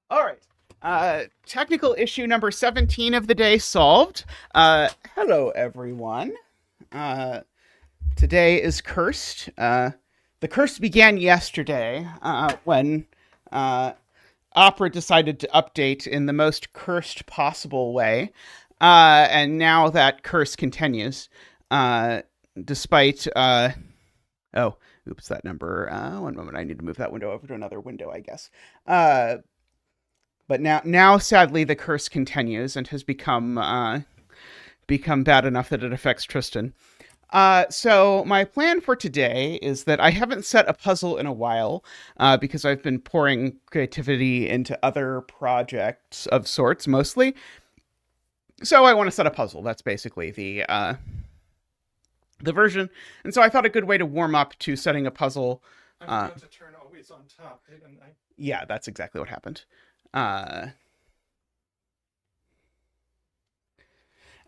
All right. Technical issue number 17 of the day solved. Hello, everyone. Today is cursed. The curse began yesterday when Opera decided to update in the most cursed possible way. And now that curse continues. Despite... oh, oops, that number. One moment, I need to move that window over to another window, I guess. But now, sadly, the curse continues and has become bad enough that it affects Tristan. So my plan for today is that I haven't set a puzzle in a while because I've been pouring creativity into other projects of sorts, mostly. So I want to set a puzzle. That's basically the version. And so I thought a good way to warm up to setting a puzzle. I forgot to turn always on top, didn't I? Yeah, that's exactly what happened.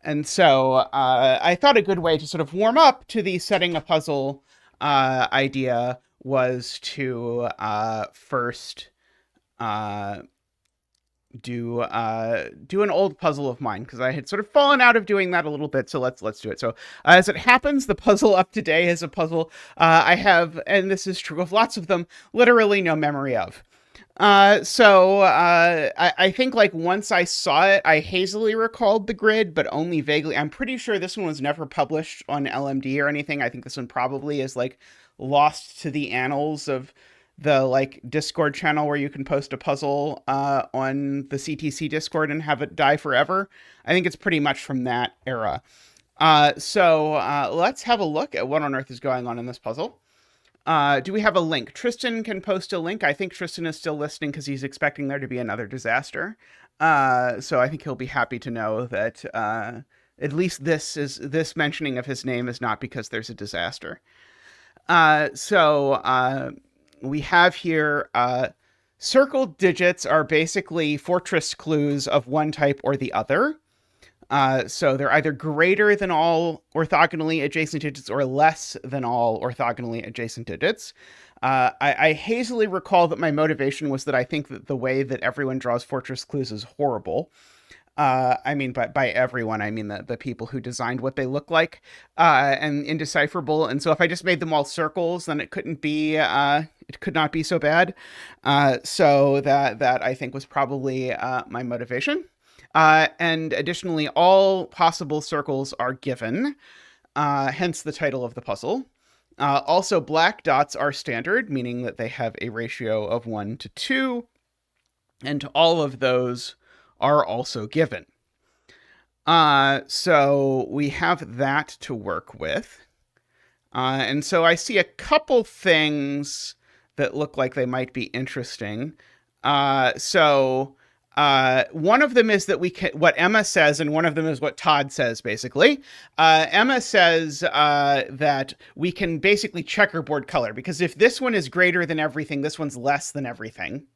And so I thought a good way to sort of warm up to the setting a puzzle idea was to first do an old puzzle of mine, because I had sort of fallen out of doing that a little bit. So let's do it. So as it happens, the puzzle up today is a puzzle I have, and this is true of lots of them, literally no memory of. So I think like once I saw it, I hazily recalled the grid, but only vaguely. I'm pretty sure this one was never published on LMD or anything. I think this one probably is like lost to the annals of the like Discord channel where you can post a puzzle on the CTC Discord and have it die forever. I think it's pretty much from that era. So let's have a look at what on earth is going on in this puzzle. Do we have a link? Tristan can post a link. I think Tristan is still listening because he's expecting there to be another disaster. So I think he'll be happy to know that at least this mentioning of his name is not because there's a disaster. So we have here circled digits are basically fortress clues of one type or the other. So they're either greater than all orthogonally adjacent digits or less than all orthogonally adjacent digits. I hazily recall that my motivation was that I think that the way that everyone draws fortress clues is horrible. I mean, by everyone, I mean the people who designed what they look like and indecipherable. And so if I just made them all circles, then it could not be so bad. So that I think was probably my motivation. And additionally, all possible circles are given, hence the title of the puzzle. Also, black dots are standard, meaning that they have a ratio of 1 to 2, and all of those are also given. So we have that to work with. And so I see a couple things that look like they might be interesting. One of them is that what Emma says, and one of them is what Todd says, basically. Emma says that we can basically checkerboard color, because if this one is greater than everything, this one's less than everything.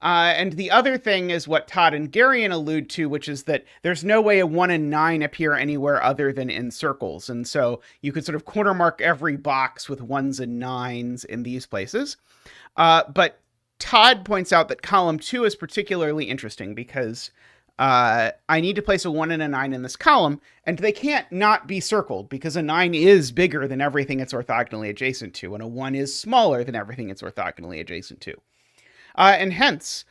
And the other thing is what Todd and Garion allude to, which is that there's no way a 1 and 9 appear anywhere other than in circles. And so you could sort of corner mark every box with 1s and 9s in these places. But Todd points out that column 2 is particularly interesting because I need to place a 1 and a 9 in this column, and they can't not be circled because a 9 is bigger than everything it's orthogonally adjacent to, and a 1 is smaller than everything it's orthogonally adjacent to. And hence,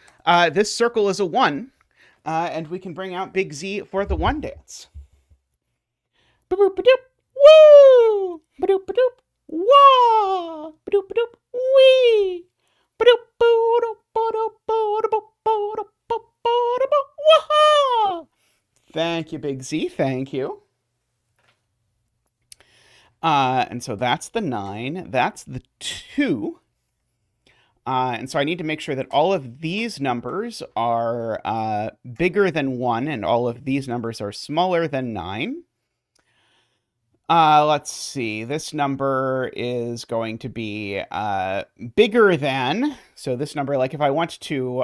this circle is a 1, and we can bring out Big Z for the 1 dance. Ba-doop-ba-doop, woo! Ba-doop-ba-doop, wah! Ba-doop-ba-doop, wee! Thank you, Big Z. Thank you. And so that's the 9. That's the 2. And so I need to make sure that all of these numbers are bigger than 1, and all of these numbers are smaller than 9. Let's see. This number is going to be bigger than. So this number, like if I want to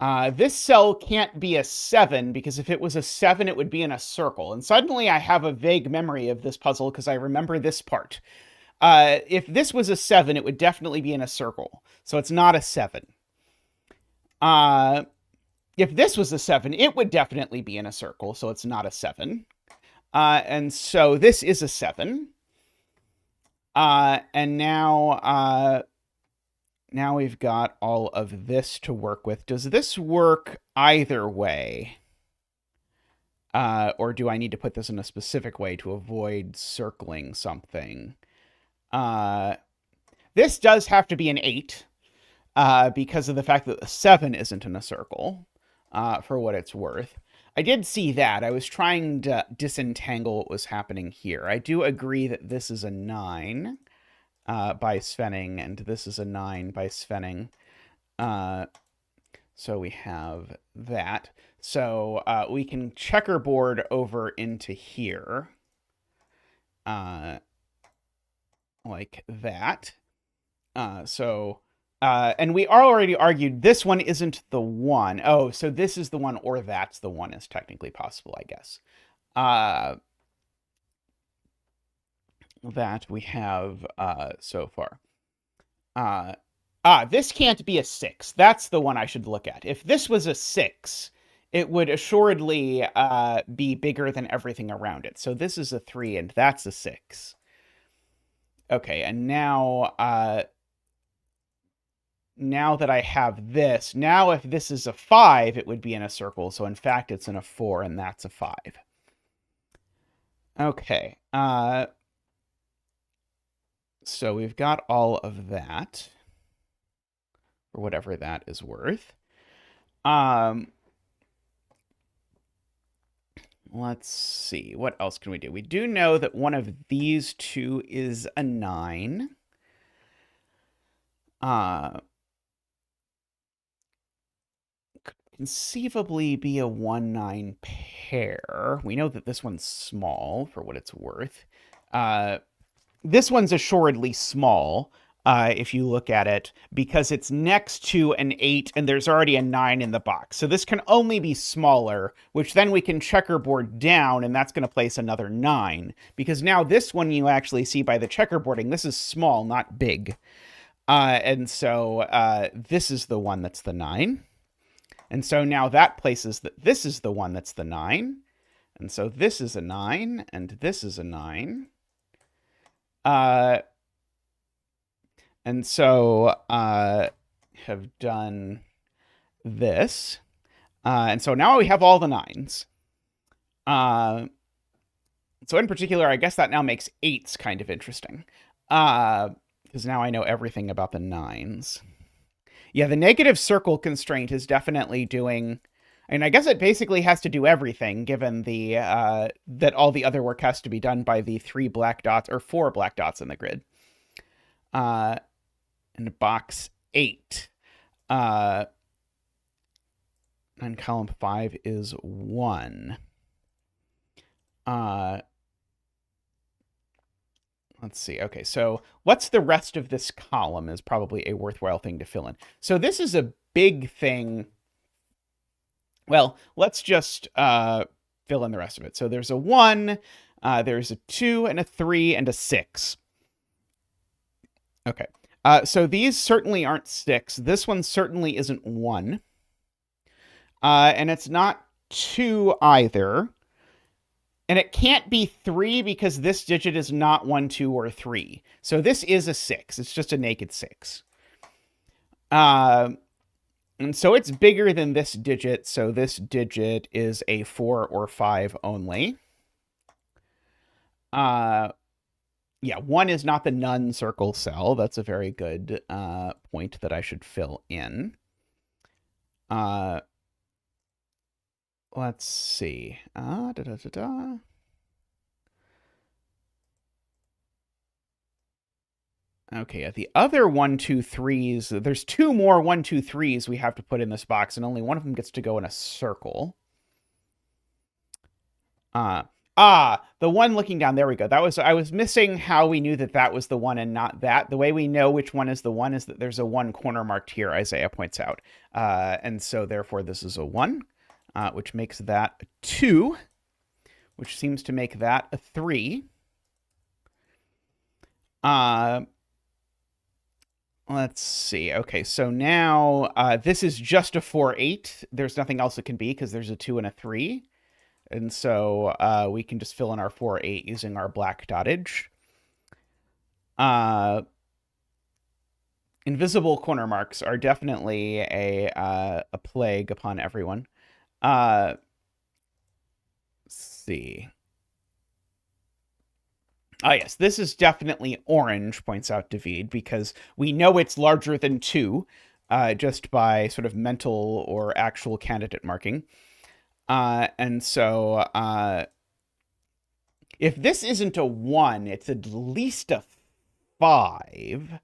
This cell can't be a 7 because if it was a 7, it would be in a circle. And suddenly I have a vague memory of this puzzle because I remember this part. If this was a 7, it would definitely be in a circle. So it's not a 7. If this was a 7, it would definitely be in a circle. So it's not a 7. And so this is a 7. And now we've got all of this to work with. Does this work either way? Or do I need to put this in a specific way to avoid circling something? This does have to be an 8 because of the fact that the 7 isn't in a circle, for what it's worth. I did see that. I was trying to disentangle what was happening here. I do agree that this is a 9 by Svenning, and this is a 9 by Svenning. So we have that. So we can checkerboard over into here. Like that. And we already argued this one isn't the one. Oh, so this is the one, or that's the one is technically possible, I guess. That we have so far. This can't be a 6. That's the one I should look at. If this was a 6, it would assuredly be bigger than everything around it. So this is a 3, and that's a 6. Okay, and now that I have this, now if this is a 5, it would be in a circle. So in fact, it's in a 4, and that's a 5. Okay. So we've got all of that, for whatever that is worth. Let's see. What else can we do? We do know that one of these two is a 9. Could conceivably be a 1-9 pair. We know that this one's small, for what it's worth. This one's assuredly small, if you look at it, because it's next to an 8 and there's already a 9 in the box. So this can only be smaller, which then we can checkerboard down, and that's going to place another 9. Because now this one you actually see by the checkerboarding, this is small, not big. And so this is the one that's the 9. And so now that places that this is the one that's the 9. And so this is a 9, and this is a 9. And so have done this. And so now we have all the 9s. So in particular, I guess that now makes 8s kind of interesting. Because now I know everything about the 9s. Yeah, the negative circle constraint is definitely doing... And I guess it basically has to do everything, given the that all the other work has to be done by the 3 black dots, or 4 black dots in the grid. And box 8. And column 5 is 1. Let's see. Okay, so what's the rest of this column is probably a worthwhile thing to fill in. So this is a big thing. Well, let's just fill in the rest of it. So there's a 1, there's a 2, and a 3, and a 6. Okay. So these certainly aren't 6. This one certainly isn't 1. And it's not 2 either. And it can't be 3 because this digit is not 1, 2, or 3. So this is a 6. It's just a naked 6. And so it's bigger than this digit. So this digit is a 4 or 5 only. Yeah, 1 is not the none circle cell. That's a very good point that I should fill in. Let's see. Okay, the other 1, 2, 3s, there's 2 more 1, 2, 3s we have to put in this box, and only one of them gets to go in a circle. The one looking down. There we go. I was missing how we knew that that was the one and not that. The way we know which one is the one is that there's a 1 corner marked here, Isaiah points out. And so therefore this is a 1, which makes that a 2, which seems to make that a 3. Let's see. Okay, so now this is just a 4-8. There's nothing else it can be because there's a 2 and a 3. And so we can just fill in our 4-8 using our black dottage. Invisible corner marks are definitely a plague upon everyone. Let's see. Ah, yes, this is definitely orange, points out David, because we know it's larger than 2 just by sort of mental or actual candidate marking. And so if this isn't a 1, it's at least a 5,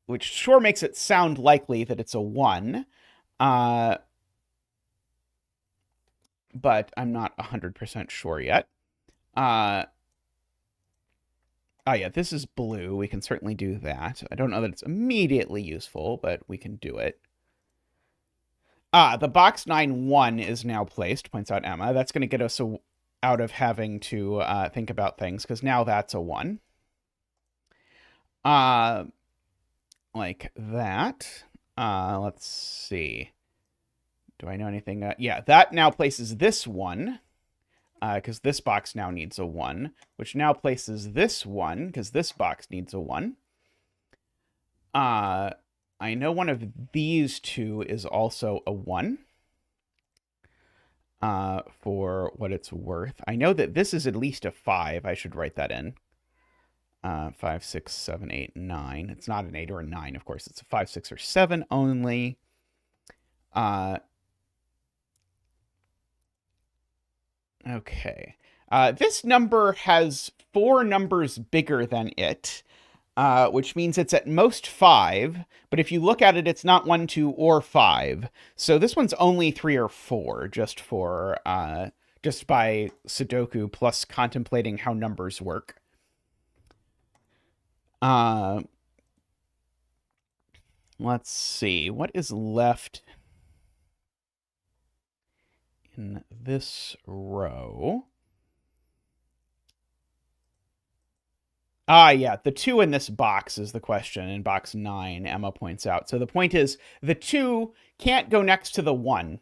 which sure makes it sound likely that it's a 1. But I'm not 100% sure yet. Yeah, this is blue. We can certainly do that. I don't know that it's immediately useful, but we can do it. The box 9-1 is now placed, points out Emma. That's going to get us out of having to think about things, because now that's a 1. Like that. Let's see. Do I know anything? Yeah, that now places this 1. Because this box now needs a 1, which now places this 1, because this box needs a 1. I know one of these 2 is also a 1, for what it's worth. I know that this is at least a 5. I should write that in. 5, 6, 7, 8, 9. It's not an 8 or a 9, of course. It's a 5, 6, or 7 only. Okay. This number has 4 numbers bigger than it, which means it's at most 5. But if you look at it, it's not 1, 2, or 5. So this one's only 3 or 4, just by Sudoku plus contemplating how numbers work. Let's see. What is left in this row? Yeah, the 2 in this box is the question, in box 9, Emma points out. So the point is, the 2 can't go next to the 1,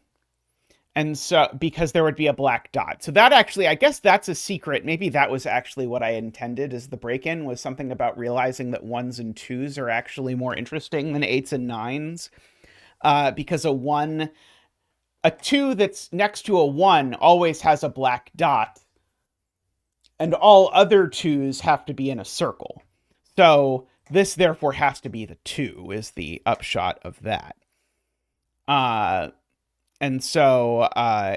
and so, because there would be a black dot. So that actually, I guess that's a secret. Maybe that was actually what I intended as the break-in, was something about realizing that 1s and 2s are actually more interesting than 8s and 9s. Because a 2 that's next to a 1 always has a black dot, and all other 2s have to be in a circle. So this therefore has to be the 2, is the upshot of that. And so,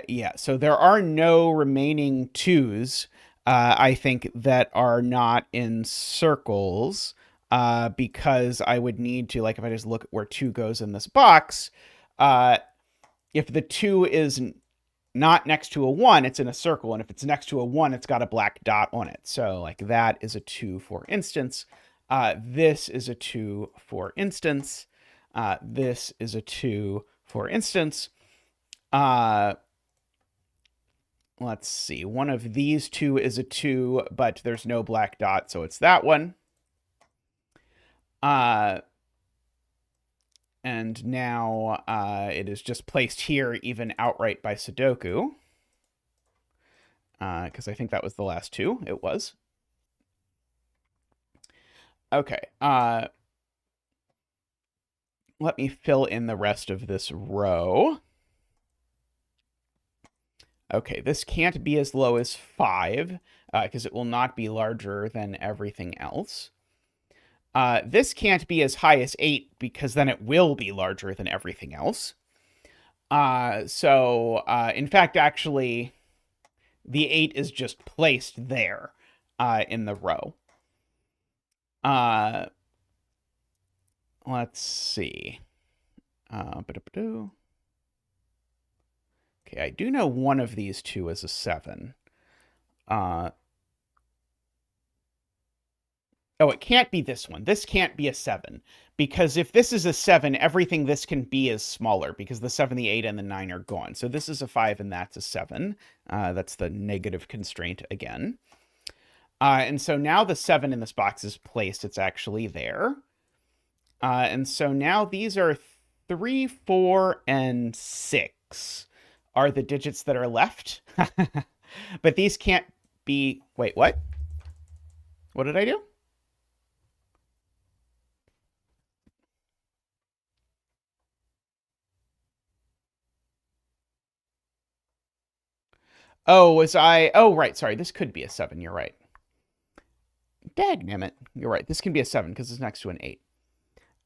yeah, so there are no remaining 2s, I think, that are not in circles, because I would need to, like, if I just look at where 2 goes in this box, if the 2 is not next to a 1, it's in a circle, and if it's next to a 1, it's got a black dot on it. So, like, that is a 2, for instance. This is a 2, for instance. This is a 2, for instance. Let's see. One of these 2 is a 2, but there's no black dot, so it's that one. And now it is just placed here, even outright by Sudoku. Because I think that was the last 2. It was. Okay. Let me fill in the rest of this row. Okay, this can't be as low as 5, because it will not be larger than everything else. This can't be as high as 8, because then it will be larger than everything else. So, in fact, actually, the 8 is just placed there in the row. Let's see. Okay, I do know one of these two is a 7. Oh, it can't be this one. This can't be a 7. Because if this is a 7, everything this can be is smaller, because the 7, the 8, and the 9 are gone. So this is a 5, and that's a 7. That's the negative constraint again. And so now the 7 in this box is placed. It's actually there. And so now these are 3, 4, and 6 are the digits that are left. But these can't be... Wait, what? What did I do? Oh, was I... Oh, right. Sorry. This could be a 7. You're right. Dagnammit. You're right. This can be a 7 because it's next to an 8.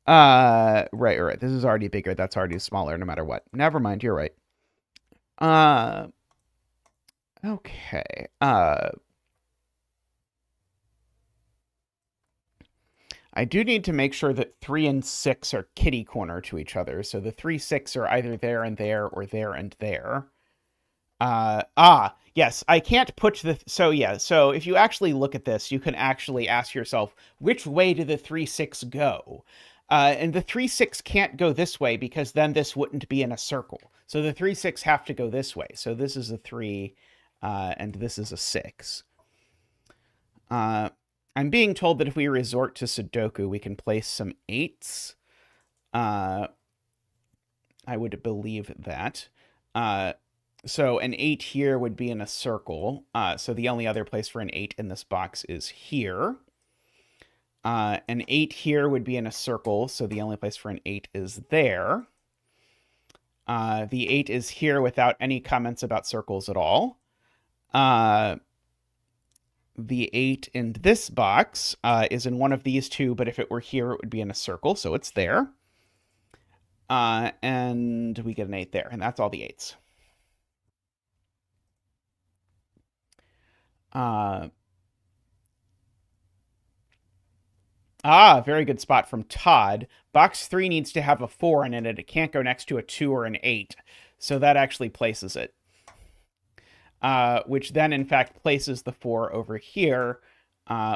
Right. This is already bigger. That's already smaller no matter what. Never mind. You're right. Okay. I do need to make sure that 3 and 6 are kitty corner to each other. So the 3, 6 are either there and there or there and there. Yes, I can't put the... So if you actually look at this, you can actually ask yourself, which way do the 3, 6 go? And the 3, 6 can't go this way because then this wouldn't be in a circle. So the 3, 6 have to go this way. So this is a 3, and this is a 6. I'm being told that if we resort to Sudoku, we can place some 8s. I would believe that. So an 8 here would be in a circle. So the only other place for an 8 in this box is here. An 8 here would be in a circle. So the only place for an 8 is there. The 8 is here without any comments about circles at all. The 8 in this box is in one of these two, but if it were here, it would be in a circle. So it's there. And we get an 8 there. And that's all the 8s. Very good spot from Todd. Box 3 needs to have a 4 in it. It can't go next to a 2 or an 8. So that actually places it. Which then, in fact, places the 4 over here,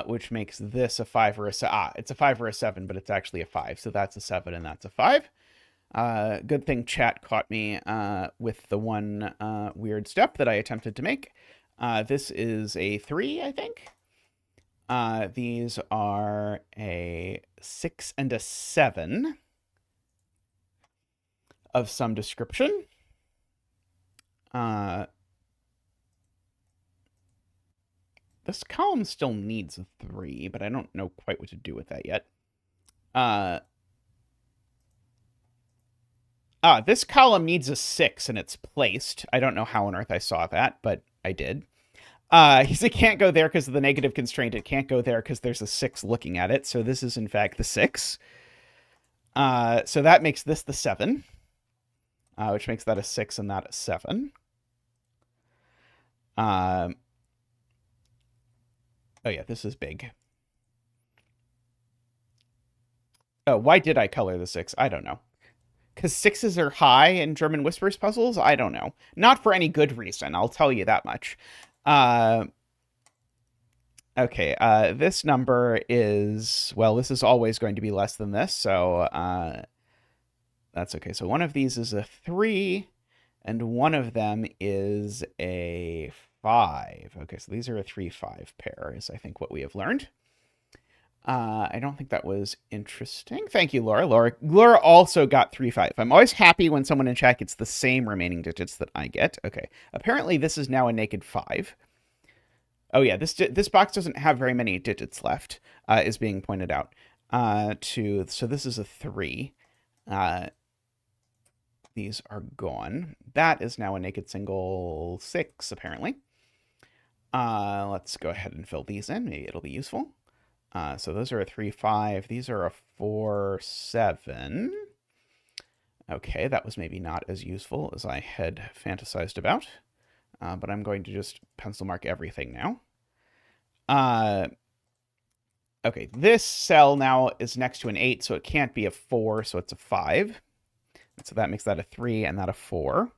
which makes this a 5 or a 7. It's a 5 or a 7, but it's actually a 5. So that's a 7 and that's a 5. Good thing chat caught me with the one weird step that I attempted to make. This is a 3, I think. These are a 6 and a 7 of some description. This column still needs a 3, but I don't know quite what to do with that yet. This column needs a 6 and it's placed. I don't know how on earth I saw that, but I did. It can't go there because of the negative constraint. It can't go there because there's a 6 looking at it. So this is, in fact, the 6. So that makes this the 7, which makes that a 6 and that a 7. Oh, yeah, this is big. Oh, why did I color the 6? I don't know. Because 6s are high in German Whispers puzzles? I don't know. Not for any good reason, I'll tell you that much. Okay, this number is... Well, this is always going to be less than this, so that's okay. So one of these is a 3, and one of them is a 5. Okay, so these are a 3-5 pair, is I think what we have learned. I don't think that was interesting. Thank you, Laura. Laura also got 3-5. I'm always happy when someone in chat gets the same remaining digits that I get. Okay, apparently this is now a naked 5. Oh yeah, this box doesn't have very many digits left, is being pointed out. So this is a 3. These are gone. That is now a naked single 6, apparently. Let's go ahead and fill these in. Maybe it'll be useful. So those are a 3-5. These are a 4-7. Okay, that was maybe not as useful as I had fantasized about. But I'm going to just pencil mark everything now. Okay, this cell now is next to an 8, so it can't be a 4, so it's a 5. So that makes that a 3 and that a 4.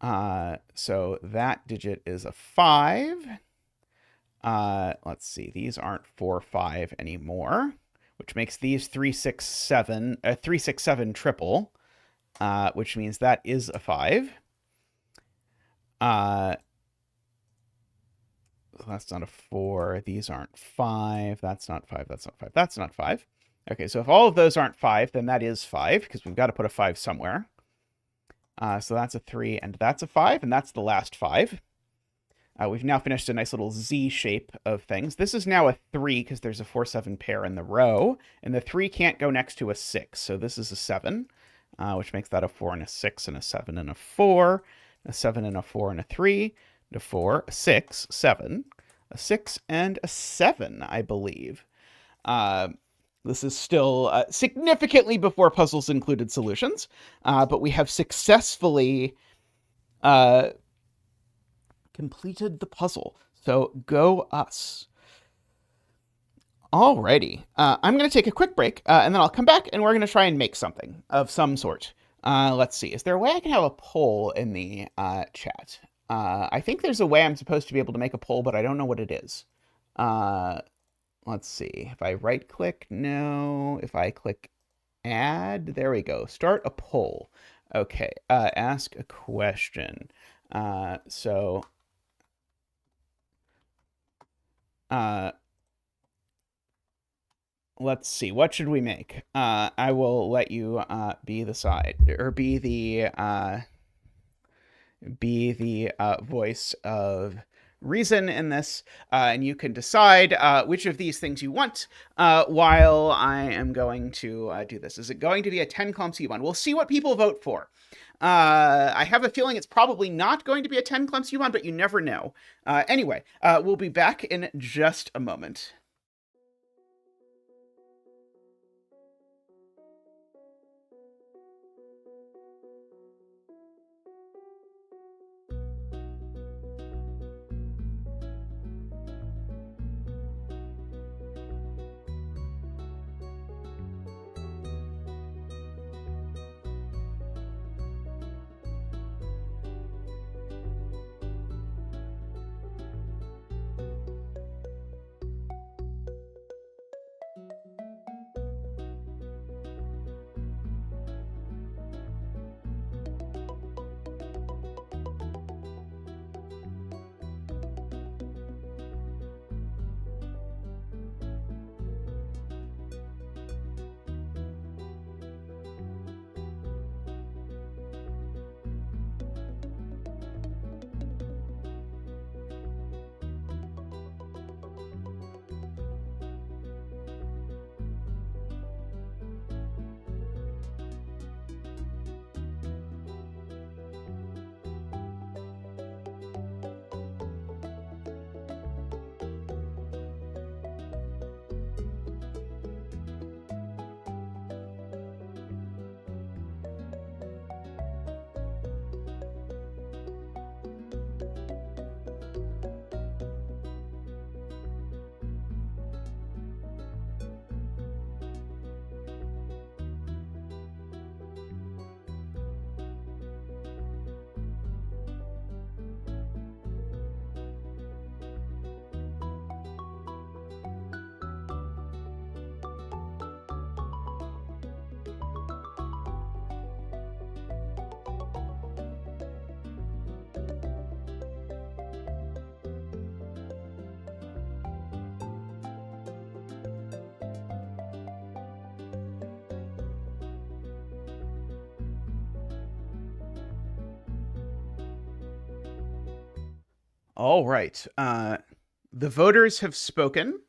So that digit is a 5. Let's see, these aren't 4, 5 anymore, which makes these 3, 6, 7, 3, 6, 7 triple, which means that is a 5. That's not a 4. These aren't 5. That's not 5. That's not 5. That's not 5. Okay, so if all of those aren't 5, then that is 5, because we've got to put a 5 somewhere. So that's a 3, and that's a 5, and that's the last 5. We've now finished a nice little Z shape of things. This is now a 3, because there's a 4, 7 pair in the row, and the 3 can't go next to a 6, so this is a 7, which makes that a 4 and a 6 and a 7 and a 4, a 7 and a 4 and a 3, and a 4, a 6, 7, a 6, and a 7, I believe. This is still significantly before puzzles included solutions, but we have successfully completed the puzzle. So go us. Alrighty. I'm going to take a quick break, and then I'll come back, and we're going to try and make something of some sort. Let's see. Is there a way I can have a poll in the chat? I think there's a way I'm supposed to be able to make a poll, but I don't know what it is. Let's see. If I right-click, no. If I click add, there we go. Start a poll. Okay. Ask a question. Let's see. What should we make? I will let you be the side, or be the voice of reason in this, and you can decide which of these things you want while I am going to do this. Is it going to be a 10 clumsy one? We'll see what people vote for. I have a feeling it's probably not going to be a 10 clumsy one, but you never know. Anyway, we'll be back in just a moment. All right. The voters have spoken,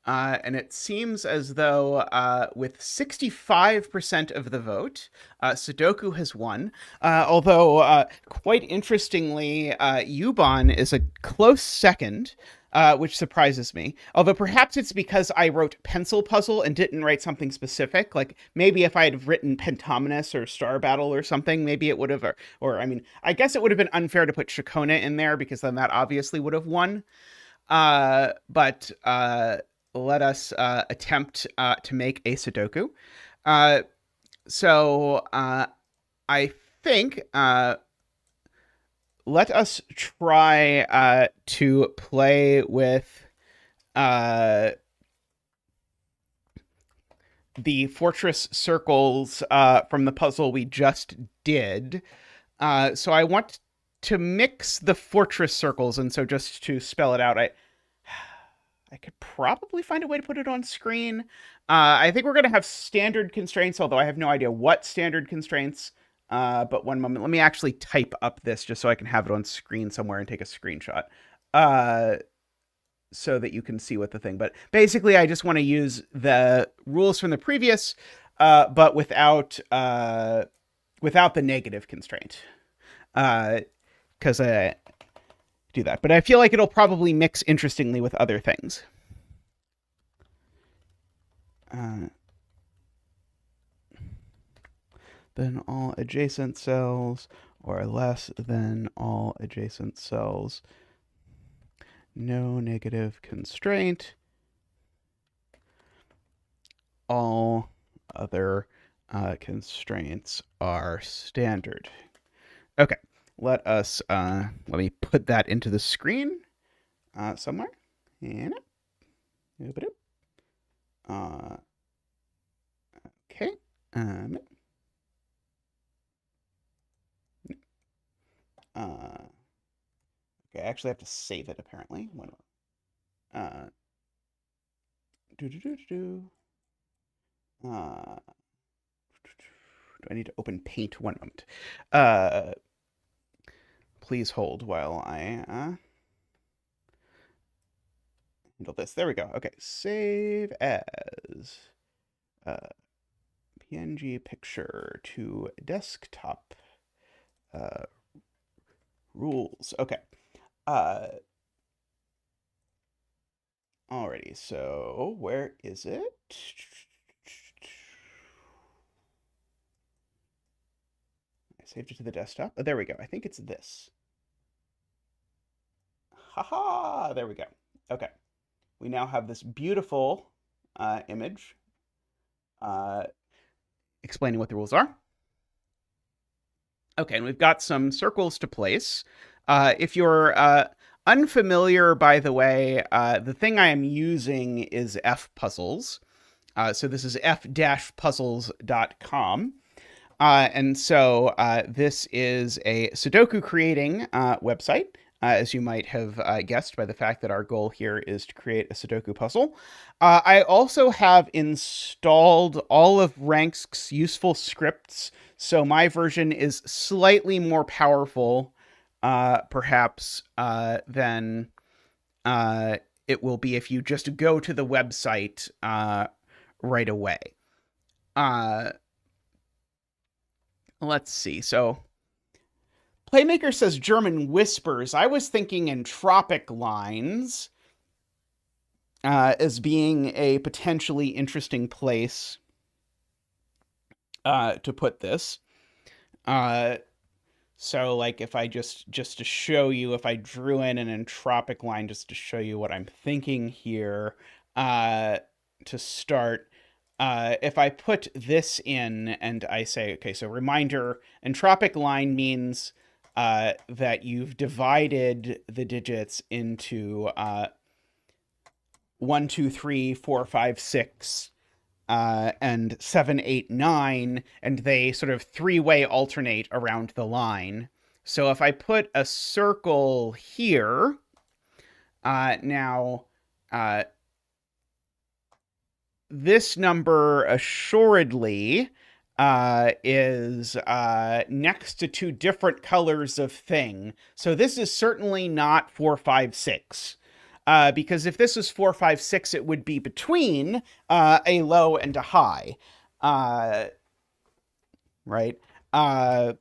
and it seems as though with 65% of the vote, Sudoku has won. Although, quite interestingly, Yuban is a close second, which surprises me. Although perhaps it's because I wrote pencil puzzle and didn't write something specific. Like maybe if I had written Pentominus or Star Battle or something, maybe it would have, or I mean, I guess it would have been unfair to put Shakona in there because then that obviously would have won. But let us attempt to make a Sudoku. So I think let us try to play with the fortress circles from the puzzle we just did. So I want to mix the fortress circles, and so just to spell it out, I could probably find a way to put it on screen. I think we're going to have standard constraints, although I have no idea what standard constraints. But one moment, let me actually type up this just so I can have it on screen somewhere and take a screenshot. So that you can see what the thing. But basically, I just want to use the rules from the previous, but without the negative constraint. Because I do that. But I feel like it'll probably mix interestingly with other things. Than all adjacent cells, or less than all adjacent cells. No negative constraint. All other constraints are standard. Okay, let me put that into the screen somewhere. And okay. Okay, I actually have to save it apparently. Do I need to open Paint? One moment. Please hold while I handle this. There we go. Okay, save as PNG picture to desktop rules. Okay. Alrighty, so where is it? I saved it to the desktop. Oh, there we go. I think it's this. Haha, there we go. Okay. We now have this beautiful image explaining what the rules are. Okay, and we've got some circles to place. If you're unfamiliar, by the way, the thing I am using is fpuzzles. So this is f-puzzles.com. And so this is a Sudoku creating website, as you might have guessed by the fact that our goal here is to create a Sudoku puzzle. I also have installed all of Rank's useful scripts, so my version is slightly more powerful, perhaps, than it will be if you just go to the website right away. Let's see. So Playmaker says German whispers. I was thinking entropic lines as being a potentially interesting place to put this. So like if I just to show you, if I drew in an entropic line just to show you what I'm thinking here, to start, if I put this in and I say, okay, so reminder, entropic line means that you've divided the digits into 1, 2, 3, 4, 5, 6, and 7, 8, 9, and they sort of three-way alternate around the line. So if I put a circle here, now this number assuredly is next to two different colors of thing. So this is certainly not 4, 5, 6. Because if this was 4, 5, 6, it would be between a low and a high. Right? Oh,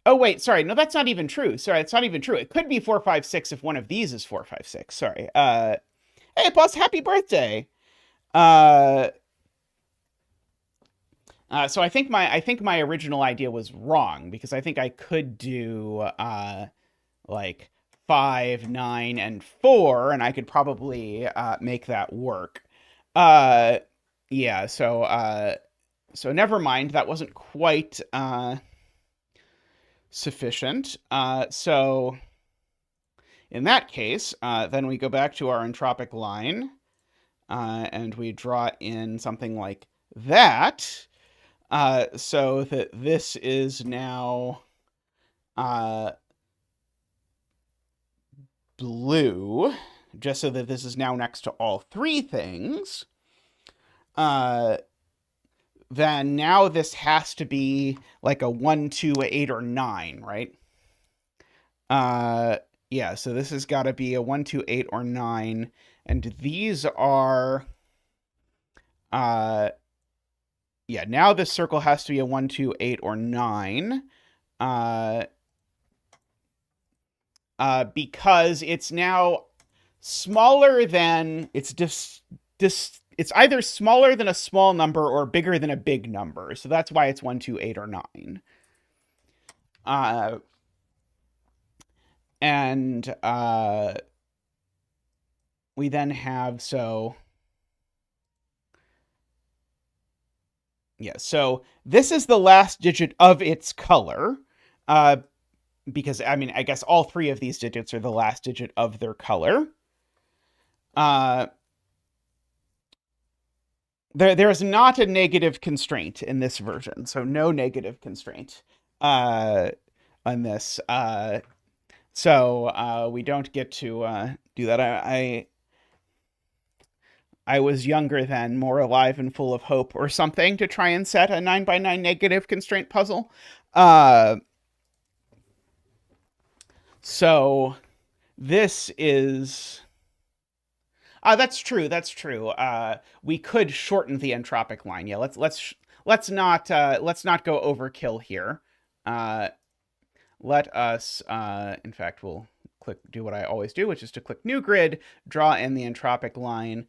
wait, sorry. No, that's not even true. Sorry, it's not even true. It could be 4, 5, 6 if one of these is 4, 5, 6. Sorry. Hey, boss, happy birthday. So I think my original idea was wrong, because I think I could do like 5, 9, and 4, and I could probably make that work. Yeah, so never mind. That wasn't quite sufficient. So in that case, then we go back to our entropic line, and we draw in something like that, so that this is now blue, just so that this is now next to all three things. Then now this has to be like a 1, 2, 8, or 9, right? Yeah, so this has got to be a 1, 2, 8, or 9, and these are, yeah, now this circle has to be a 1, 2, 8, or 9, because it's now smaller than, it's either smaller than a small number or bigger than a big number. So that's why it's 1, 2, 8, or 9. And we then have, so yeah, so this is the last digit of its color, because I mean, I guess all three of these digits are the last digit of their color. There is not a negative constraint in this version, so no negative constraint on this. So we don't get to do that. I was younger then, more alive and full of hope or something, to try and set a 9x9 negative constraint puzzle. So this is... that's true. That's true. We could shorten the entropic line. Yeah, let's not go overkill here. Let us, in fact, we'll do what I always do, which is to click New Grid, draw in the entropic line,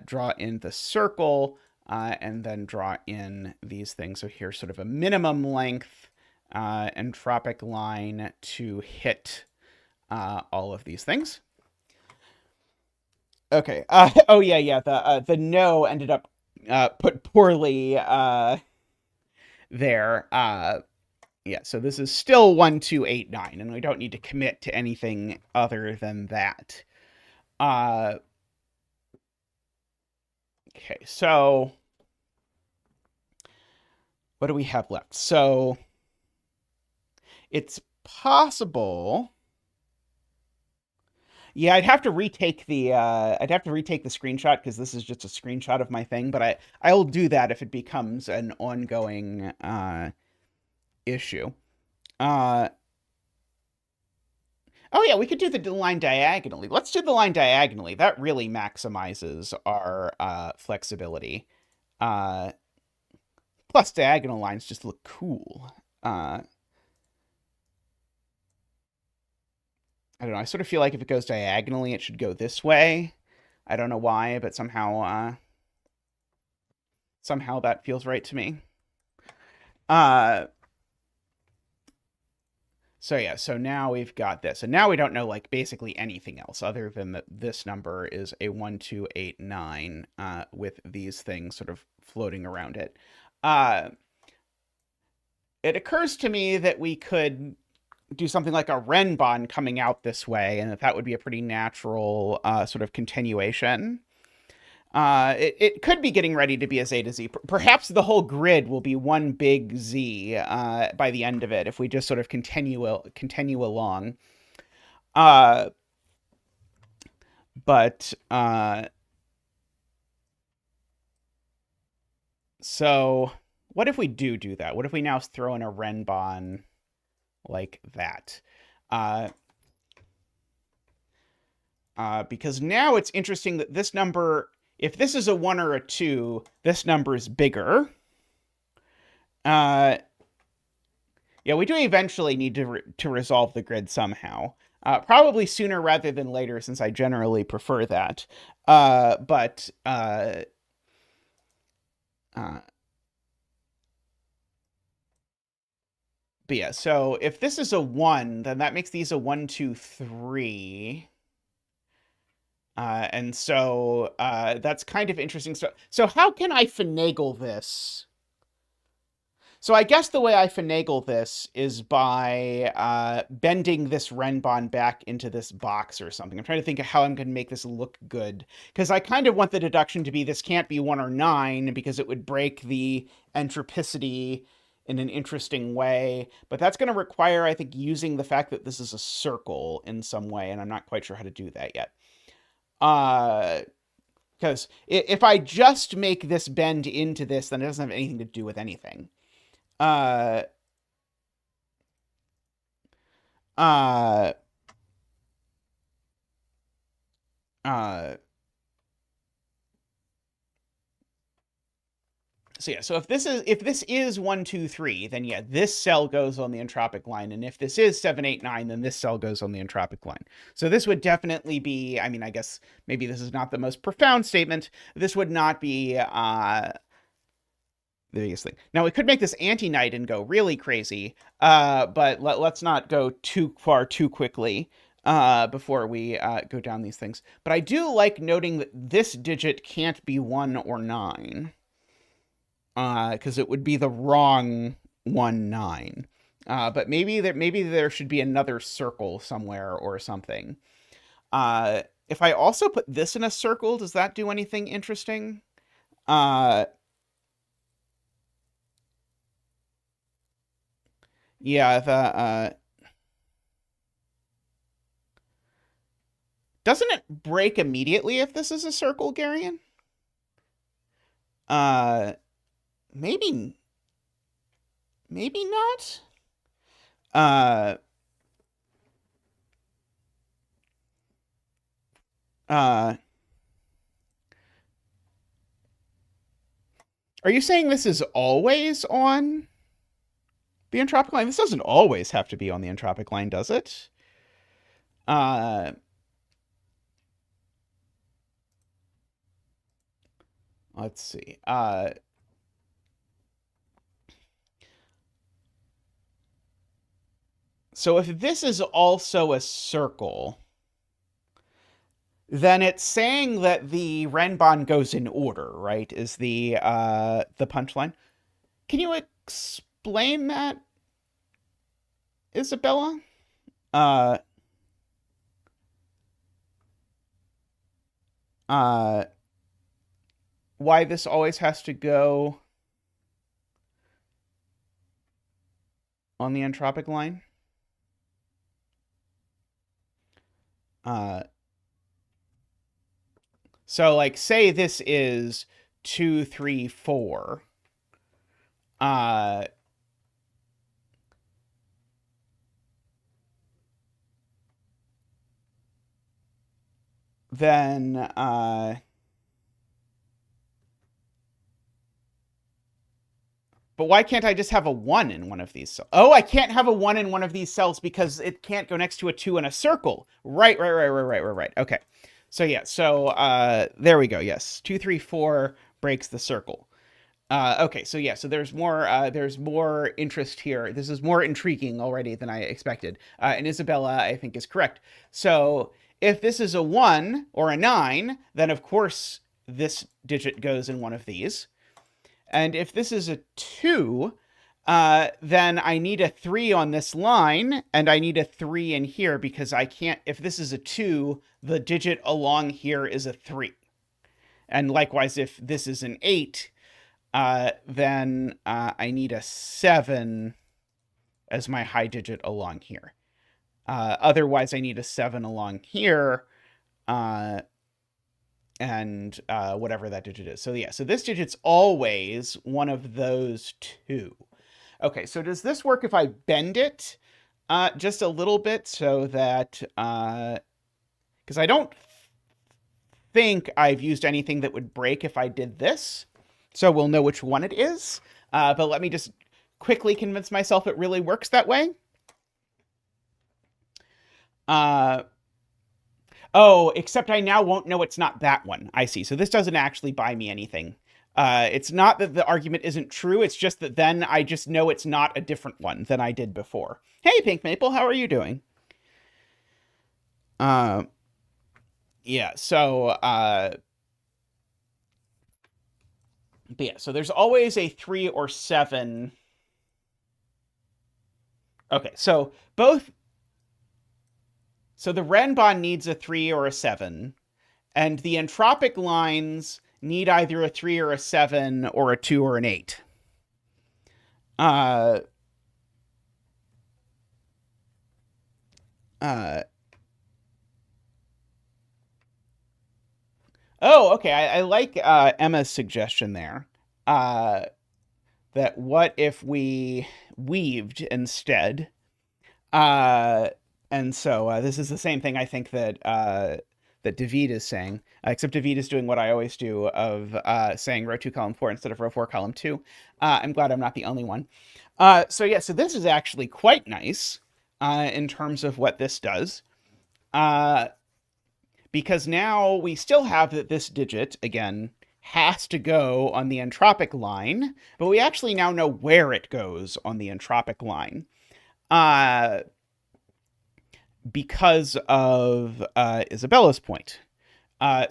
draw in the circle, and then draw in these things. So here's sort of a minimum length entropic line to hit all of these things. Okay. Oh yeah. The no ended up put poorly there. Yeah. So this is still 1, 2, 8, 9, and we don't need to commit to anything other than that. Okay. So what do we have left? So it's possible. Yeah, I'd have to retake the screenshot, because this is just a screenshot of my thing, but I'll do that if it becomes an ongoing issue. Oh yeah, we could do the line diagonally. Let's do the line diagonally. That really maximizes our flexibility. Plus diagonal lines just look cool. I don't know. I sort of feel like if it goes diagonally, it should go this way. I don't know why, but somehow that feels right to me. So yeah, so now we've got this, and now we don't know like basically anything else other than that this number is a 1, 2, 8, 9 with these things sort of floating around it. It occurs to me that we could do something like a Renbon coming out this way, and that would be a pretty natural sort of continuation. It could be getting ready to be a zeta z. Perhaps the whole grid will be one big z by the end of it if we just sort of continue along. So what if we do that? What if we now throw in a Renbon like that? Because now it's interesting that this number, if this is a 1 or a 2, this number is bigger. Yeah, we do eventually need to resolve the grid somehow. Probably sooner rather than later, since I generally prefer that. But yeah, so if this is a 1, then that makes these a 1, 2, 3. And so that's kind of interesting. So how can I finagle this? So I guess the way I finagle this is by bending this Renbon back into this box or something. I'm trying to think of how I'm going to make this look good. Because I kind of want the deduction to be this can't be 1 or 9 because it would break the entropicity in an interesting way. But that's going to require, I think, using the fact that this is a circle in some way. And I'm not quite sure how to do that yet. Because if I just make this bend into this, then it doesn't have anything to do with anything. Uh, uh, uh, so yeah, so if this is 1, 2, 3, then yeah, this cell goes on the entropic line, and if this is 7, 8, 9, then this cell goes on the entropic line. So this would definitely be, I mean, I guess maybe this is not the most profound statement. This would not be the biggest thing. Now we could make this anti-night and go really crazy, but let's not go too far too quickly before we go down these things. But I do like noting that this digit can't be 1 or 9. Because it would be the wrong 1, 9. But maybe there should be another circle somewhere or something. If I also put this in a circle, does that do anything interesting? Yeah, doesn't it break immediately if this is a circle, Garion? Maybe not. Uh, are you saying this is always on the entropic line? This doesn't always have to be on the entropic line, does it? Let's see. So if this is also a circle, then it's saying that the Renbon goes in order, right? Is the punchline. Can you explain that, Isabella? Uh, why this always has to go on the entropic line? So like say this is 2, 3, 4. Then but why can't I just have a 1 in one of these cells? Oh, I can't have a 1 in one of these cells because it can't go next to a 2 in a circle. Right. Okay. So yeah, so there we go. Yes, 2, 3, 4 breaks the circle. Okay, so yeah, so there's more interest here. This is more intriguing already than I expected. And Isabella, I think, is correct. So if this is a 1 or a 9, then of course this digit goes in one of these. And if this is a 2, then I need a 3 on this line, and I need a 3 in here because I can't, if this is a 2, the digit along here is a 3. And likewise, if this is an 8, then I need a 7 as my high digit along here. Otherwise, I need a 7 along here, and whatever that digit is. So yeah, so this digit's always one of those 2. Okay, so does this work if I bend it just a little bit so that, because I don't think I've used anything that would break if I did this, so we'll know which one it is. But let me just quickly convince myself it really works that way. Oh, except I now won't know it's not that one. I see. So this doesn't actually buy me anything. It's not that the argument isn't true. It's just that then I just know it's not a different one than I did before. Hey, Pink Maple, how are you doing? Yeah, so, but yeah, so there's always a 3 or 7 Okay, so both. So the Renbon needs a 3 or a 7, and the entropic lines need either a 3 or a 7 or a 2 or an 8. Uh, uh, oh, okay. I like Emma's suggestion there. Uh, that what if we weaved instead? Uh, and so this is the same thing I think that that David is saying, except David is doing what I always do of saying row 2, column 4 instead of row 4, column 2. I'm glad I'm not the only one. So yeah, so this is actually quite nice in terms of what this does. Because now we still have that this digit, again, has to go on the entropic line, but we actually now know where it goes on the entropic line. Because of Isabella's point.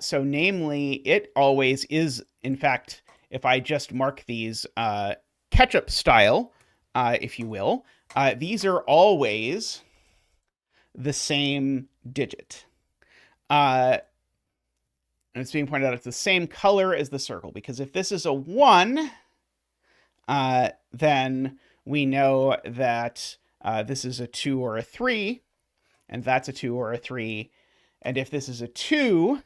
So namely, it always is, in fact, if I just mark these ketchup style, if you will, these are always the same digit. And it's being pointed out it's the same color as the circle, because if this is a 1, then we know that this is a 2 or a 3, and that's a 2 or a 3. And if this is a 2,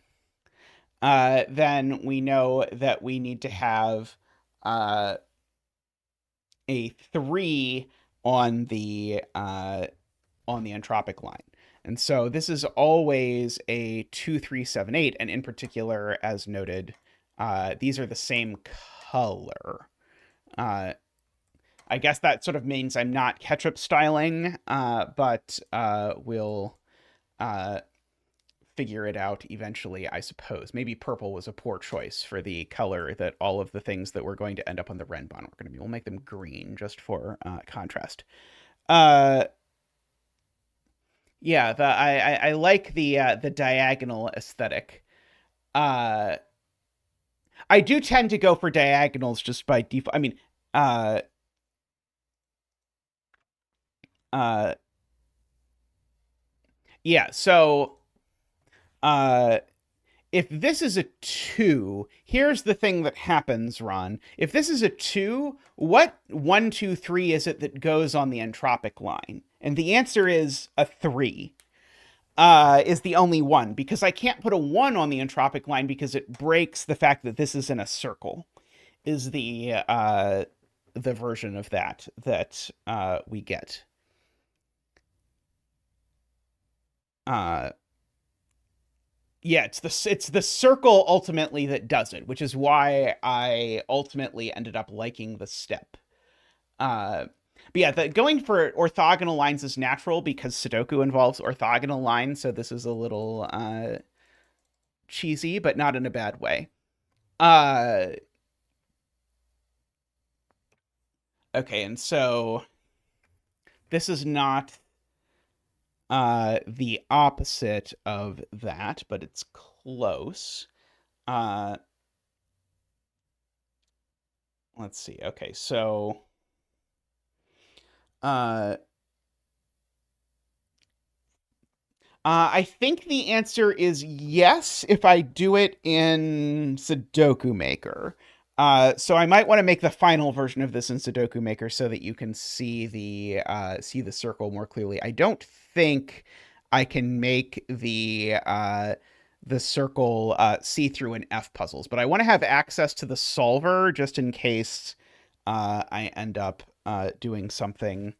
then we know that we need to have a 3 on the entropic line. And so this is always a 2, 3, 7, 8. And in particular, as noted, these are the same color. I guess that sort of means I'm not ketchup styling, but we'll figure it out eventually, I suppose. Maybe purple was a poor choice for the color that all of the things that we're going to end up on the Renbon are going to be. We'll make them green just for contrast. Yeah, I like the diagonal aesthetic. I do tend to go for diagonals just by default. I mean, yeah, so if this is a 2, here's the thing that happens, Ron. If this is a 2, what 1, 2, 3 is it that goes on the entropic line? And the answer is a 3. Is the only one, because I can't put a 1 on the entropic line because it breaks the fact that this is in a circle, is the version of that we get. Yeah, it's the circle ultimately that does it, which is why I ultimately ended up liking the step. But yeah, going for orthogonal lines is natural because Sudoku involves orthogonal lines, so this is a little cheesy, but not in a bad way. Okay, and so this is not the opposite of that, but it's close. Let's see. Okay, so I think the answer is yes if I do it in Sudoku Maker. So I might want to make the final version of this in Sudoku Maker so that you can see the circle more clearly. I don't think I can make the circle see through in F puzzles, but I want to have access to the solver just in case I end up doing something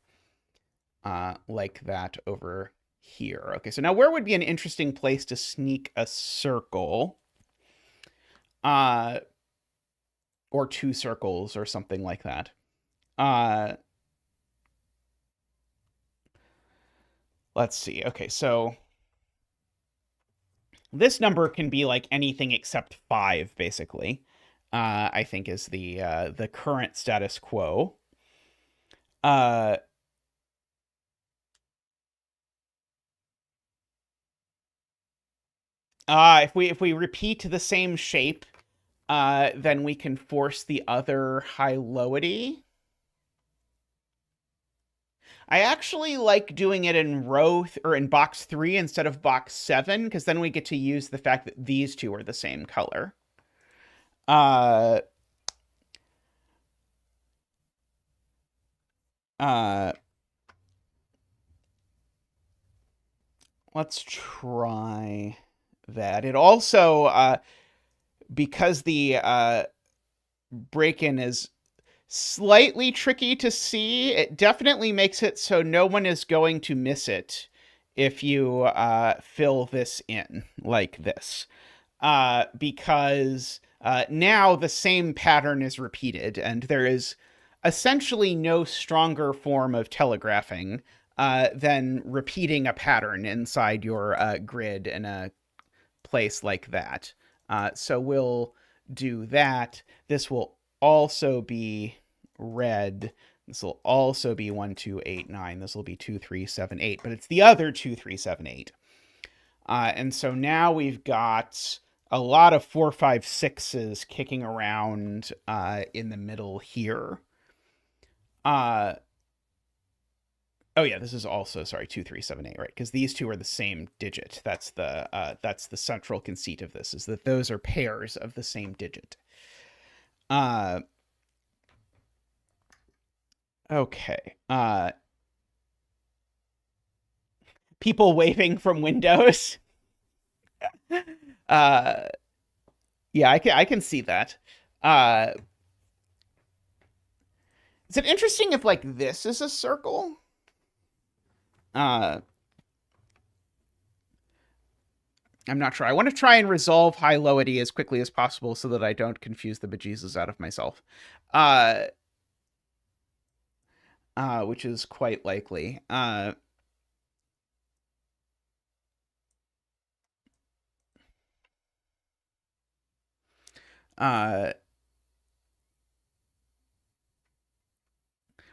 like that over here. Okay, so now where would be an interesting place to sneak a circle? Or 2 circles or something like that. Let's see. Okay, so this number can be like anything except 5, basically. I think is the current status quo. If we repeat the same shape, then we can force the other high-lowity. I actually like doing it in or in box 3 instead of box 7, because then we get to use the fact that these two are the same color. Uh, uh, let's try that. It also, because the break-in is slightly tricky to see, it definitely makes it so no one is going to miss it if you fill this in like this. Because now the same pattern is repeated, and there is essentially no stronger form of telegraphing than repeating a pattern inside your grid in a place like that. So we'll do that. This will also be red. This will also be 1, 2, 8, 9. This will be 2, 3, 7, 8, but it's the other 2, 3, 7, 8. And so now we've got a lot of 4, 5, 6s kicking around in the middle here. Oh yeah, this is also, sorry, 2, 3, 7, 8, right? Because these two are the same digit. That's the central conceit of this, is that those are pairs of the same digit. Okay. People waving from windows. Yeah, I can see that. Is it interesting if like this is a circle? I'm not sure. I want to try and resolve high-lowity as quickly as possible so that I don't confuse the bejesus out of myself. Which is quite likely.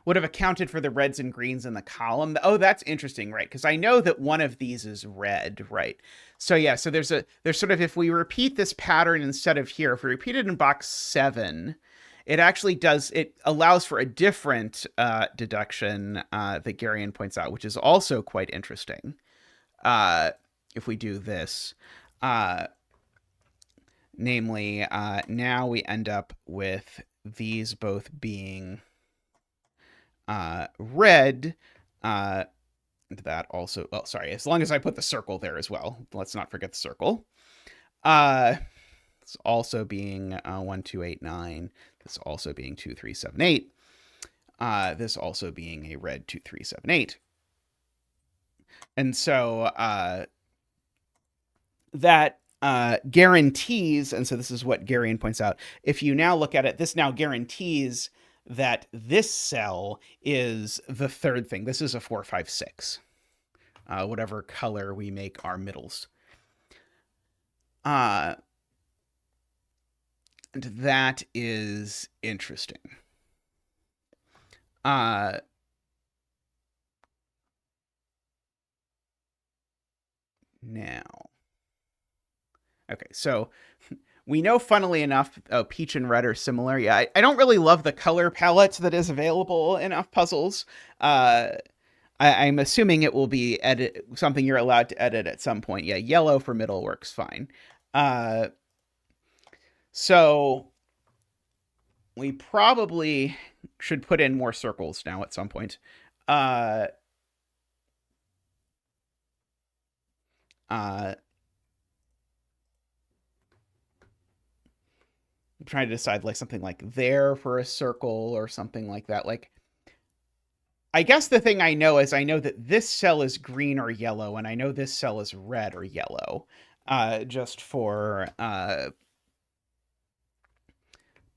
Would have accounted for the reds and greens in the column. Oh, that's interesting, right? Because I know that one of these is red, right? So yeah, so there's sort of, if we repeat this pattern instead of here, if we repeat it in box 7, it actually does, it allows for a different deduction that Garion points out, which is also quite interesting. If we do this, namely, now we end up with these both being red. That also, well, sorry, as long as I put the circle there as well. Let's not forget the circle. It's also being 1, 2, 8, 9. This also being 2, 3, 7, 8. This also being a red 2, 3, 7, 8. And so that guarantees, and so this is what Garion points out, if you now look at it, this now guarantees that this cell is the third thing. This is a 4, 5, 6. Whatever color we make our middles. And that is interesting. Now, okay, so we know, funnily enough, peach and red are similar. Yeah, I don't really love the color palette that is available in Enough Puzzles. I'm assuming it will be something you're allowed to edit at some point. Yeah, yellow for middle works fine. So we probably should put in more circles now at some point. I'm trying to decide like something like there for a circle or something like that. Like, I guess the thing I know is I know that this cell is green or yellow, and I know this cell is red or yellow, just for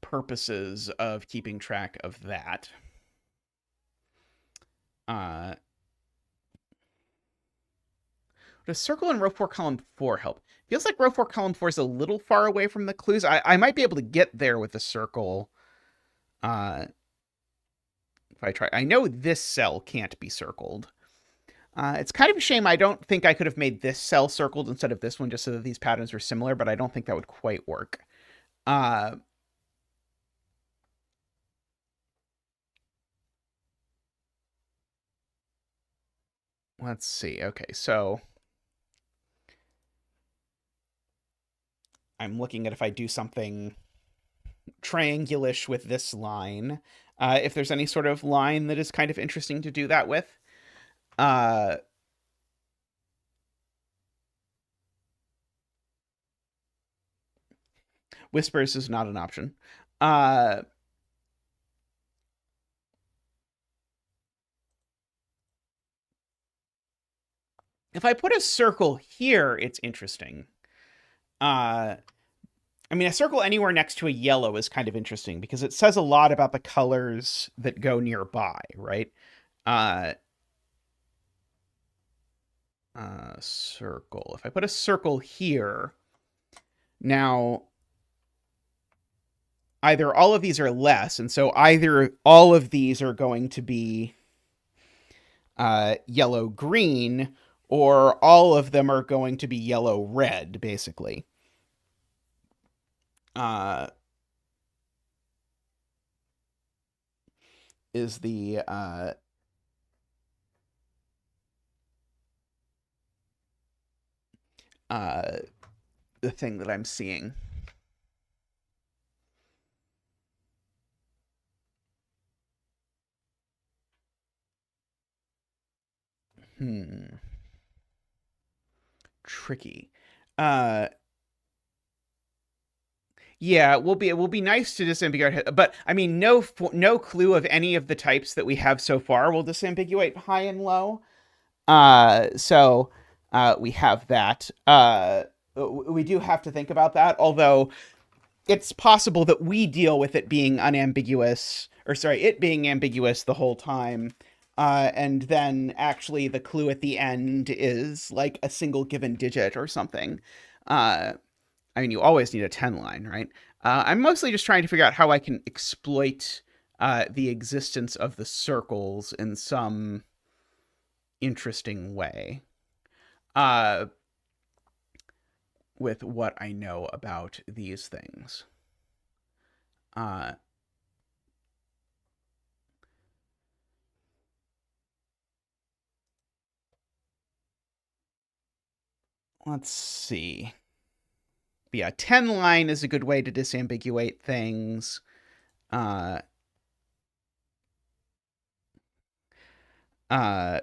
purposes of keeping track of that. Does circle in row 4, column 4 help? Feels like row 4, column 4 is a little far away from the clues. I might be able to get there with the circle. If I try. I know this cell can't be circled. It's kind of a shame. I don't think I could have made this cell circled instead of this one just so that these patterns were similar, but I don't think that would quite work. let's see. Okay, so I'm looking at if I do something triangulish with this line, if there's any sort of line that is kind of interesting to do that with. Uh, Whispers is not an option. Uh, if I put a circle here, it's interesting. Uh, I mean, a circle anywhere next to a yellow is kind of interesting because it says a lot about the colors that go nearby, right? Uh, Circle. If I put a circle here, now either all of these are less, and so either all of these are going to be yellow green, or all of them are going to be yellow red, basically. Uh, is uh, the thing that I'm seeing. Tricky. Uh, yeah, it will be nice to disambiguate, but I mean, no clue of any of the types that we have so far will disambiguate high and low. So we have that. We do have to think about that, although it's possible that we deal with it being unambiguous, or sorry, it being ambiguous the whole time. And then actually the clue at the end is like a single given digit or something. Uh, I mean, you always need a 10 line, right? I'm mostly just trying to figure out how I can exploit the existence of the circles in some interesting way uh, with what I know about these things. Uh, let's see. But yeah, 10 line is a good way to disambiguate things. Uh, uh,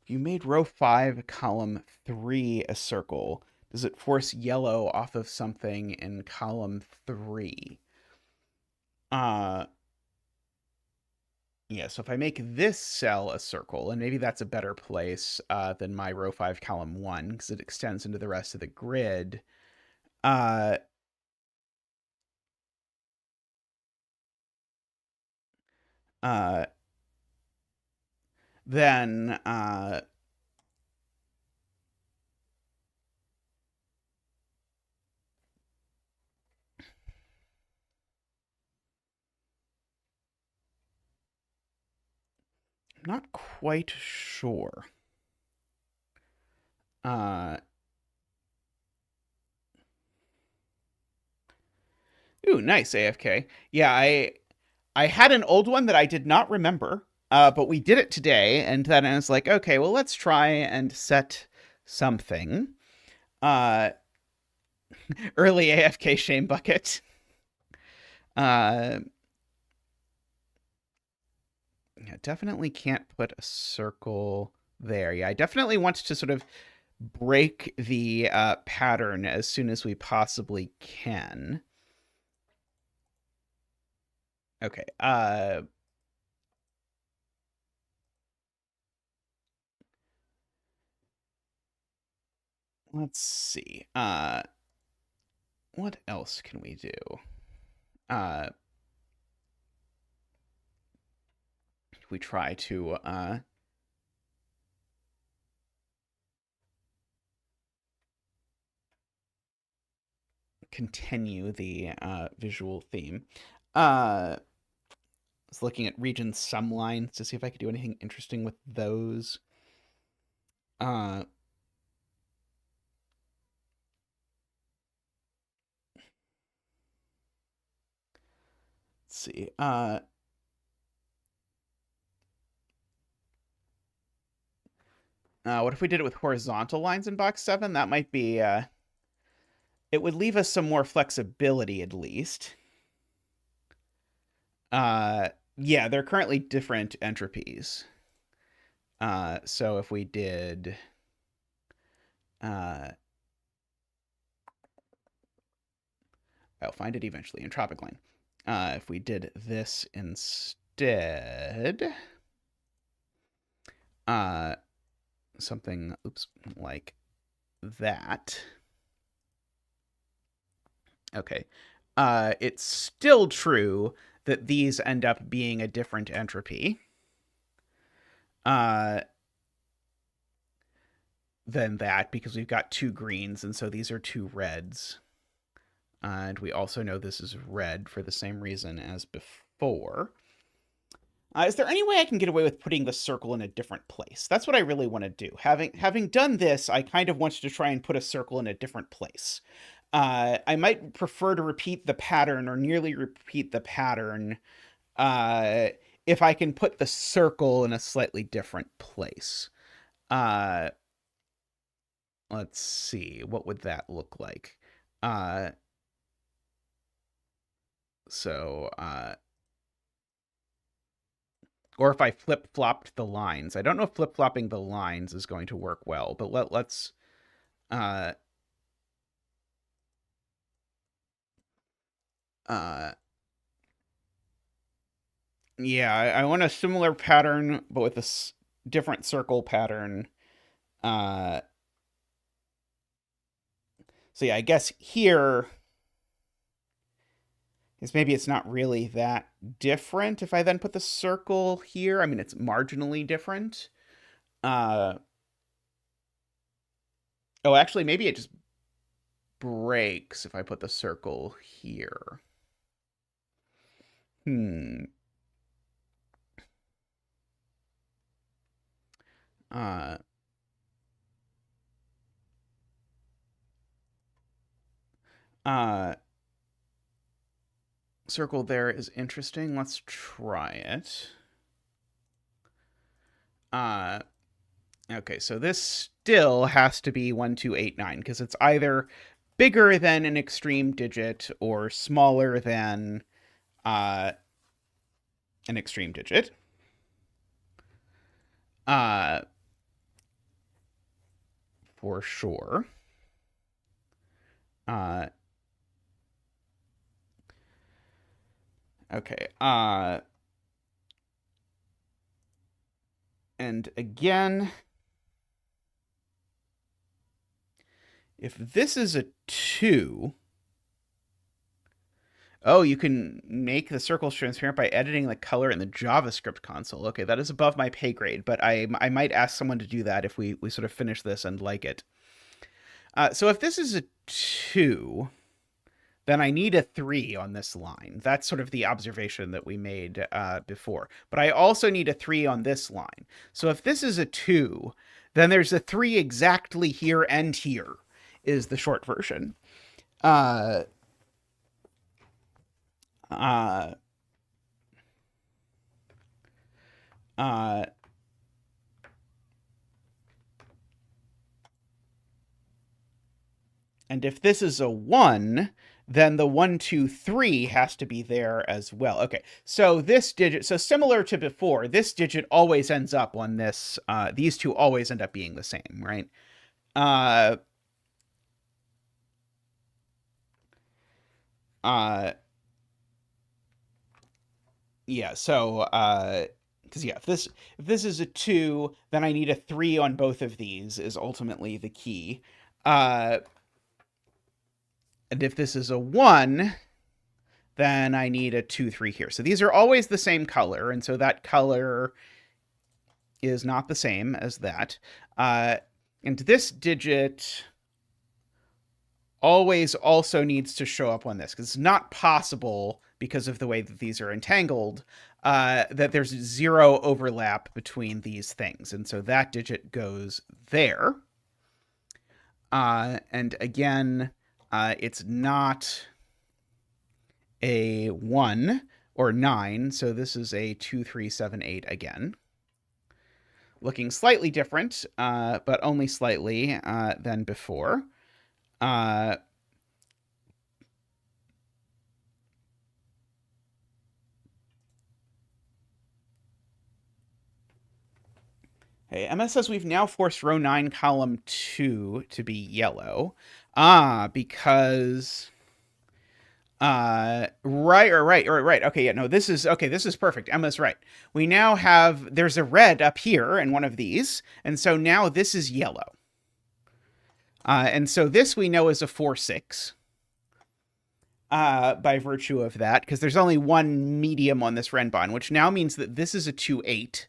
you made row 5, column 3 a circle. Does it force yellow off of something in column 3? Uh, yeah, so if I make this cell a circle, and maybe that's a better place than my row 5, column 1, because it extends into the rest of the grid. Uh, uh, then I'm not quite sure. Uh, Ooh, nice AFK. Yeah, I had an old one that I did not remember, but we did it today, and then I was like, okay, well, let's try and set something. Uh, Early AFK shame bucket. Uh, yeah, definitely can't put a circle there. Yeah, I definitely want to sort of break the pattern as soon as we possibly can. Okay. Let's see. What else can we do? Uh, we try to continue the visual theme. I was looking at region sum lines to see if I could do anything interesting with those. Uh, see. What if we did it with horizontal lines in box 7? That might be, it would leave us some more flexibility at least. Yeah, they're currently different entropies. So if we did, I'll find it eventually, entropic line. If we did this instead, something, oops, like that. Okay. It's still true that these end up being a different entropy than that, because we've got 2 greens, and so these are 2 reds. And we also know this is red for the same reason as before. Is there any way I can get away with putting the circle in a different place? That's what I really want to do. Having done this, I kind of want to try and put a circle in a different place. I might prefer to repeat the pattern or nearly repeat the pattern if I can put the circle in a slightly different place. Let's see. What would that look like? Or if I flip-flopped the lines. I don't know if flip-flopping the lines is going to work well, but let's yeah, I want a similar pattern, but with a different circle pattern. So yeah, I guess here is maybe it's not really that different if I then put the circle here. I mean, it's marginally different. Oh, actually, maybe it just breaks if I put the circle here. Circle there is interesting. Let's try it. Okay, so this still has to be 1, 2, 8, 9, because it's either bigger than an extreme digit or smaller than an extreme digit. For sure. Okay. And again, if this is a 2, oh, you can make the circles transparent by editing the color in the JavaScript console. Okay, that is above my pay grade, but I might ask someone to do that if we sort of finish this and like it. So if this is a 2, then I need a 3 on this line. That's sort of the observation that we made before. But I also need a 3 on this line. So if this is a 2, then there's a 3 exactly here and here is the short version. And if this is a 1, then the 1, 2, 3 has to be there as well. Okay, so this digit, so similar to before, this digit always ends up on this, these two always end up being the same, right? Yeah, so, because yeah, if this is a 2, then I need a 3 on both of these is ultimately the key. And if this is a 1, then I need a 2, 3 here. So these are always the same color, and so that color is not the same as that. And this digit always also needs to show up on this, because it's not possible, because of the way that these are entangled, that there's 0 overlap between these things. And so that digit goes there. And again, it's not a 1, or 9. So this is a 2, 3, 7, 8 again. Looking slightly different, but only slightly than before. Okay, Emma says we've now forced row 9, column 2 to be yellow. Because... right. Okay, yeah, no, this is perfect. Emma's right. We now have, there's a red up here in one of these, and so now this is yellow. And so this we know is a 4-6 by virtue of that, because there's only one medium on this Renbon, which now means that this is a 2-8,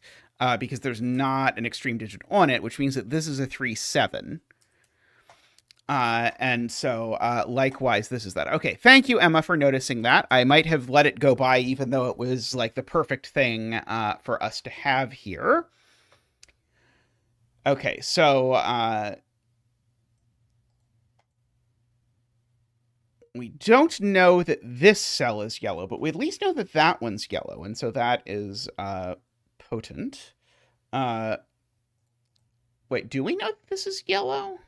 because there's not an extreme digit on it, which means that this is a 3-7. And so, likewise, this is that. Okay, thank you, Emma, for noticing that. I might have let it go by, even though it was, like, the perfect thing for us to have here. Okay, so, we don't know that this cell is yellow, but we at least know that that one's yellow, and so that is, potent. Wait, do we know that this is yellow?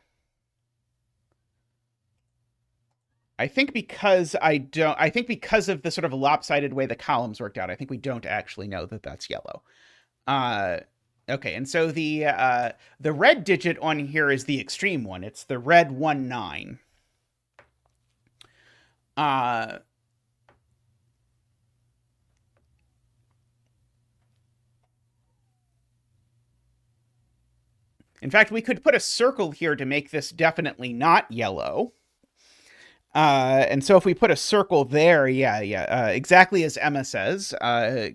I think because of the sort of lopsided way the columns worked out, I think we don't actually know that that's yellow. Okay, and so the red digit on here is the extreme one. It's the red 1-9. In fact, we could put a circle here to make this definitely not yellow. And so if we put a circle there, exactly as Emma says,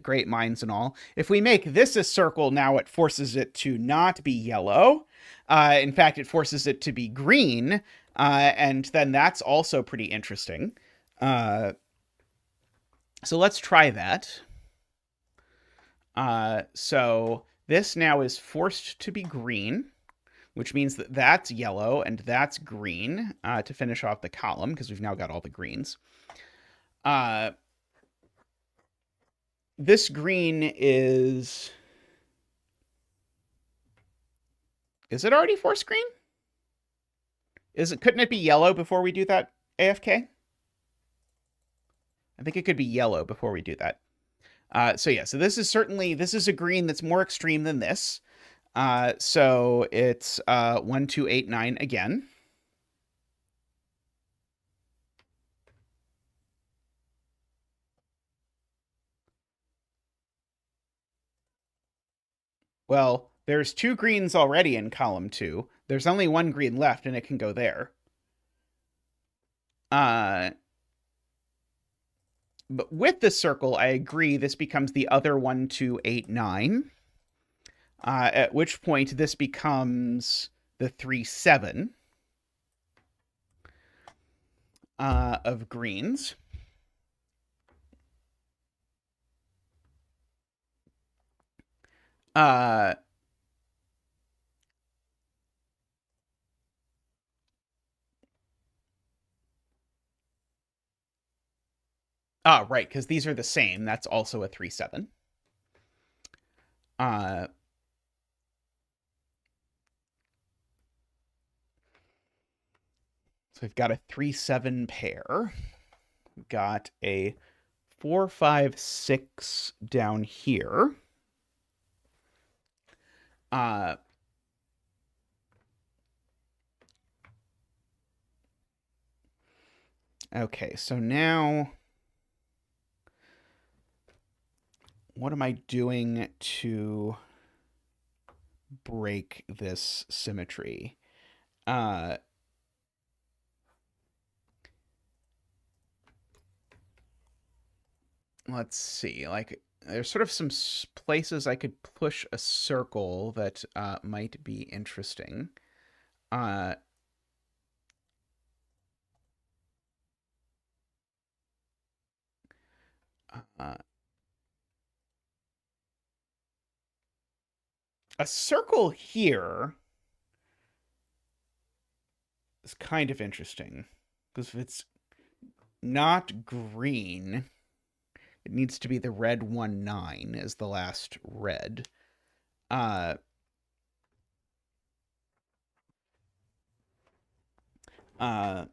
great minds and all. If we make this a circle now, it forces it to not be yellow. In fact, it forces it to be green, and then that's also pretty interesting. So let's try that. So this now is forced to be green, which means that that's yellow and that's green to finish off the column, because we've now got all the greens. This green is... Is it already forced green? Couldn't it be yellow before we do that, AFK? I think it could be yellow before we do that. So this is a green that's more extreme than this. So it's 1, 2, 8, 9 again. Well, there's 2 greens already in column 2. There's only 1 green left, and it can go there. But with the circle, I agree, this becomes the other 1, 2, 8, 9. At which point this becomes the 3-7 of greens. Right, because these are the same. That's also a 3-7. So we've got a 3-7 pair. We've got a 4-5-6 down here. Okay, so now what am I doing to break this symmetry? Let's see, like, there's sort of some places I could push a circle that might be interesting. A circle here is kind of interesting, because if it's not green, It needs to be the red 1-9 is the last red. Uh, uh,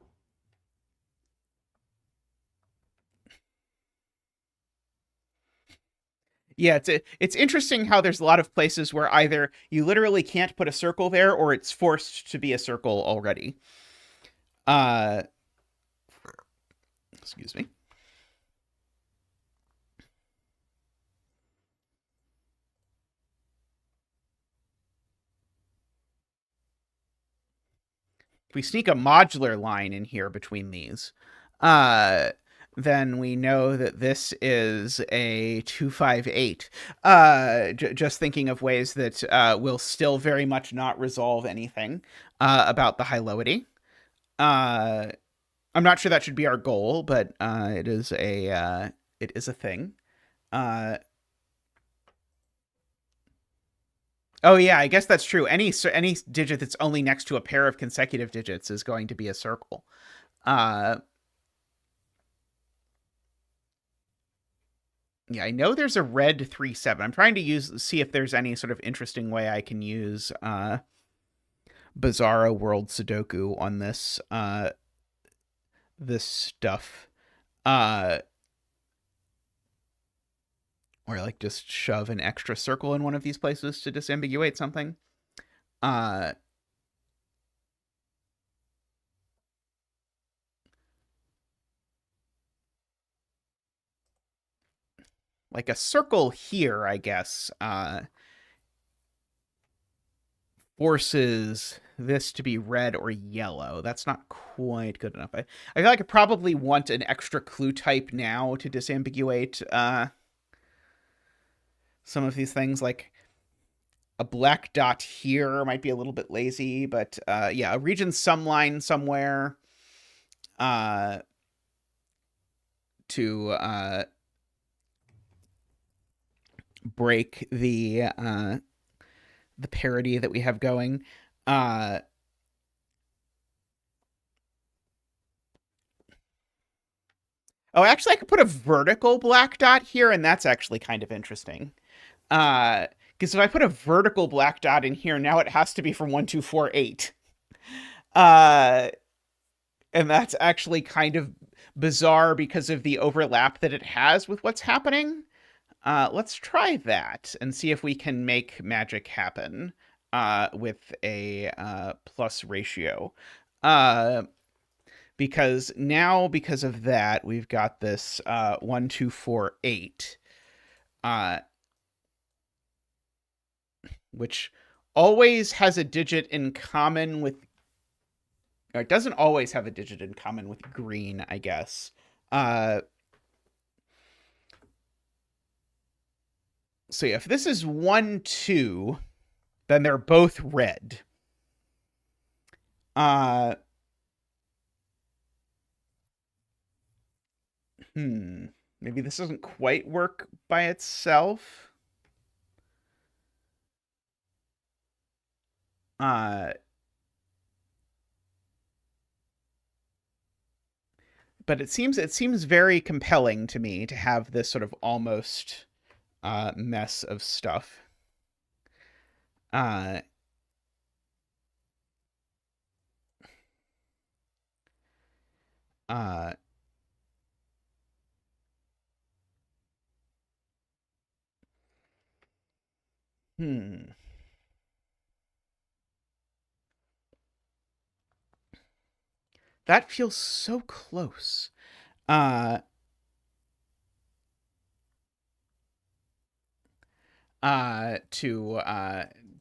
yeah, it's interesting how there's a lot of places where either you literally can't put a circle there or it's forced to be a circle already. Excuse me. If we sneak a modular line in here between these, then we know that this is a 258. Just thinking of ways that will still very much not resolve anything about the high-lowity. I'm not sure that should be our goal, but it is a thing. Oh yeah, I guess that's true. Any digit that's only next to a pair of consecutive digits is going to be a circle. Yeah, I know there's a red 3-7. I'm trying to see if there's any sort of interesting way I can use Bizarro World Sudoku on this this stuff. Or like just shove an extra circle in one of these places to disambiguate something. Like a circle here, I guess, forces this to be red or yellow. That's not quite good enough. I feel like I probably want an extra clue type now to disambiguate some of these things. Like a black dot here might be a little bit lazy, but yeah, a region sum line somewhere to break the parity that we have going. Oh, actually, I could put a vertical black dot here, and that's actually kind of interesting. Because if I put a vertical black dot in here, now it has to be from 1248. And that's actually kind of bizarre because of the overlap that it has with what's happening. Let's try that and see if we can make magic happen with a plus ratio. Because now, because of that, we've got this 1248, which always has a digit in common with. It doesn't always have a digit in common with green, I guess. So yeah, if this is 1-2, then they're both red. Maybe this doesn't quite work by itself. But it seems very compelling to me to have this sort of almost mess of stuff. Uh, uh, hmm. That feels so close.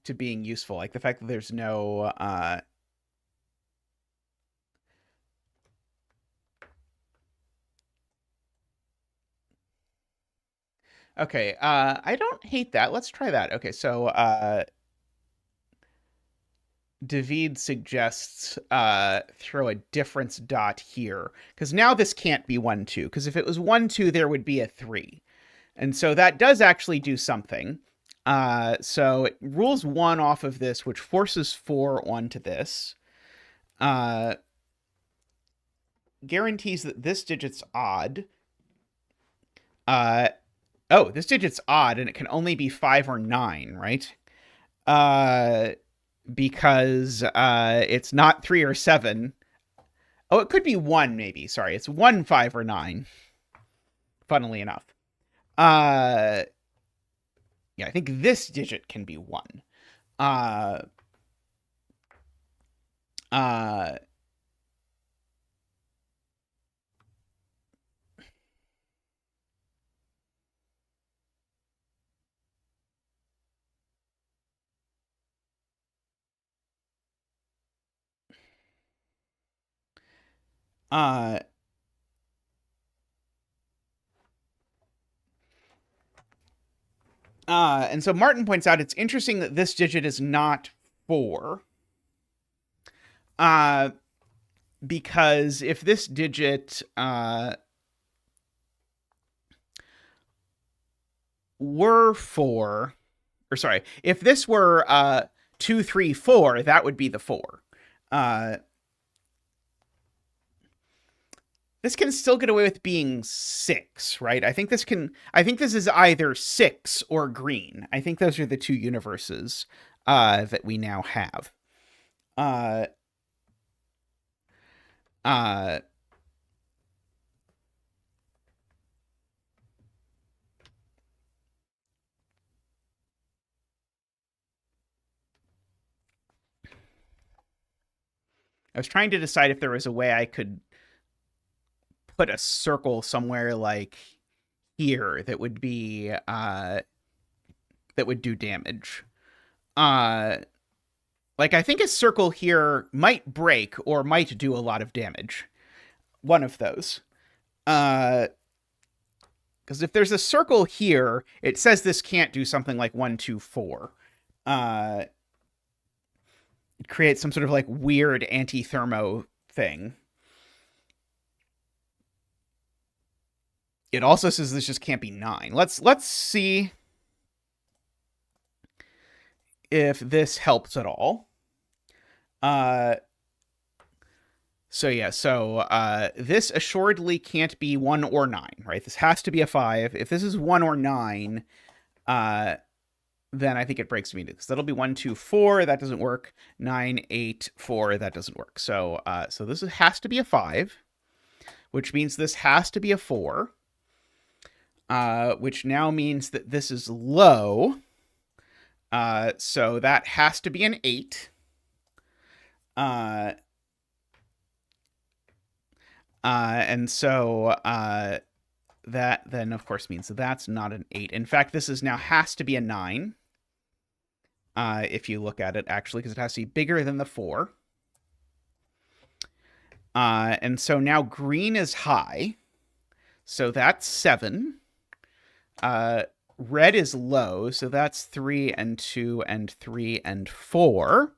To being useful, like the fact that there's no okay, I don't hate that. Let's try that. Okay, so David suggests throw a difference dot here, because now this can't be 1-2, because if it was 1-2, there would be a 3. And so that does actually do something. So it rules 1 off of this, which forces 4 onto this. Guarantees that this digit's odd. Oh, this digit's odd, and it can only be 5 or 9, right? Uh, because it's not 3 or 7. Oh, it could be 1, maybe. Sorry, it's 1, 5, or 9, funnily enough. Yeah, I think this digit can be 1. Uh, uh, uh, and so Martin points out it's interesting that this digit is not 4. Because if this digit were 4, or sorry, if this were 2, 3, 4, that would be the 4. This can still get away with being 6, right? I think this is either 6 or green. I think those are the two universes that we now have. Uh, uh, I was trying to decide if there was a way I could put a circle somewhere like here that would be that would do damage. Like I think a circle here might break or might do a lot of damage. One of those. Because if there's a circle here, it says this can't do something like 1, 2, 4. It creates some sort of like weird anti-thermo thing. It also says this just can't be 9. Let's see if this helps at all. So this assuredly can't be 1 or 9, right? This has to be a 5. If this is 1 or 9, then I think it breaks me because that'll be 1, 2, 4. That doesn't work. 9, 8, 4. That doesn't work. So this has to be a 5, which means this has to be a 4, which now means that this is low. So that has to be an 8. And so that then, of course, means that's not an 8. In fact, this is now has to be a 9. If you look at it, actually, because it has to be bigger than the 4. And so now green is high. So that's 7. Red is low. So that's 3 and 2 and 3 and 4.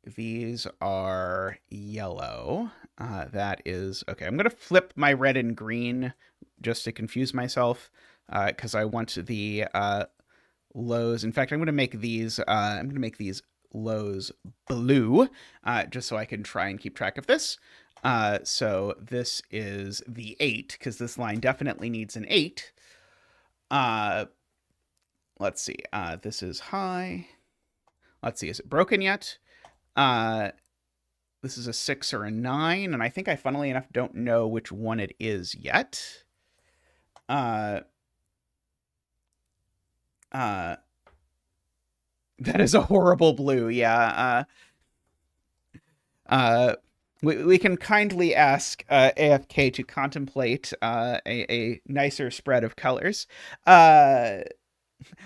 These are yellow. That is okay. I'm going to flip my red and green just to confuse myself because I want the lows. In fact, I'm going to make these. I'm going to make these lows blue just so I can try and keep track of this. So this is the 8 because this line definitely needs an 8. Let's see. This is high. Let's see. Is it broken yet? This is a 6 or a 9, and I think I, funnily enough, don't know which one it is yet. That is a horrible blue, yeah. We can kindly ask AFK to contemplate a nicer spread of colors.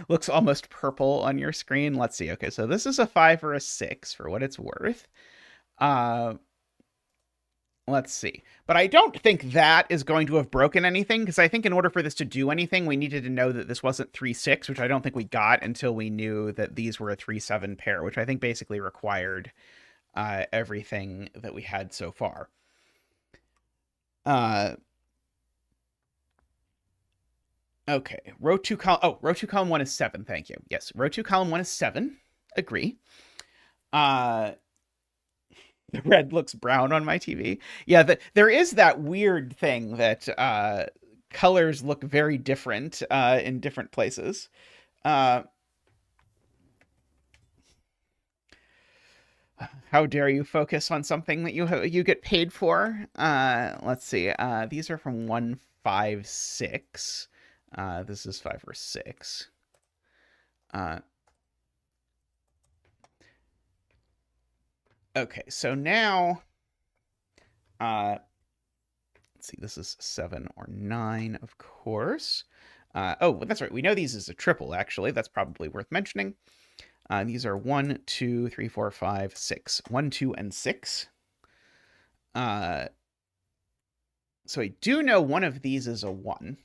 Looks almost purple on your screen. Let's see. Okay, so this is a 5 or a 6 for what it's worth. Let's see. But I don't think that is going to have broken anything, because I think in order for this to do anything, we needed to know that this wasn't 3-6, which I don't think we got until we knew that these were a 3-7 pair, which I think basically required everything that we had so far. Okay, row 2 column. Oh, row 2 column 1 is 7. Thank you. Yes, row 2 column 1 is 7. Agree. The red looks brown on my TV. Yeah, there is that weird thing that colors look very different in different places. Uh, how dare you focus on something that you get paid for? Let's see. These are from 156. This is 5 or 6. Okay, so now, let's see, this is 7 or 9, of course. Oh, that's right. We know these is a triple, actually. That's probably worth mentioning. These are 1, 2, 3, 4, 5, 6. 1, 2, and 6. So I do know one of these is a 1.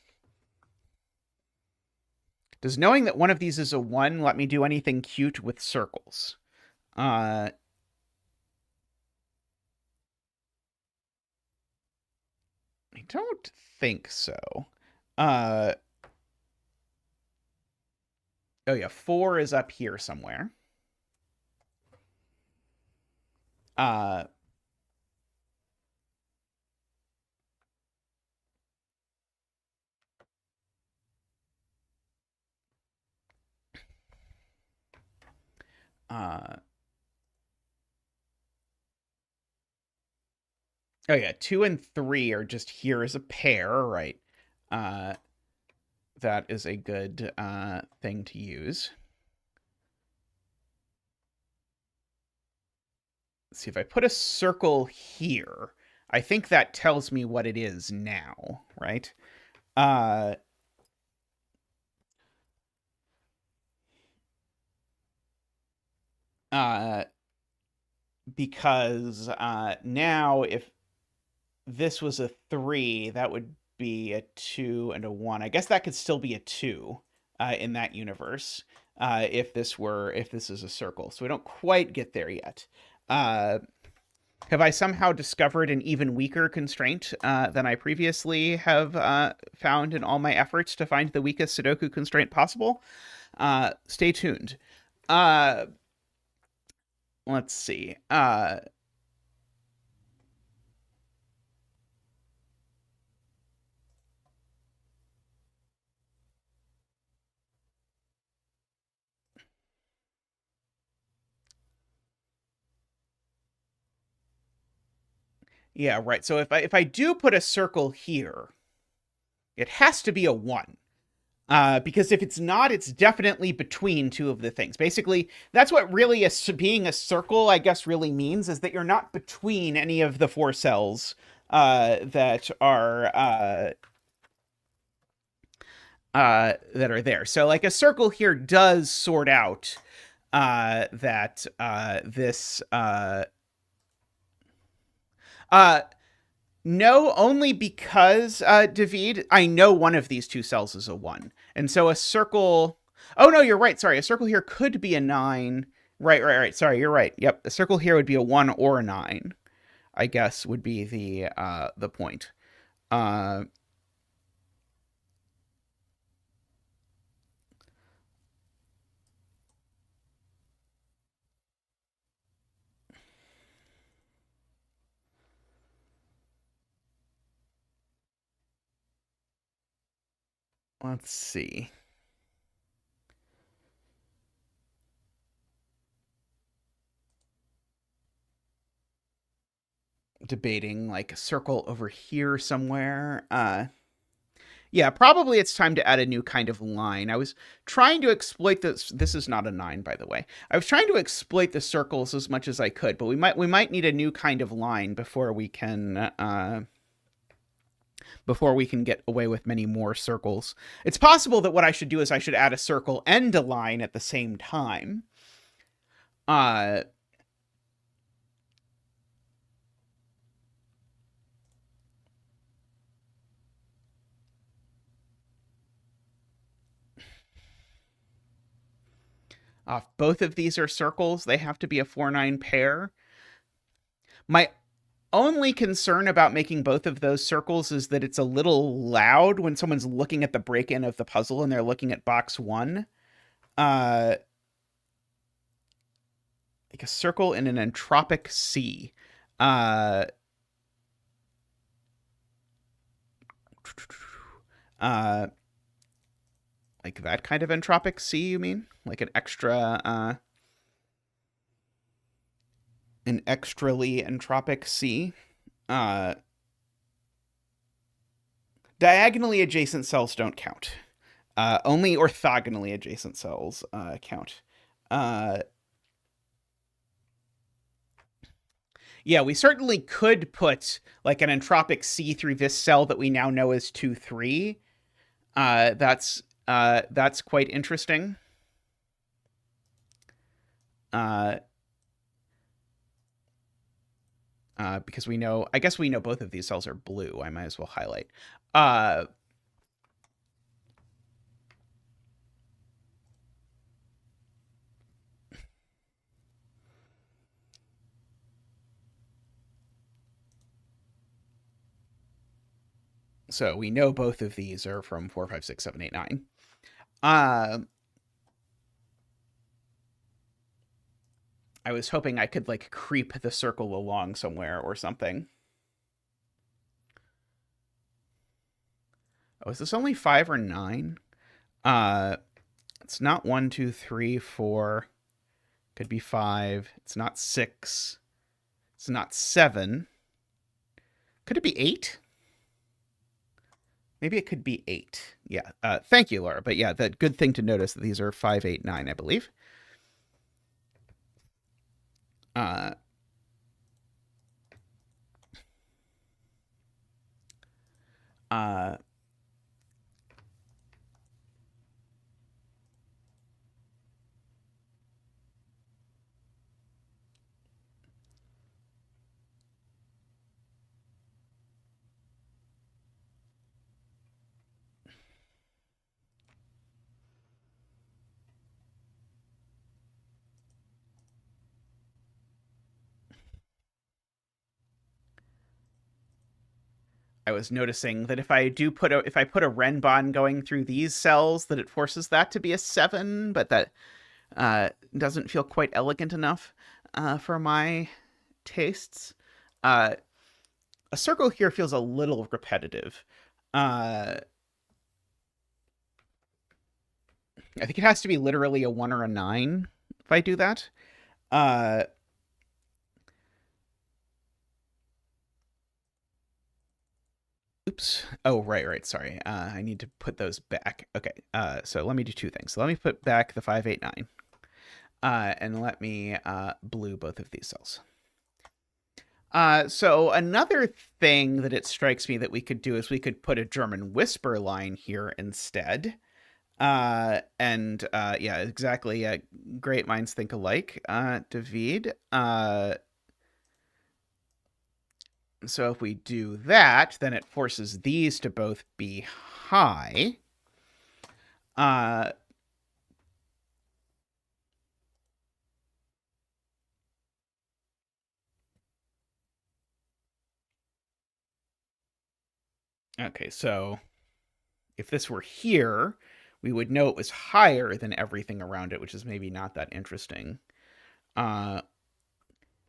Does knowing that one of these is a 1 let me do anything cute with circles? I don't think so. Oh yeah, 4 is up here somewhere. Uh, oh yeah, 2 and 3 are just here as a pair, right? That is a good thing to use. Let's see, if I put a circle here, I think that tells me what it is now, right? Because now if this was a 3, that would be a 2 and a 1. I guess that could still be a 2 in that universe if this is a circle. So we don't quite get there yet. Have I somehow discovered an even weaker constraint than I previously have found in all my efforts to find the weakest Sudoku constraint possible? Stay tuned. Let's see. Yeah, right. So if I do put a circle here, it has to be a 1. Because if it's not, it's definitely between two of the things. Basically, that's what really being a circle, I guess, really means, is that you're not between any of the 4 cells that are there. So, like, a circle here does sort out that this. No, only because, David, I know one of these 2 cells is a 1. And so a circle... Oh, no, you're right. Sorry, a circle here could be a 9. Right. Sorry, you're right. Yep, a circle here would be a 1 or a 9, I guess, would be the point. Let's see. Debating, like, a circle over here somewhere. Yeah, probably it's time to add a new kind of line. I was trying to exploit this. This is not a 9, by the way. I was trying to exploit the circles as much as I could, but we might need a new kind of line before we can get away with many more circles. It's possible that what I should do is I should add a circle and a line at the same time. If both of these are circles, they have to be a 4-9 pair. My only concern about making both of those circles is that it's a little loud when someone's looking at the break-in of the puzzle and they're looking at box 1. Like a circle in an entropic sea. Like that kind of entropic C, you mean? Like an extrally entropic C? Uh, Diagonally adjacent cells don't count. Only orthogonally adjacent cells count. Uh, yeah, we certainly could put like an entropic C through this cell that we now know is 2, 3. That's quite interesting. Because we know, I guess we know both of these cells are blue. I might as well highlight. So we know both of these are from 4, 5, 6, 7, 8, 9. I was hoping I could like creep the circle along somewhere or something. Oh, is this only 5 or 9? It's not 1, 2, 3, 4. Could be 5. It's not 6. It's not 7. Could it be 8? Maybe it could be 8. Yeah. Thank you, Laura. But yeah, that good thing to notice that these are 5, 8, 9, I believe. I was noticing that if I put a Renbon going through these cells, that it forces that to be a 7, but that doesn't feel quite elegant enough for my tastes. A circle here feels a little repetitive. I think it has to be literally a 1 or a 9 if I do that. Oops. Oh, right. Sorry. I need to put those back. Okay. So let me do two things. So let me put back the 5, 8, 9. And let me blue both of these cells. So another thing that it strikes me that we could do is we could put a German whisper line here instead. Yeah, exactly. Great minds think alike, David. So if we do that, then it forces these to both be high. Okay, so if this were here, we would know it was higher than everything around it, which is maybe not that interesting.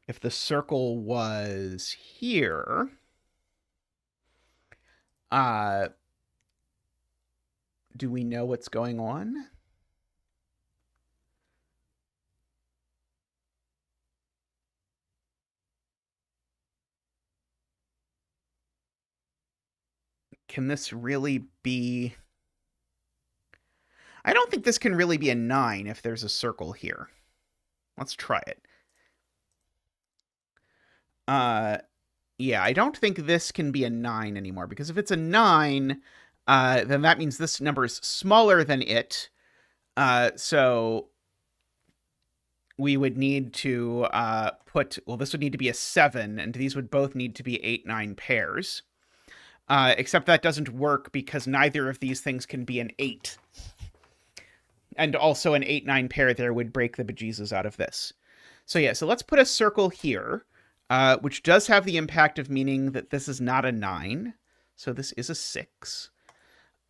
If the circle was here, do we know what's going on? Can this really be... I don't think this can really be a 9 if there's a circle here. Let's try it. Yeah, I don't think this can be a 9 anymore, because if it's a 9, then that means this number is smaller than it. So we would need to this would need to be a 7, and these would both need to be 8, 9 pairs. Except that doesn't work because neither of these things can be an 8. And also an 8, 9 pair there would break the bejesus out of this. So yeah, so let's put a circle here, which does have the impact of meaning that this is not a 9. So this is a 6.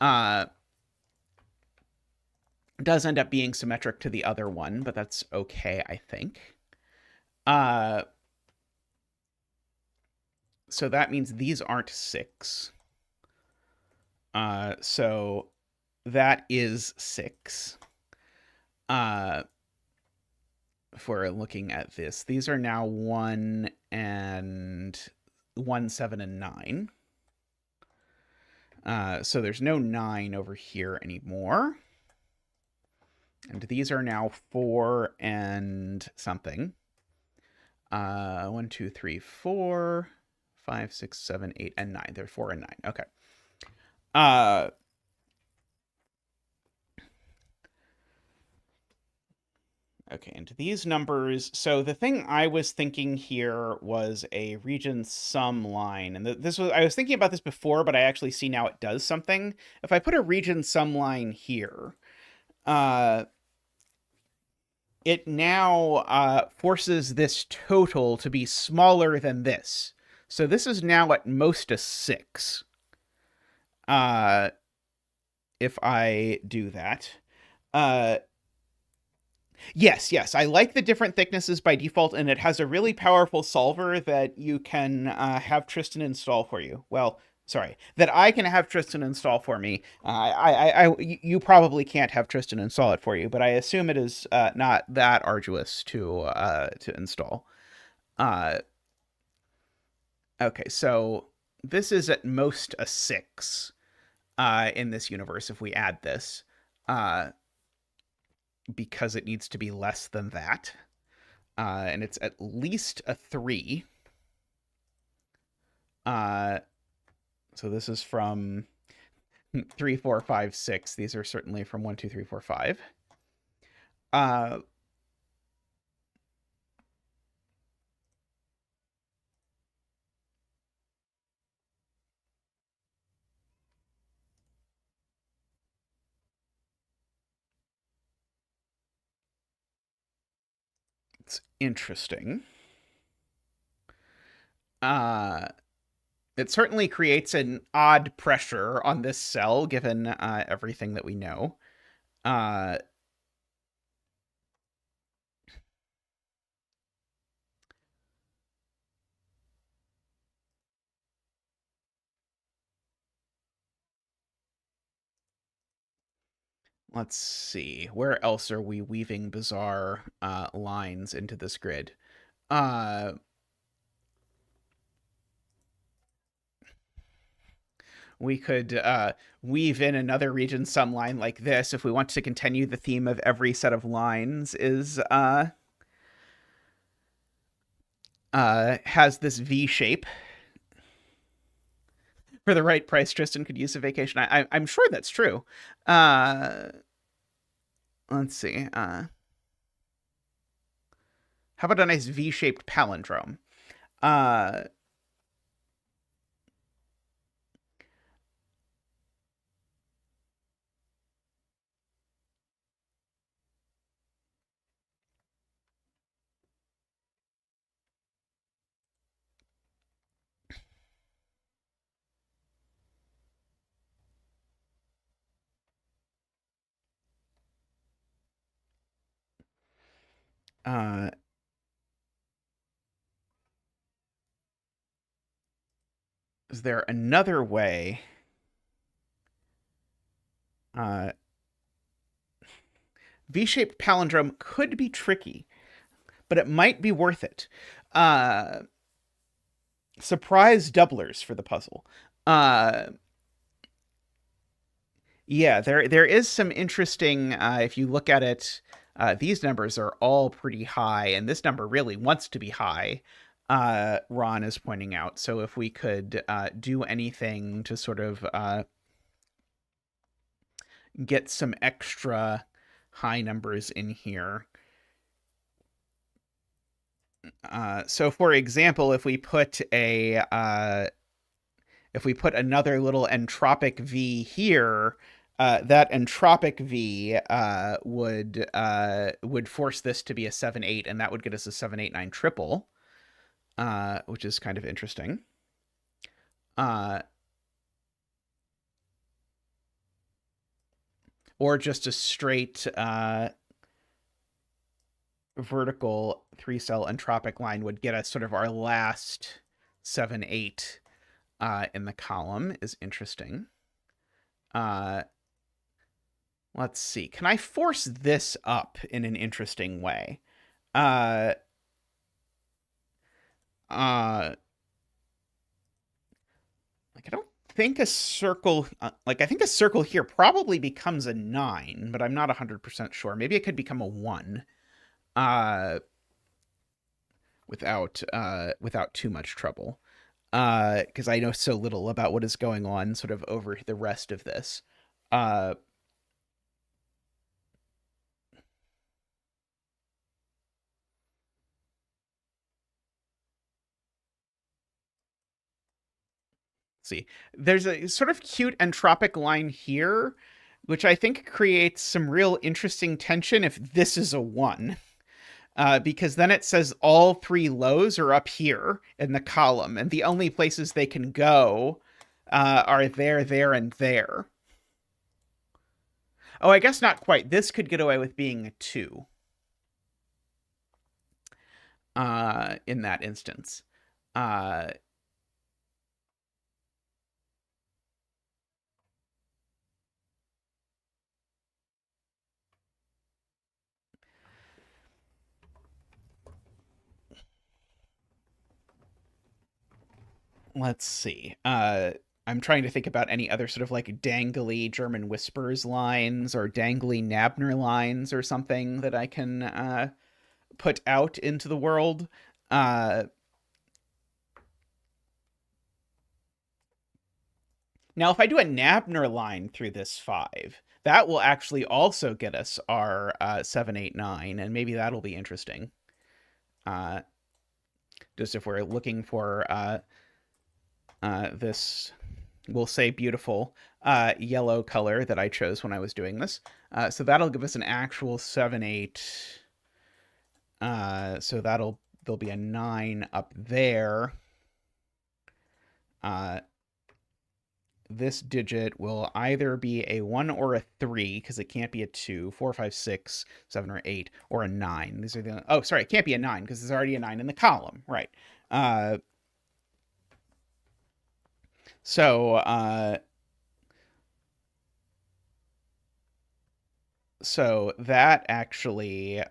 Does end up being symmetric to the other one, but that's okay, I think. So that means these aren't 6. So that is 6. If we're looking at this, these are now 1 and 1, 7, and 9. So there's no 9 over here anymore. And these are now 4 and something. 1, 2, 3, 4, 5, 6, 7, 8, and 9. They're 4 and 9. Okay. Okay, and these numbers. So the thing I was thinking here was a region sum line, and I was thinking about this before, but I actually see now it does something. If I put a region sum line here, it now forces this total to be smaller than this. So this is now at most a 6. If I do that. Yes, I like the different thicknesses by default, and it has a really powerful solver that you can have Tristan install for you. Well, sorry, that I can have Tristan install for me. You probably can't have Tristan install it for you, but I assume it is not that arduous to install. Okay, so this is at most a 6 in this universe if we add this. Because it needs to be less than that. And it's at least a 3. So this is from 3, 4, 5, 6. These are certainly from 1, 2, 3, 4, 5. It's interesting. It certainly creates an odd pressure on this cell, given everything that we know. Let's see. Where else are we weaving bizarre lines into this grid? We could weave in another region sum line like this if we want to continue the theme of every set of lines is has this V shape. For the right price, Tristan could use a vacation. I'm sure that's true. Let's see. How about a nice V-shaped palindrome? Is there another way? V-shaped palindrome could be tricky, but it might be worth it. Surprise doublers for the puzzle. Yeah, there is some interesting. If you look at it, these numbers are all pretty high, and this number really wants to be high. Ron is pointing out. So if we could do anything to sort of get some extra high numbers in here. So for example, if we put another little entropic V here, that entropic V would force this to be a 7-8, and that would get us a 7-8-9 triple, which is kind of interesting. Or just a straight vertical 3-cell entropic line would get us sort of our last 7-8 in the column is interesting. Uh, let's see. Can I force this up in an interesting way? Uh, like I don't think a circle, like I think a circle here probably becomes a 9, but I'm not 100% sure. Maybe it could become a 1. Without too much trouble. Because I know so little about what is going on sort of over the rest of this. See, there's a sort of cute entropic line here, which I think creates some real interesting tension if this is a 1. Because then it says all 3 lows are up here in the column, and the only places they can go are there, and there. Oh, I guess not quite. This could get away with being a 2 in that instance. Let's see. I'm trying to think about any other sort of like dangly German whispers lines or dangly Nabner lines or something that I can put out into the world. Now, if I do a Nabner line through this 5, that will actually also get us our 7, 8, 9, and maybe that'll be interesting. Just if we're looking for this, we'll say beautiful yellow color that I chose when I was doing this. So that'll give us an actual 7, 8. So there'll be a 9 up there. This digit will either be a 1 or a 3, because it can't be a 2, 4, 5, 6, 7, or 8, or a 9. These are the, oh, sorry, it can't be a 9, because there's already a 9 in the column, right. So that actually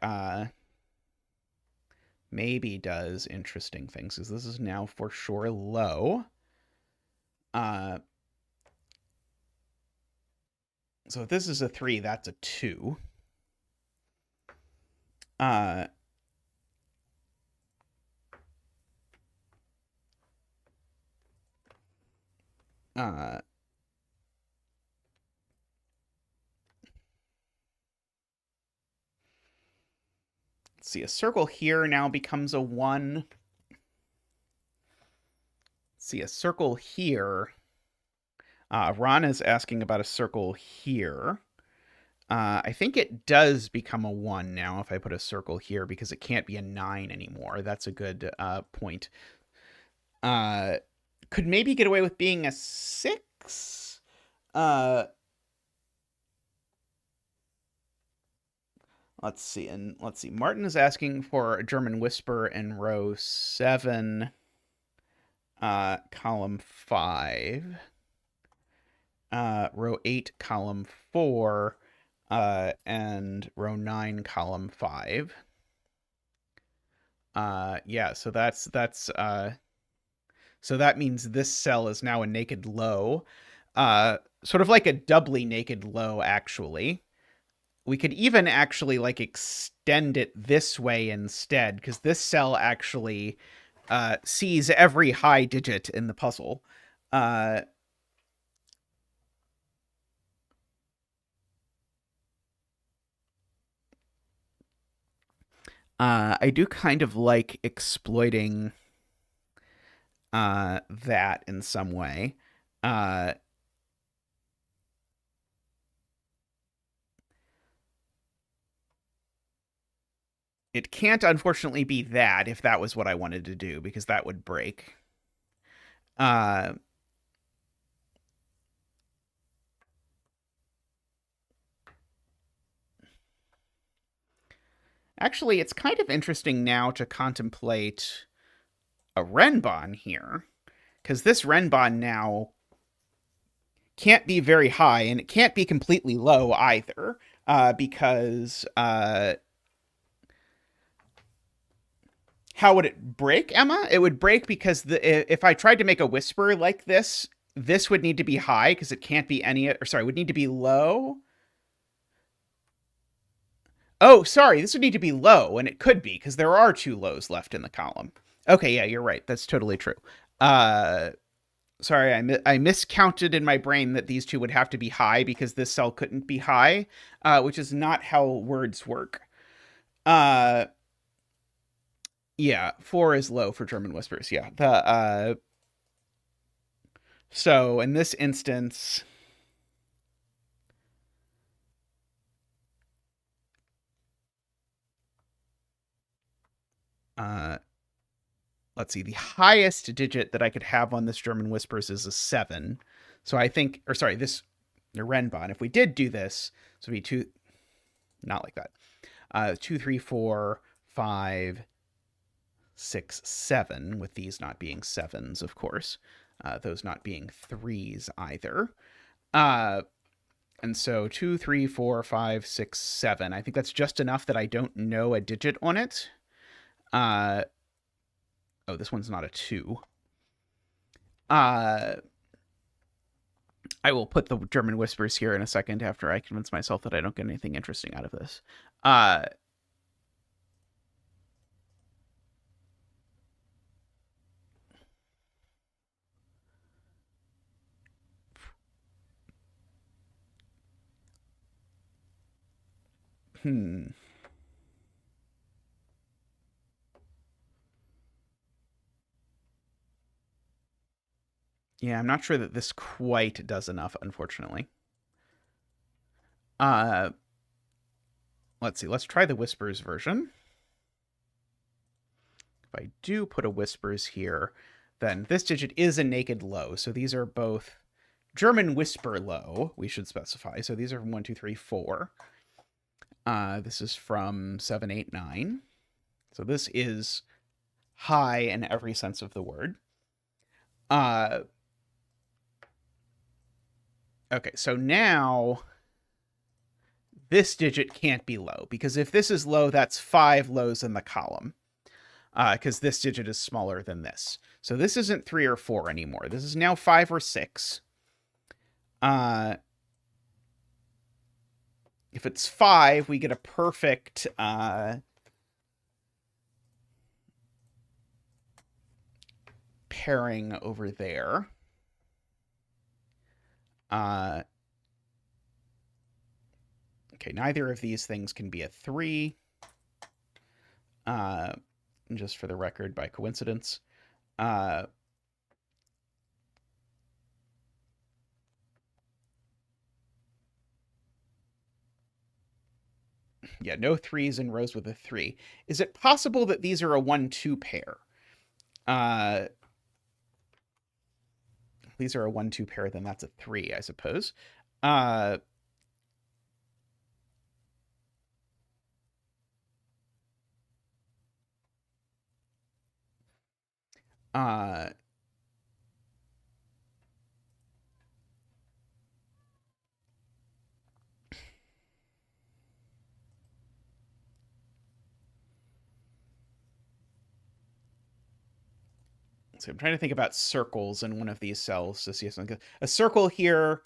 maybe does interesting things, because this is now for sure low. So if this is a 3, that's a 2. Let's see, a circle here now becomes a 1. Let's see, a circle here. Ron is asking about a circle here. I think it does become a 1 now if I put a circle here, because it can't be a 9 anymore. That's a good point. Could maybe get away with being a 6. Let's see. Martin is asking for a German whisper in row 7, column 5. Row 8, column 4, and row 9, column 5. Yeah, so so that means this cell is now a naked low, sort of like a doubly naked low, actually. We could even actually like extend it this way instead, because this cell actually sees every high digit in the puzzle. I do kind of like exploiting that in some way. It can't, unfortunately, be that if that was what I wanted to do, because that would break. Actually, it's kind of interesting now to contemplate a Renbon here, because this Renbon now can't be very high, and it can't be completely low either, because how would it break, Emma? It would break because if I tried to make a whisper like this would need to be high because it can't be any, or sorry, would need to be low. Oh, sorry, this would need to be low, and it could be because there are two lows left in the column. Okay, yeah, you're right. That's totally true. Sorry, I miscounted in my brain that these two would have to be high because this cell couldn't be high, which is not how words work. Yeah, 4 is low for German whispers. Yeah, so in this instance, let's see, the highest digit that I could have on this German whispers is a 7. So I think, or sorry, this the Renbahn. If we did do this, so it'd be 2, not like that. 2, 3, 4, 5, 6, 7, with these not being 7s, of course. Those not being 3s either. And so 2, 3, 4, 5, 6, 7. I think that's just enough that I don't know a digit on it. Oh, this one's not a 2. I will put the German whispers here in a second after I convince myself that I don't get anything interesting out of this. Yeah, I'm not sure that this quite does enough, unfortunately. Let's see. Let's try the whispers version. If I do put a whispers here, then this digit is a naked low. So these are both German whisper low, we should specify. So these are from 1, 2, 3, 4. This is from 7, 8, 9. So this is high in every sense of the word. Okay, so now this digit can't be low, because if this is low, that's 5 lows in the column, because this digit is smaller than this. So this isn't 3 or 4 anymore. This is now 5 or 6. If it's 5, we get a perfect pairing over there. Okay, neither of these things can be a 3. Just for the record, by coincidence. Yeah, no 3s in rows with a 3. Is it possible that these are a 1-2 pair? If these are a 1-2 pair, then that's a 3, I suppose. So I'm trying to think about circles in one of these cells to see if something. A circle here,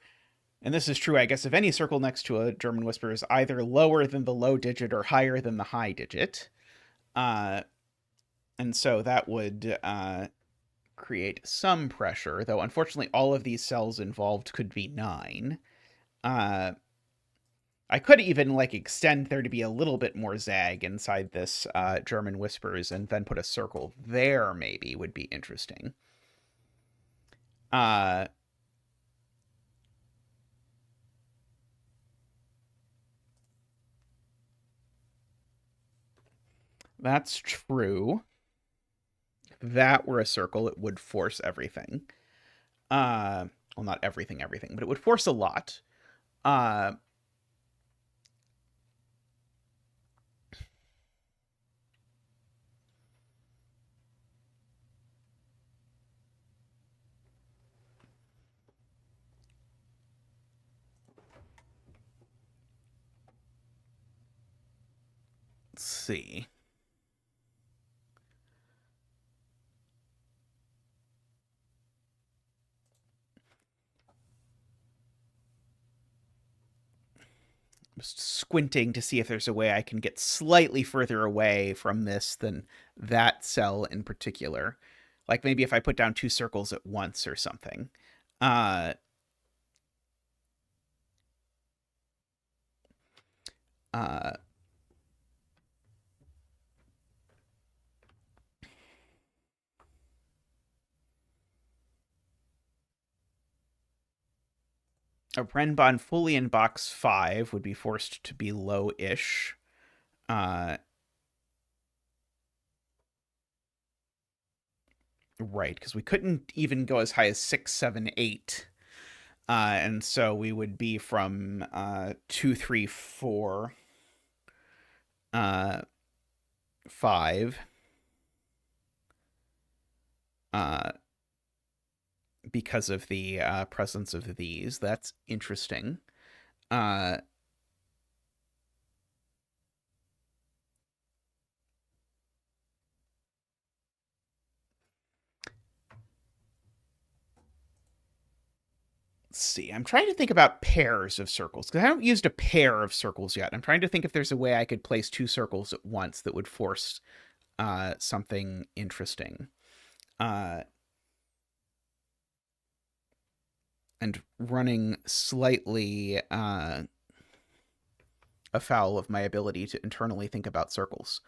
and this is true, I guess, if any circle next to a German whisper is either lower than the low digit or higher than the high digit. And so that would create some pressure, though unfortunately all of these cells involved could be 9. I could even like extend there to be a little bit more zag inside this German whispers and then put a circle there, maybe would be interesting. That's true. If that were a circle, it would force everything. Well, not everything, but it would force a lot. see. Just squinting to see if there's a way I can get slightly further away from this than that cell in particular. Like maybe if I put down 2 circles at once or something. Uh, uh, a Renbon fully in box 5 would be forced to be low-ish. Right, because we couldn't even go as high as 6, 7, 8. And so we would be from 2, 3, 4, 5. Because of the presence of these. That's interesting. Uh, let's see. I'm trying to think about pairs of circles because I haven't used a pair of circles yet. I'm trying to think if there's a way I could place 2 circles at once that would force something interesting. And running slightly afoul of my ability to internally think about circles.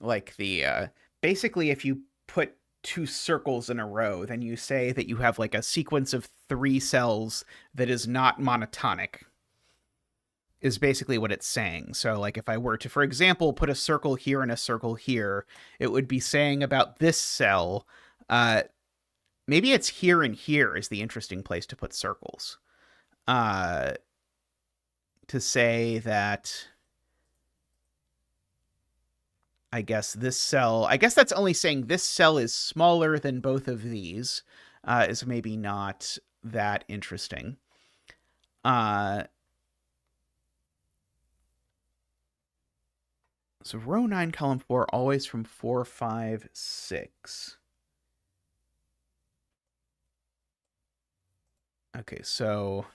Like basically if you put 2 circles in a row, then you say that you have like a sequence of 3 cells that is not monotonic, is basically what it's saying. So like if I were to, for example, put a circle here and a circle here, it would be saying about this cell, maybe it's here and here is the interesting place to put circles. To say that I guess this cell, I guess that's only saying this cell is smaller than both of these, is maybe not that interesting. So row 9, column 4, always from 4, 5, 6. Okay, so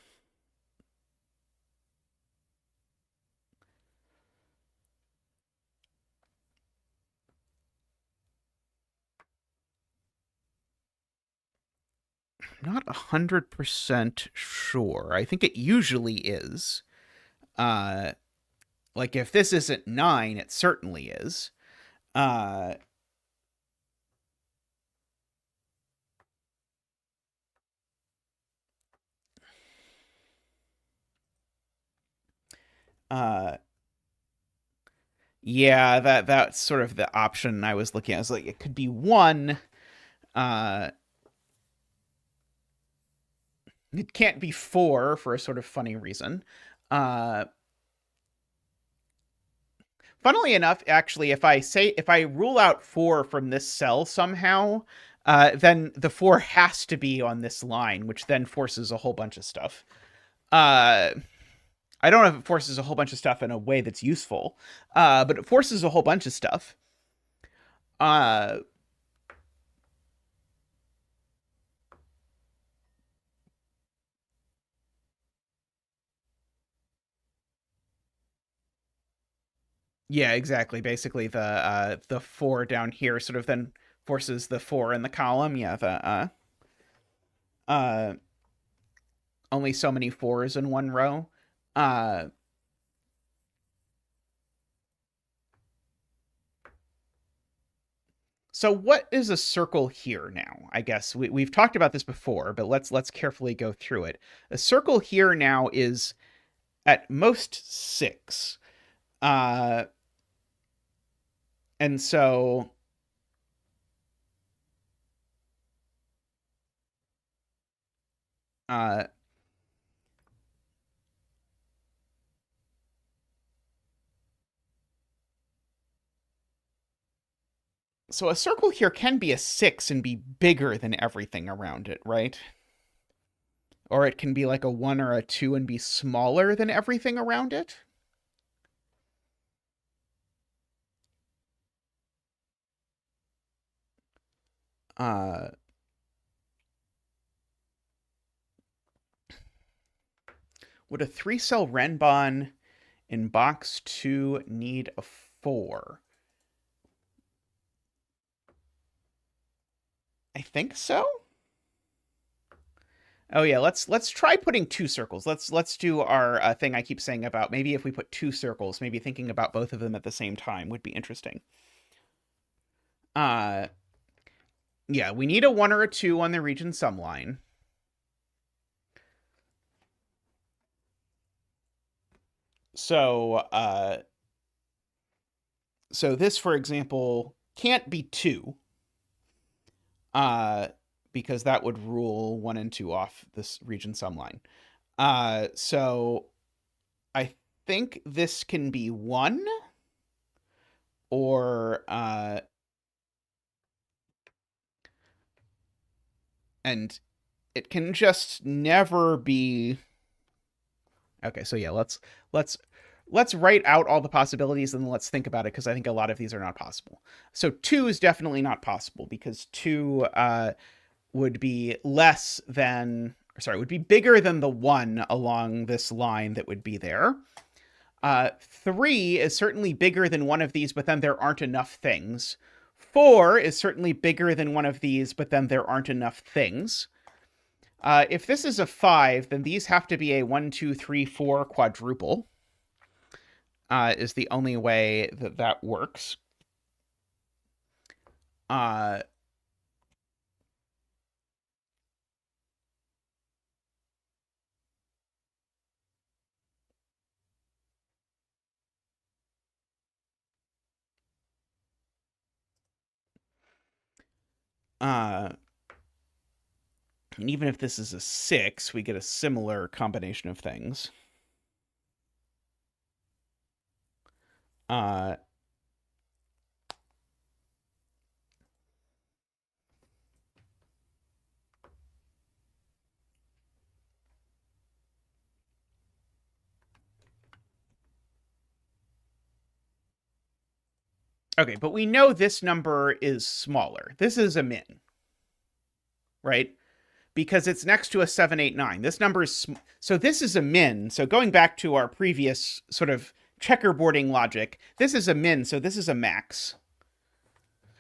not 100% sure. I think it usually is. Like if this isn't 9, it certainly is. Uh, yeah, that's sort of the option I was looking at. I was like, it could be 1. It can't be 4 for a sort of funny reason. Funnily enough, actually, if I rule out 4 from this cell somehow, then the 4 has to be on this line, which then forces a whole bunch of stuff. I don't know if it forces a whole bunch of stuff in a way that's useful, but it forces a whole bunch of stuff. Yeah, exactly. Basically, the 4 down here sort of then forces the 4 in the column. Yeah, the uh, only so many 4s in one row. Uh, So what is a circle here now? I guess we've talked about this before, but let's carefully go through it. A circle here now is at most 6. Uh, and so uh, So a circle here can be a 6 and be bigger than everything around it, right? Or it can be like a 1 or a 2 and be smaller than everything around it. Uh, would a 3-cell Renbon in box 2 need a 4? I think so. Oh yeah, let's try putting 2 circles. Let's do our thing I keep saying about maybe if we put 2 circles, maybe thinking about both of them at the same time would be interesting. Yeah, we need a 1 or a 2 on the region sum line. So so this, for example, can't be 2. Because that would rule 1 and 2 off this region sum line. So I think this can be 1 or and it can just never be. Okay, so yeah, let's write out all the possibilities and let's think about it because I think a lot of these are not possible. So 2 is definitely not possible because 2 would be less than, sorry, would be bigger than the 1 along this line that would be there. 3 is certainly bigger than one of these, but then there aren't enough things. 4 is certainly bigger than one of these, but then there aren't enough things. If this is a 5, then these have to be a 1, 2, 3, 4 quadruple. Is the only way that that works. And even if this is a 6, we get a similar combination of things. Okay, but we know this number is smaller. This is a min, right? Because it's next to a 7, 8, 9. This number is so this is a min. So going back to our previous sort of checkerboarding logic, this is a min, so this is a max.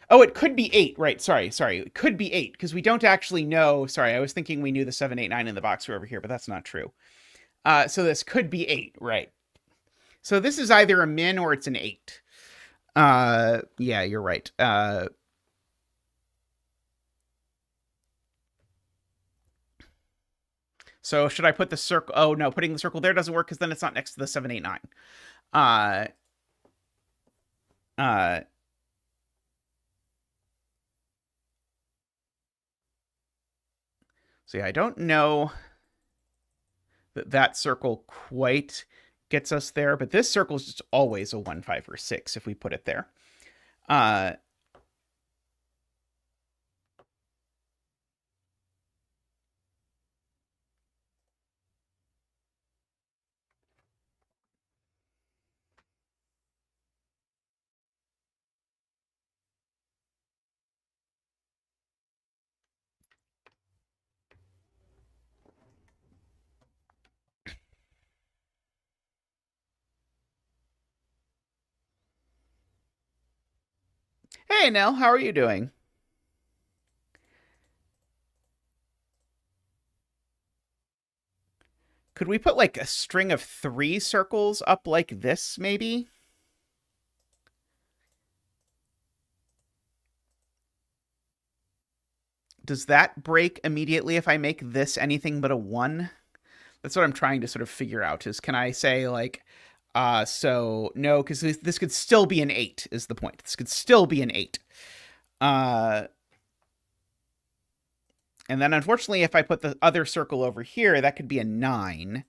Oh, it could be 8, right? Sorry. It could be 8 because we don't actually know. Sorry, I was thinking we knew the 7, 8, 9 in the box were over here, but that's not true. So this could be 8, right? So this is either a min or it's an 8. Yeah, you're right. So should I put the circle? Oh no, putting the circle there doesn't work because then it's not next to the 7, 8, 9. So yeah, I don't know that that circle quite gets us there, but this circle is just always a 1, 5, or 6 if we put it there. Hey, Nell, how are you doing? Could we put like a string of 3 circles up like this, maybe? Does that break immediately if I make this anything but a 1? That's what I'm trying to sort of figure out is can I say like, so no, because this could still be an 8 is the point. This could still be an 8. And then unfortunately, if I put the other circle over here, that could be a 9,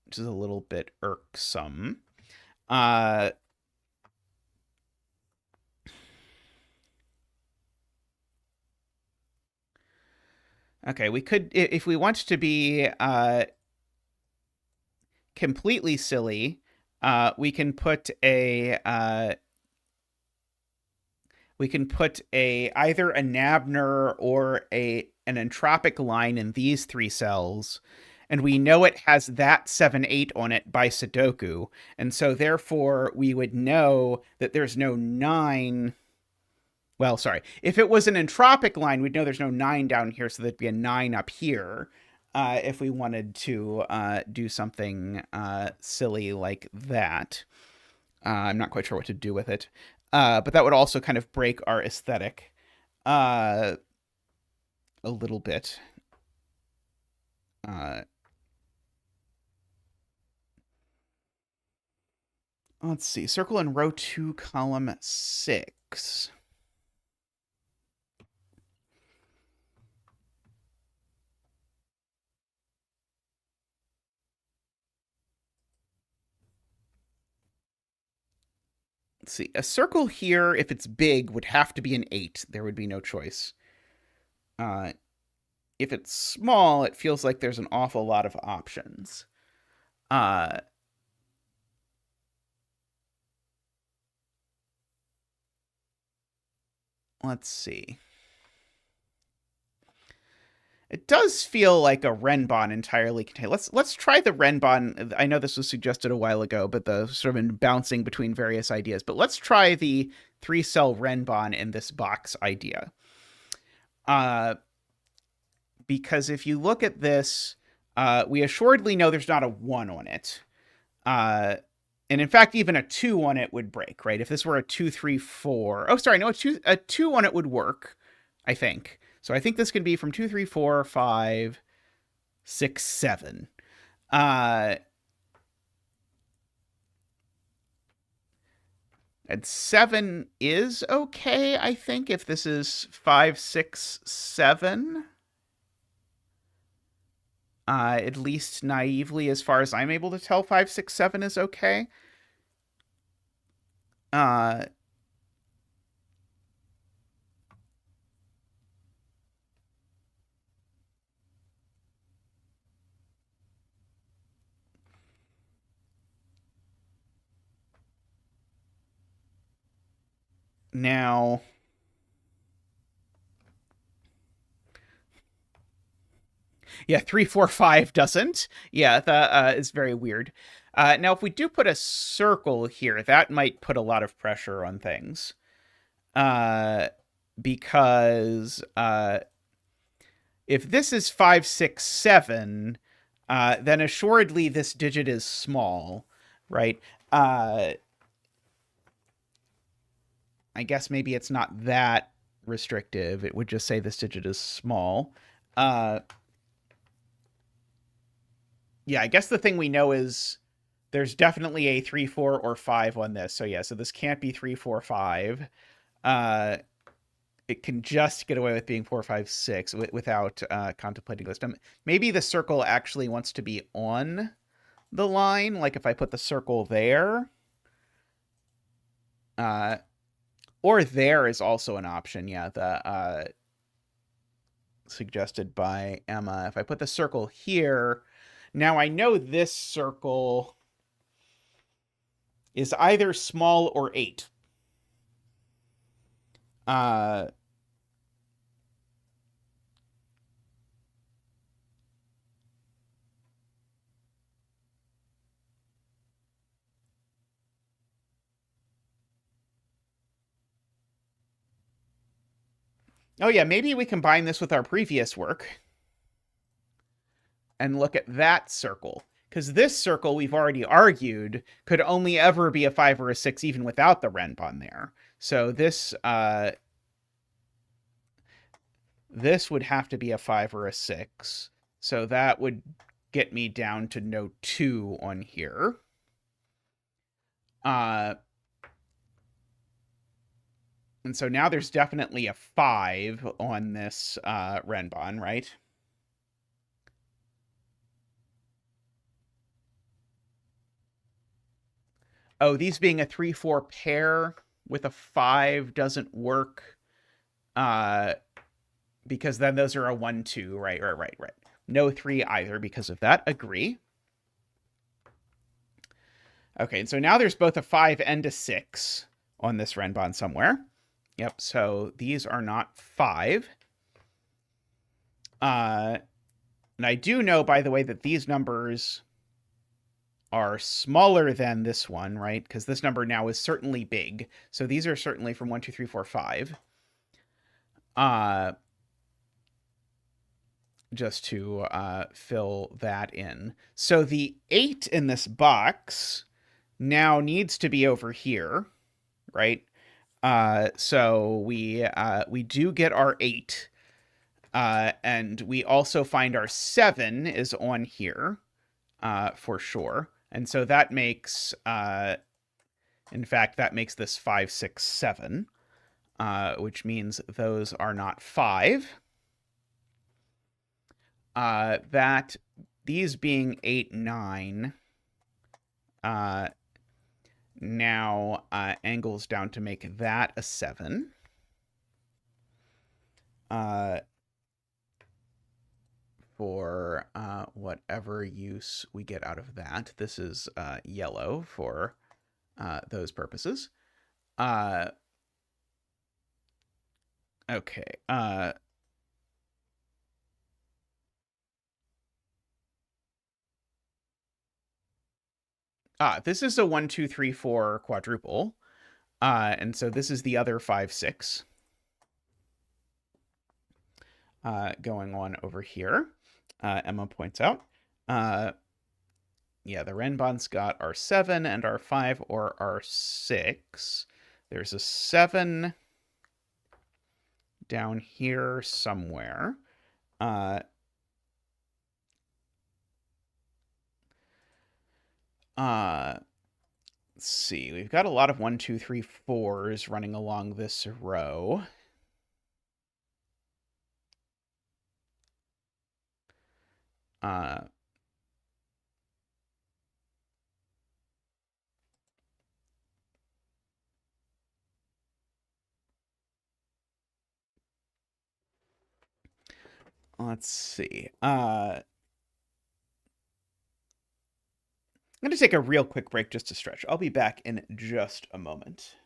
which is a little bit irksome. Okay, we could, if we want to be completely silly, we can put a either a Nabner or an entropic line in these three cells, and we know it has that 7/8 on it by sudoku, and so therefore we would know that there's no 9. Well, sorry. If it was an entropic line, we'd know there's no 9 down here, so there'd be a 9 up here. If we wanted to do something silly like that. I'm not quite sure what to do with it. But that would also kind of break our aesthetic a little bit. Let's see. Circle in row 2, column 6. Let's see. A circle here, if it's big, would have to be an 8. There would be no choice. If it's small, it feels like there's an awful lot of options. Let's see. It does feel like a Renbon entirely contained. Let's try the Renbon. I know this was suggested a while ago, but the sort of bouncing between various ideas. But let's try the 3-cell Renbon in this box idea. Because if you look at this, we assuredly know there's not a 1 on it. And in fact, even a 2 on it would break, right? If this were a 2, 3, 4. Oh, sorry, no, a 2 on it would work, I think. So I think this can be from 2, 3, 4, 5, 6, 7. And 7 is okay, I think, if this is 5, 6, 7. At least naively, as far as I'm able to tell, 5, 6, 7 is okay. Now, yeah, 3, 4, 5 doesn't. Yeah, that is very weird. Now, if we do put a circle here, that might put a lot of pressure on things. Because if this is 5, 6, 7, then assuredly this digit is small, right? I guess maybe it's not that restrictive. It would just say this digit is small. Yeah, I guess the thing we know is there's definitely a 3, 4, or 5 on this. So yeah, so this can't be 3, 4, 5. It can just get away with being 4, 5, 6 without contemplating this. Maybe the circle actually wants to be on the line. Like if I put the circle there. Or there is also an option. Yeah, the suggested by Emma. If I put the circle here, now I know this circle is either small or 8. Oh yeah, maybe we combine this with our previous work and look at that circle. Because this circle, we've already argued, could only ever be a 5 or a 6 even without the Renbon there. So this this would have to be a 5 or a 6. So that would get me down to no 2 on here. And so now there's definitely a 5 on this Renbon, right? Oh, these being a 3, 4 pair with a 5 doesn't work because then those are a 1, 2, right. No 3 either because of that. Agree. Okay, and so now there's both a 5 and a 6 on this Renbon somewhere. Yep, so these are not 5. And I do know, by the way, that these numbers are smaller than this one, right? Because this number now is certainly big. So these are certainly from 1, 2, 3, 4, 5. Just to fill that in. So the 8 in this box now needs to be over here, right? So we do get our 8. And we also find our 7 is on here, for sure. And so that makes, in fact, that makes this 5, 6, 7, which means those are not 5. That these being 8, 9, now angles down to make that a 7. For whatever use we get out of that. This is yellow for those purposes. Okay. This is a 1, 2, 3, 4 quadruple. And so this is the other 5, 6. Going on over here. Emma points out. Yeah, the Renbon's got our 7 and our 5 or our 6. There's a 7 down here somewhere. Let's see. We've got a lot of 1, 2, 3, 4s running along this row. Let's see. I'm going to take a real quick break just to stretch. I'll be back in just a moment.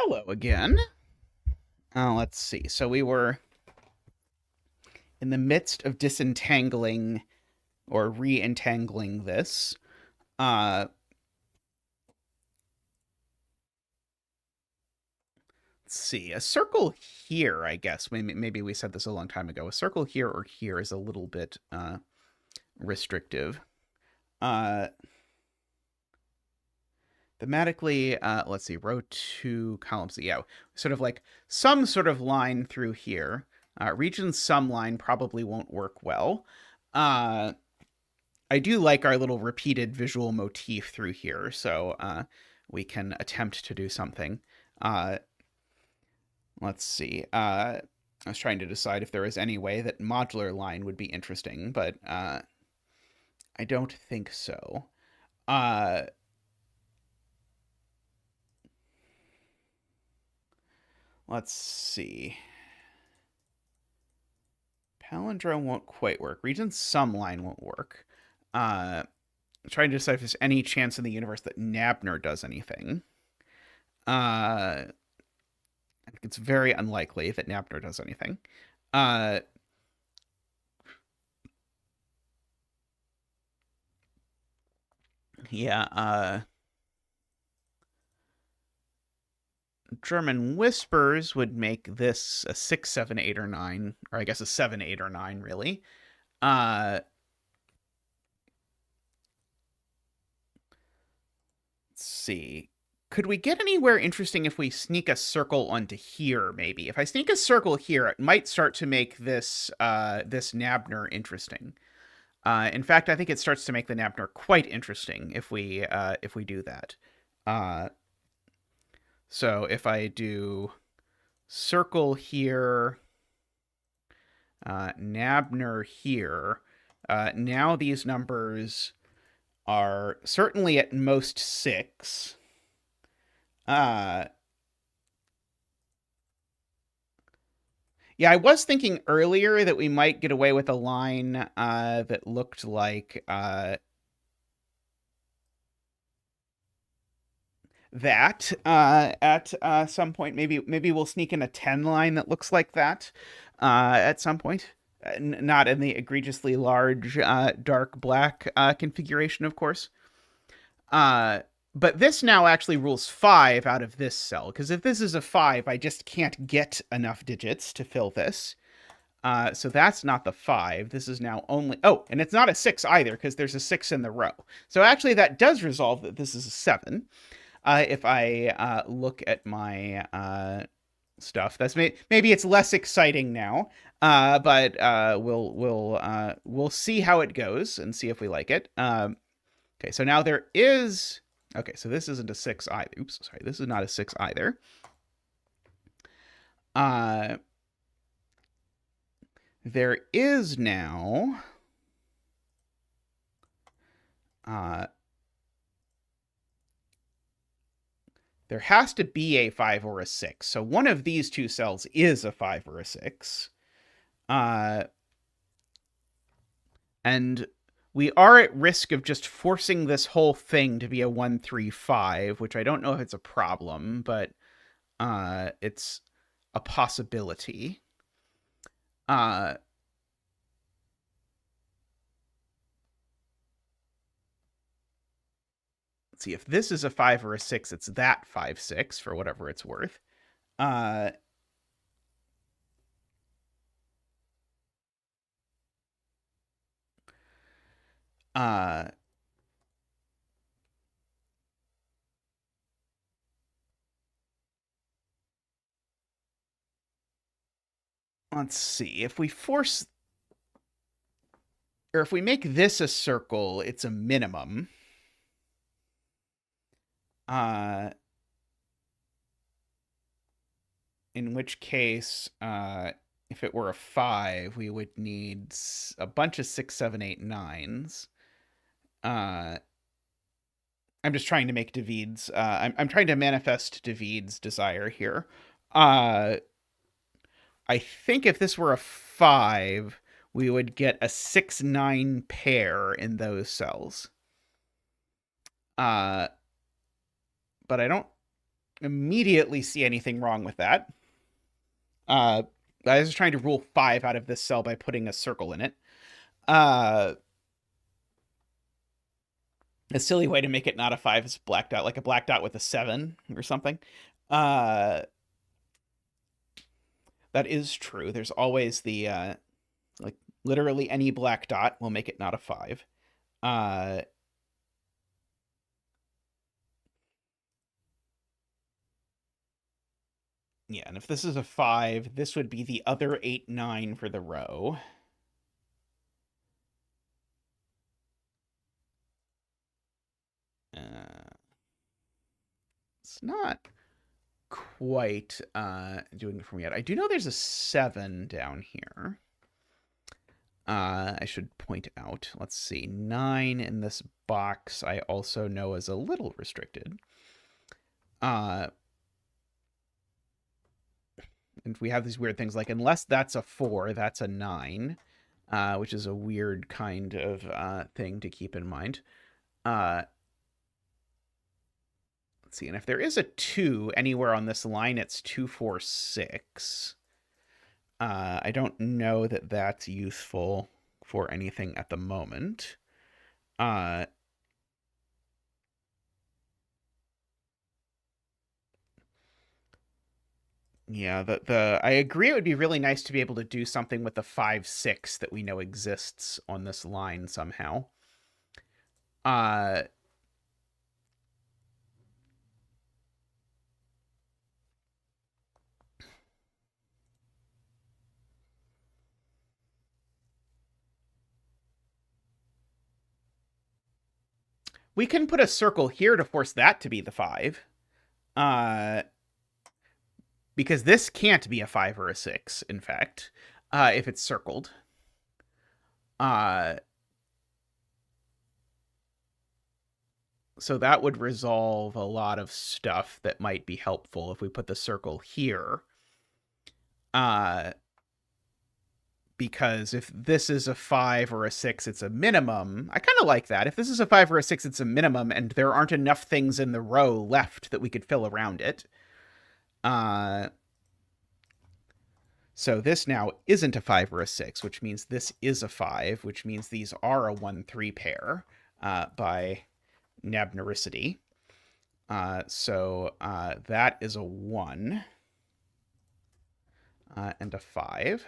Hello again. Let's see. So we were in the midst of disentangling or re-entangling this. Let's see. A circle here, I guess. Maybe we said this a long time ago. A circle here or here is a little bit restrictive. Thematically, let's see, row 2, column C. Yeah, sort of like some sort of line through here. Region sum line probably won't work well. I do like our little repeated visual motif through here, so we can attempt to do something. Uh, let's see. I was trying to decide if there was any way that modular line would be interesting, but I don't think so. Let's see. Palindrome won't quite work. Region sum line won't work. Trying to decide if there's any chance in the universe that Nabner does anything. I think it's very unlikely that Nabner does anything. Yeah. German whispers would make this a 6, 7, 8, or 9, or I guess a 7, 8, or 9, really. Let's see. Could we get anywhere interesting if we sneak a circle onto here, maybe? If I sneak a circle here, it might start to make this this Nabner interesting. In fact, I think it starts to make the Nabner quite interesting if we do that. So if I do circle here, Nabner here, now these numbers are certainly at most 6. Yeah, I was thinking earlier that we might get away with a line that looked like that at some point. Maybe we'll sneak in a 10 line that looks like that at some point. Not in the egregiously large dark black configuration, of course. But this now actually rules 5 out of this cell, because if this is a 5, I just can't get enough digits to fill this. So that's not the 5. This is now only... Oh, and it's not a 6 either, because there's a 6 in the row. So actually that does resolve that this is a 7. If I look at my stuff, that's maybe it's less exciting now, but we'll see how it goes and see if we like it. Okay, so now there is... Okay, so this isn't a 6 either. Oops, sorry, this is not a 6 either. There is now... there has to be a 5 or a 6. So one of these two cells is a 5 or a 6. And we are at risk of just forcing this whole thing to be a 1, 3, 5, which I don't know if it's a problem, but it's a possibility. Let's see, if this is a 5 or a 6, it's that 5, 6 for whatever it's worth. Let's see, if we force... Or if we make this a circle, it's a minimum. In which case, if it were a 5, we would need a bunch of 6, 7, 8, 9s. I'm just trying to make David's... I'm trying to manifest David's desire here. I think if this were a 5, we would get a 6, 9 pair in those cells. But I don't immediately see anything wrong with that. I was trying to rule 5 out of this cell by putting a circle in it. A silly way to make it not a 5 is black dot, like a black dot with a 7 or something. That is true. There's always the, like, literally any black dot will make it not a 5. Yeah, and if this is a 5, this would be the other 8, 9 for the row. It's not quite doing it for me yet. I do know there's a 7 down here. I should point out. Let's see. 9 in this box I also know is a little restricted. And we have these weird things like, unless that's a 4, that's a 9, which is a weird kind of thing to keep in mind. Let's see. And if there is a 2 anywhere on this line, it's 2, 4, 6. I don't know that that's useful for anything at the moment. Yeah, I agree it would be really nice to be able to do something with the 5, 6 that we know exists on this line somehow. We can put a circle here to force that to be the 5. Because this can't be a 5 or a 6, in fact, if it's circled. So that would resolve a lot of stuff that might be helpful if we put the circle here. Because if this is a 5 or a 6, it's a minimum. I kind of like that. If this is a 5 or a 6, it's a minimum, and there aren't enough things in the row left that we could fill around it. So this now isn't a 5 or a 6, which means this is a 5, which means these are a 1-3 pair by nabnericity. So that is a 1 and a 5.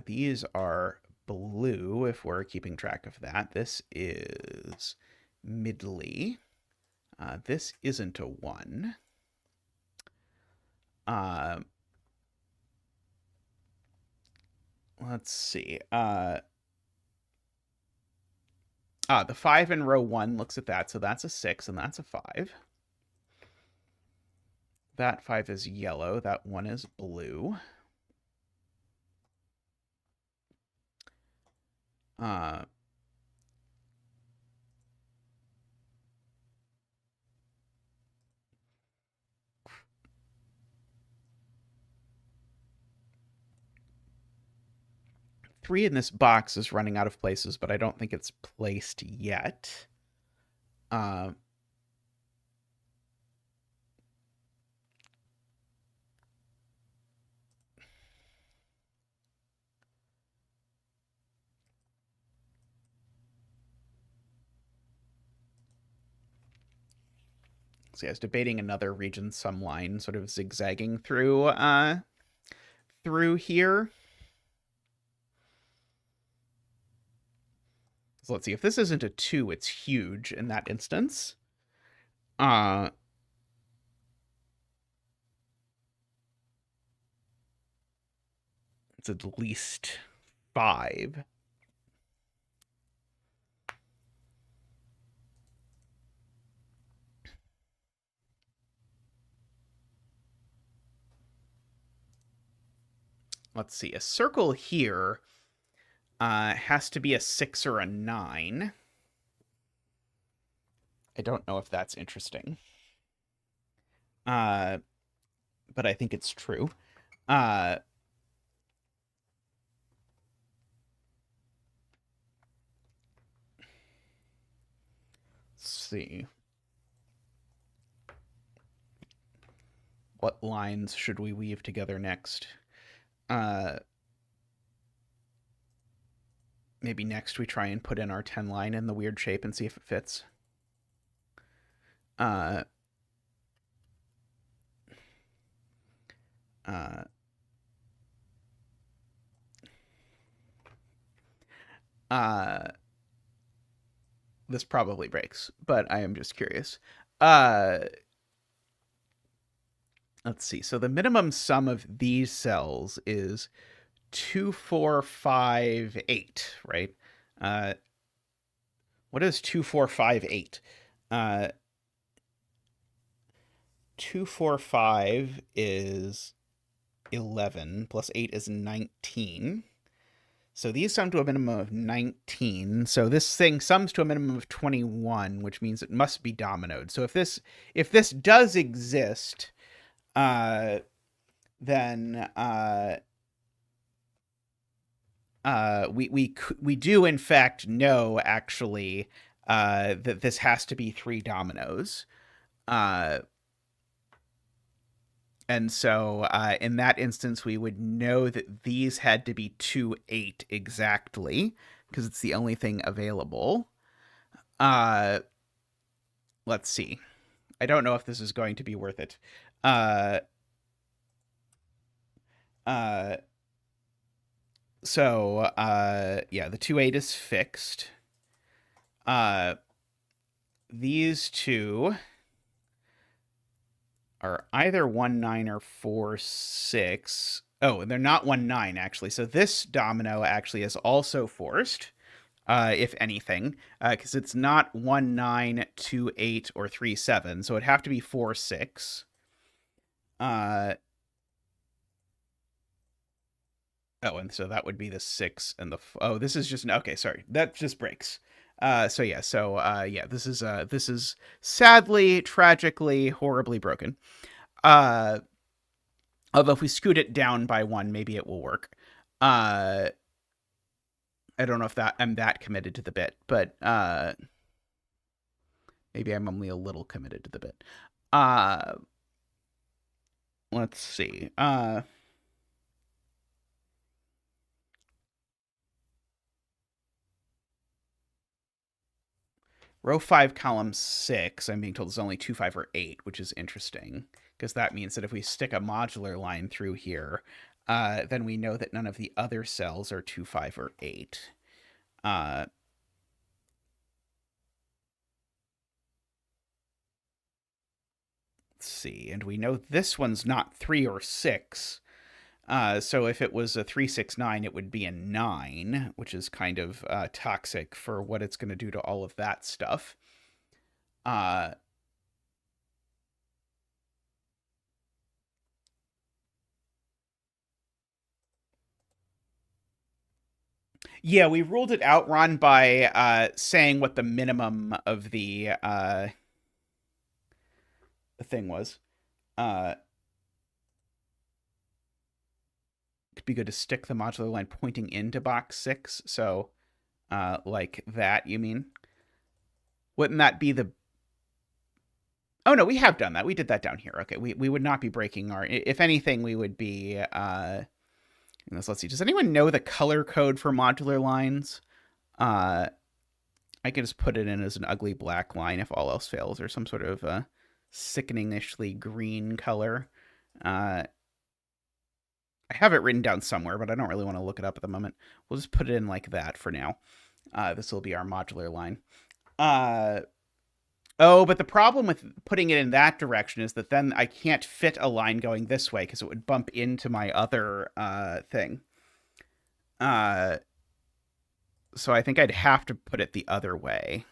These are blue, if we're keeping track of that. This is middly. This isn't a 1. Let's see. The 5 in row 1 looks at that, so that's a 6, and that's a 5. That 5 is yellow. That 1 is blue. 3 in this box is running out of places, but I don't think it's placed yet. See, I was debating another region sum line sort of zigzagging through here. So let's see, if this isn't a 2, it's huge in that instance. It's at least 5. Let's see, a circle here has to be a 6 or a 9. I don't know if that's interesting. But I think it's true. Let's see. What lines should we weave together next? Maybe next we try and put in our 10 line in the weird shape and see if it fits. This probably breaks, but I am just curious. Let's see. So the minimum sum of these cells is 2, 4, 5, 8, right? What is 2, 4, 5, 8? 2, 4, 5 is 11, plus 8 is 19. So these sum to a minimum of 19. So this thing sums to a minimum of 21, which means it must be dominoed. So if this does exist, then we do in fact know actually that this has to be 3 dominoes. And so in that instance, we would know that these had to be 2, 8 exactly, because it's the only thing available. Let's see. I don't know if this is going to be worth it. So yeah, the 2, 8 is fixed. These two are either 1, 9 or 4, 6. Oh, they're not 1, 9, actually. So this domino actually is also forced, if anything, because it's not 1, 9, 2, 8, or 3, 7. So it'd have to be 4, 6. Oh, and so that would be the 6 and the... Oh, this is just... Okay, sorry. That just breaks. So yeah, this is sadly, tragically, horribly broken. Although if we scoot it down by 1, maybe it will work. I don't know if I'm that committed to the bit, but maybe I'm only a little committed to the bit. Let's see. Row 5, column 6, I'm being told is only 2, 5, or 8, which is interesting, because that means that if we stick a modular line through here, then we know that none of the other cells are 2, 5, or 8. Let's see, and we know this one's not 3 or 6. So if it was a 3, 6, 9, it would be a 9, which is kind of toxic for what it's going to do to all of that stuff. Yeah, we ruled it out, Ron, by saying what the minimum of the thing was. Could be good to stick the modular line pointing into box 6. So, like that, you mean? Wouldn't that be the... Oh, no, we have done that. We did that down here. Okay, we would not be breaking our... If anything, we would be... Let's see. Does anyone know the color code for modular lines? I can just put it in as an ugly black line if all else fails, or some sort of sickeningly green color. I have it written down somewhere, but I don't really want to look it up at the moment. We'll just put it in like that for now. This will be our modular line. Oh, but the problem with putting it in that direction is that then I can't fit a line going this way because it would bump into my other thing. So I think I'd have to put it the other way.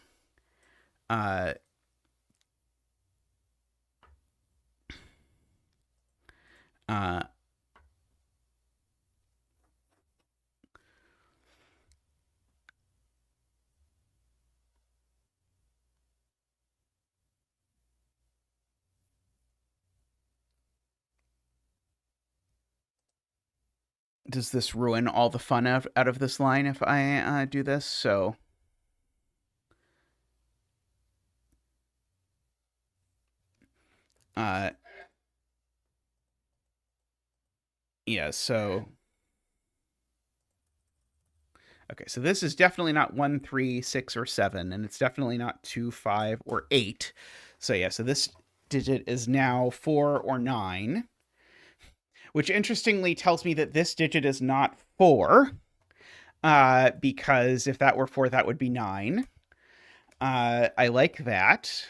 Does this ruin all the fun out of this line if I do this? So... yeah, so... Okay, so this is definitely not 1, 3, 6, or 7, and it's definitely not 2, 5, or 8. So yeah, so this digit is now 4 or 9, which interestingly tells me that this digit is not 4, because if that were 4, that would be 9. I like that.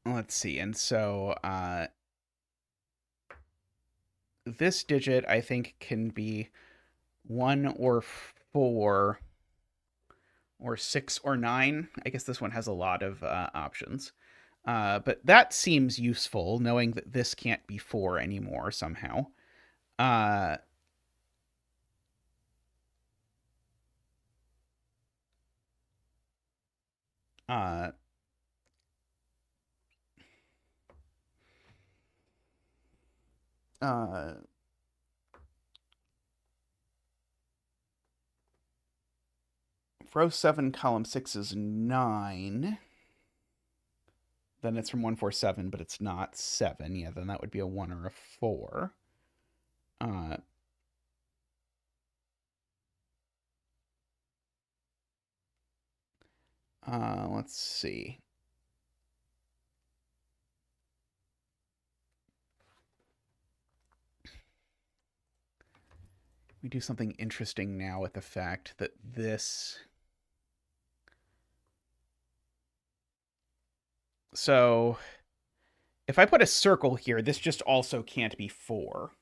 Let's see, and so this digit I think can be 1 or 4 or 6 or 9. I guess this one has a lot of options. But that seems useful, knowing that this can't be 4 anymore somehow. Uh, uh, uh, row 7, column 6 is 9. Then it's from 147, but it's not 7. Yeah, then that would be a 1 or a 4. Let's see. We do something interesting now with the fact that this... So if I put a circle here, this just also can't be 4.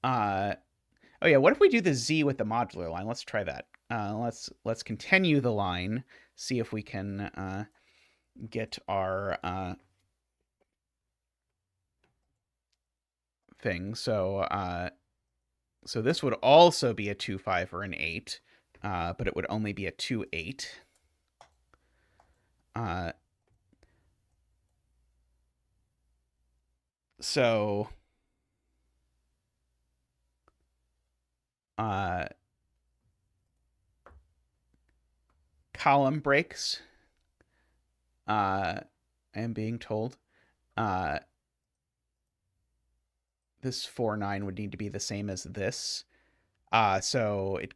Oh yeah, what if we do the Z with the modular line? Let's try that. Let's continue the line, see if we can get our thing. So this would also be a 2, 5, or an 8, but it would only be a 2, 8. So column breaks. I am being told. This 4, 9 would need to be the same as this. So it.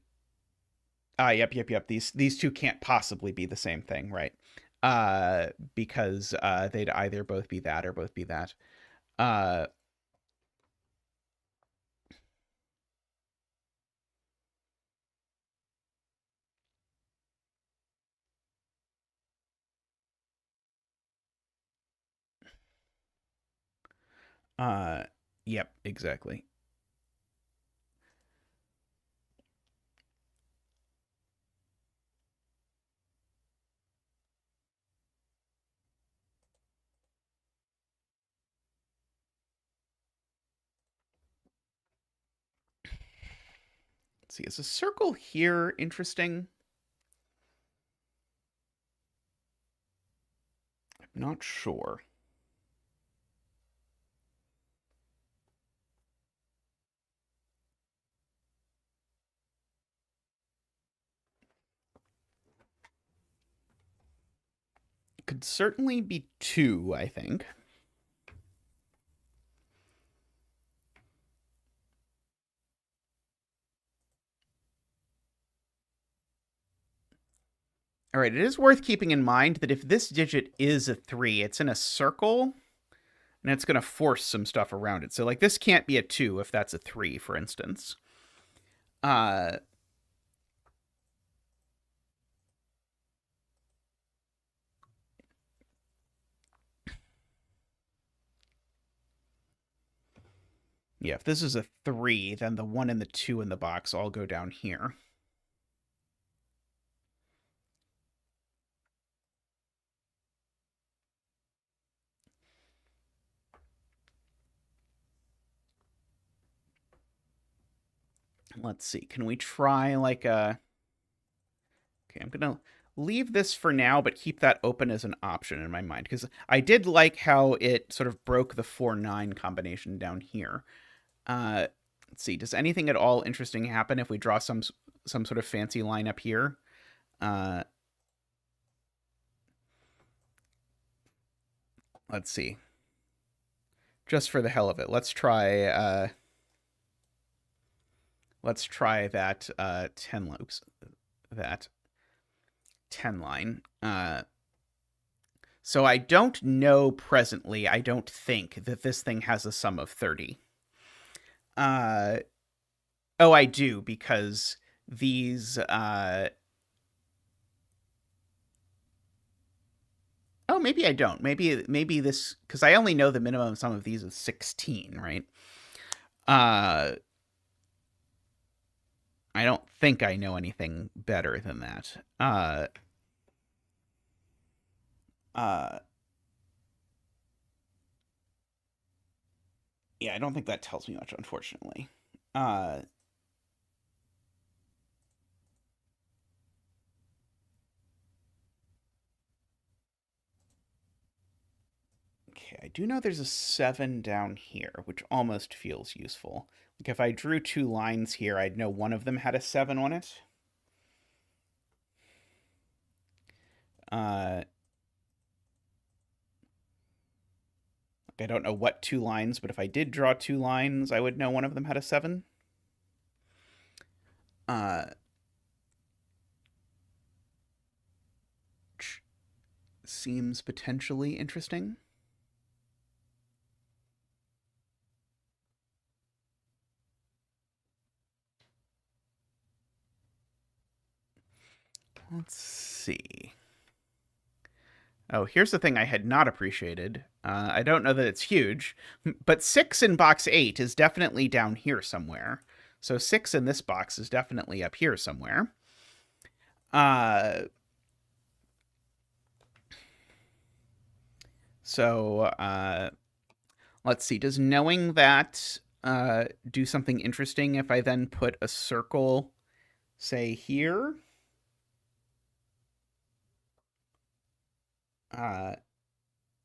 Yep. These two can't possibly be the same thing, right? Because they'd either both be that or both be that. Yep, exactly. Let's see, is a circle here interesting? I'm not sure. It could certainly be 2, I think. All right, it is worth keeping in mind that if this digit is a 3, it's in a circle, and it's going to force some stuff around it. So, like, this can't be a 2 if that's a 3, for instance. Yeah, if this is a 3, then the 1 and the 2 in the box all go down here. Let's see. Can we try like a... Okay, I'm going to leave this for now, but keep that open as an option in my mind, because I did like how it sort of broke the 4-9 combination down here. Let's see. Does anything at all interesting happen if we draw some sort of fancy line up here? Let's see. Just for the hell of it, let's try that 10 loops. That 10 line. So I don't know presently, I don't think, that this thing has a sum of 30. Oh, I do, because these... Oh, maybe I don't. Maybe this... Because I only know the minimum sum of these is 16, right? I don't think I know anything better than that. Yeah, I don't think that tells me much, unfortunately. Uh, okay, I do know there's a 7 down here, which almost feels useful. Like if I drew 2 lines here, I'd know one of them had a 7 on it. Uh, I don't know what 2 lines, but if I did draw 2 lines, I would know one of them had a 7. Which seems potentially interesting. Let's see. Oh, here's the thing I had not appreciated. I don't know that it's huge, but 6 in box 8 is definitely down here somewhere. So 6 in this box is definitely up here somewhere. So let's see. Does knowing that do something interesting if I then put a circle, say, here?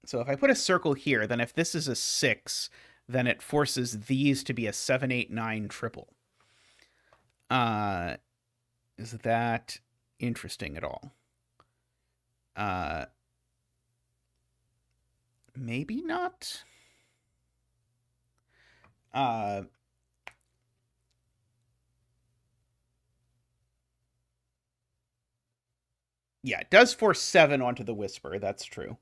So if I put a circle here, then if this is a 6, then it forces these to be a 7, 8, 9 triple. Is that interesting at all? Maybe not. Yeah, it does force 7 onto the whisper. That's true.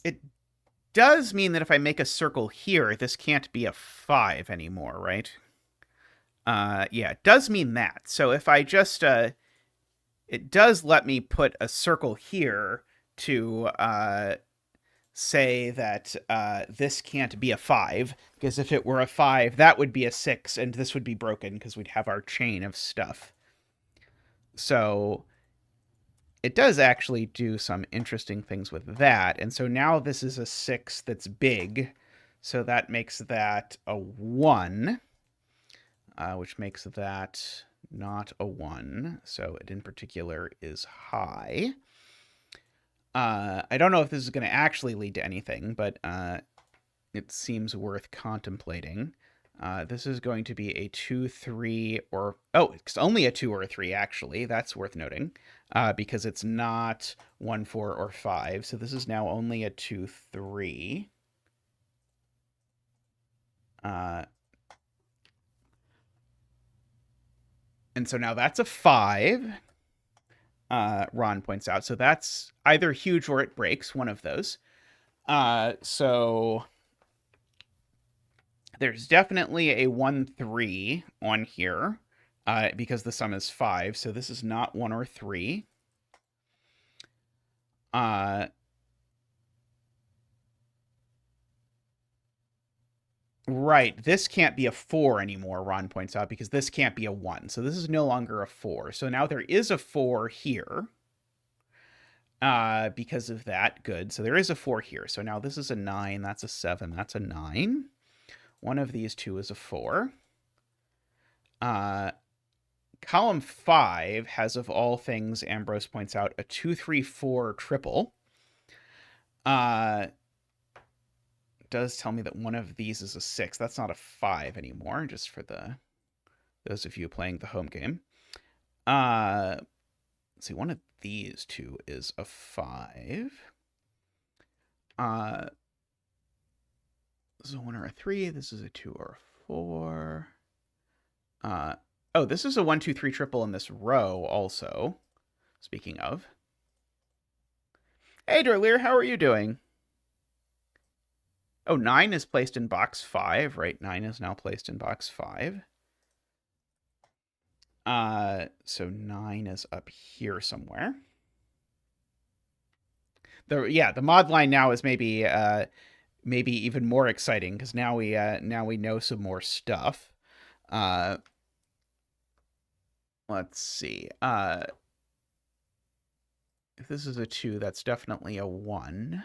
It does mean that if I make a circle here, this can't be a 5 anymore, right? Yeah, it does mean that. So if I just, it does let me put a circle here to say that this can't be a 5, because if it were a 5, that would be a 6, and this would be broken because we'd have our chain of stuff. So it does actually do some interesting things with that. And so now this is a 6 that's big, so that makes that a 1, which makes that not a 1. So it in particular is high. I don't know if this is going to actually lead to anything, but it seems worth contemplating. This is going to be a 2, 3, or... Oh, it's only a 2 or a 3, actually. That's worth noting, because it's not 1, 4, or 5. So this is now only a 2, 3. And so now that's a 5, Ron points out. So that's either huge or it breaks, one of those. So there's definitely a 1, 3 on here, because the sum is 5. So this is not 1 or 3. Right, this can't be a 4 anymore, Ron points out, because this can't be a 1. So this is no longer a 4. So now there is a 4 here. Because of that, good. So there is a 4 here. So now this is a 9, that's a 7, that's a 9. One of these two is a 4. Column 5 has, of all things, Ambrose points out, a 2, 3, 4 triple. Does tell me that one of these is a 6. That's not a 5 anymore, just for those of you playing the home game. Let's see, one of these two is a 5. This is a 1 or a 3. This is a 2 or a 4. Oh, this is a 1, 2, 3 triple in this row also. Speaking of. Hey, Dorlear, how are you doing? Oh, 9 is placed in box 5, right? 9 is now placed in box 5. So 9 is up here somewhere. The mod line now is maybe even more exciting because now we know some more stuff. Let's see. If this is a 2, that's definitely a 1.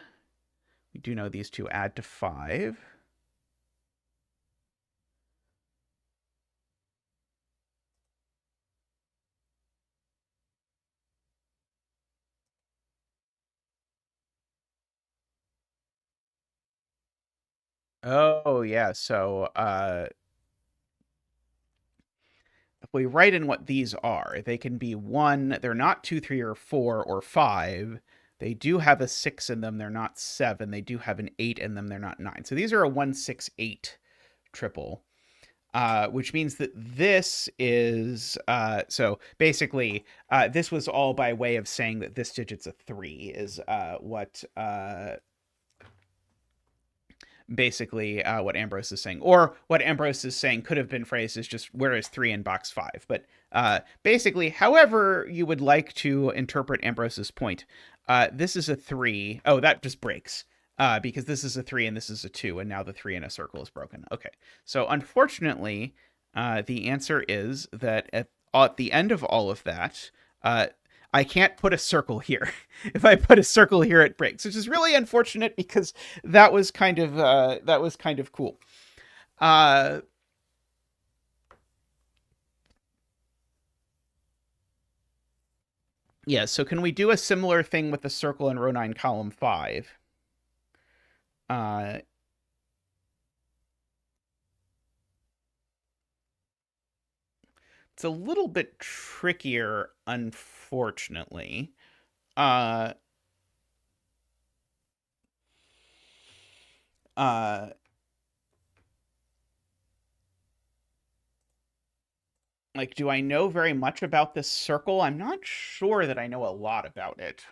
We do know these two add to 5. Oh, yeah. So, if we write in what these are, they can be 1. They're not 2, 3, or 4, or 5. They do have a 6 in them. They're not 7. They do have an 8 in them. They're not 9. So these are a 1, 6, 8 triple. Which means that this is so basically this was all by way of saying that this digit's a 3 is what basically what Ambrose is saying, or what Ambrose is saying could have been phrased as just where is 3 in box 5. But basically, however you would like to interpret Ambrose's point, this is a 3. Oh, that just breaks. Because this is a 3 and this is a 2, and now the 3 in a circle is broken. Okay, so unfortunately, the answer is that at the end of all of that, I can't put a circle here. If I put a circle here, it breaks, which is really unfortunate because that was kind of cool. Yeah, so can we do a similar thing with the circle in row 9, column 5? It's a little bit trickier, unfortunately. Uh, uh, like, do I know very much about this circle? I'm not sure that I know a lot about it.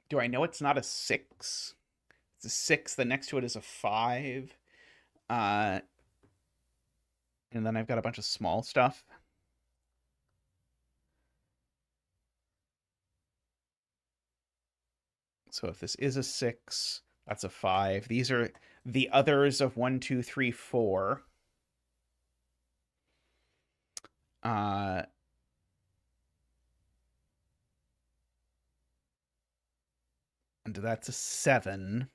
Do I know it's not a 6? It's a 6. The next to it is a 5. Uh, and then I've got a bunch of small stuff. So if this is a 6, that's a 5. These are the others of 1, 2, 3, 4. And that's a 7.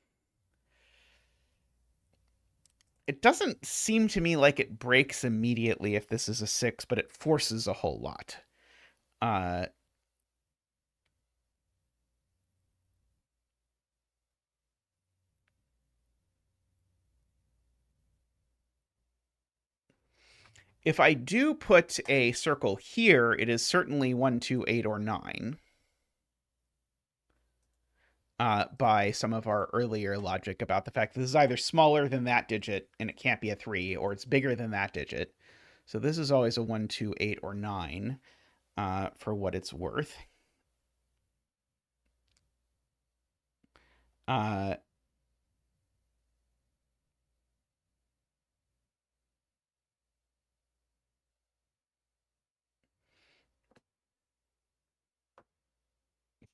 It doesn't seem to me like it breaks immediately if this is a 6, but it forces a whole lot. If I do put a circle here, it is certainly 1, 2, 8, or 9. By some of our earlier logic about the fact that this is either smaller than that digit and it can't be a 3, or it's bigger than that digit. So this is always a 1, 2, 8, or 9 for what it's worth.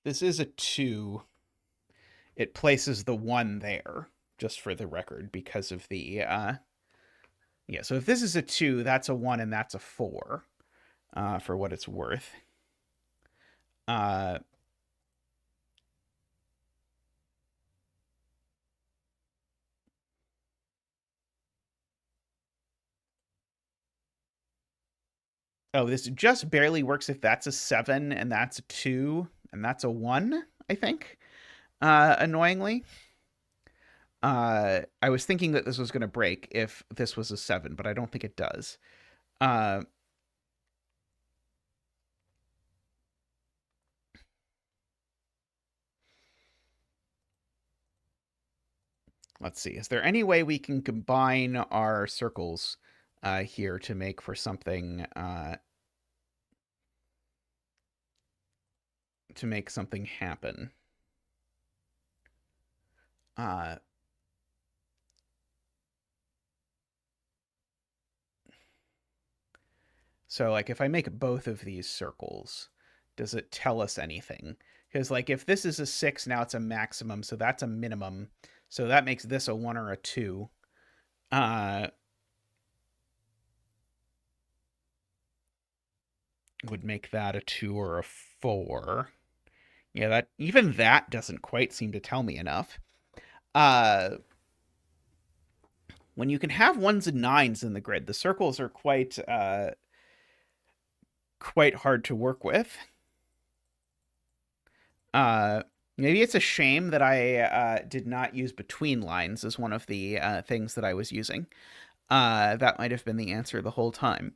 This is a 2. It places the 1 there, just for the record, because of the... yeah, so if this is a 2, that's a 1, and that's a 4, for what it's worth. Oh, this just barely works if that's a 7, and that's a 2, and that's a 1, I think, annoyingly. I was thinking that this was going to break if this was a 7, but I don't think it does. Let's see. Is there any way we can combine our circles here to make for something to make something happen. So, like, if I make both of these circles, does it tell us anything? Because, like, if this is a 6, now it's a maximum, so that's a minimum. So that makes this a 1 or a 2. Would make that a 2 or a 4. Yeah, that even that doesn't quite seem to tell me enough. When you can have 1s and 9s in the grid, the circles are quite hard to work with. Maybe it's a shame that I did not use between lines as one of the things that I was using. That might have been the answer the whole time.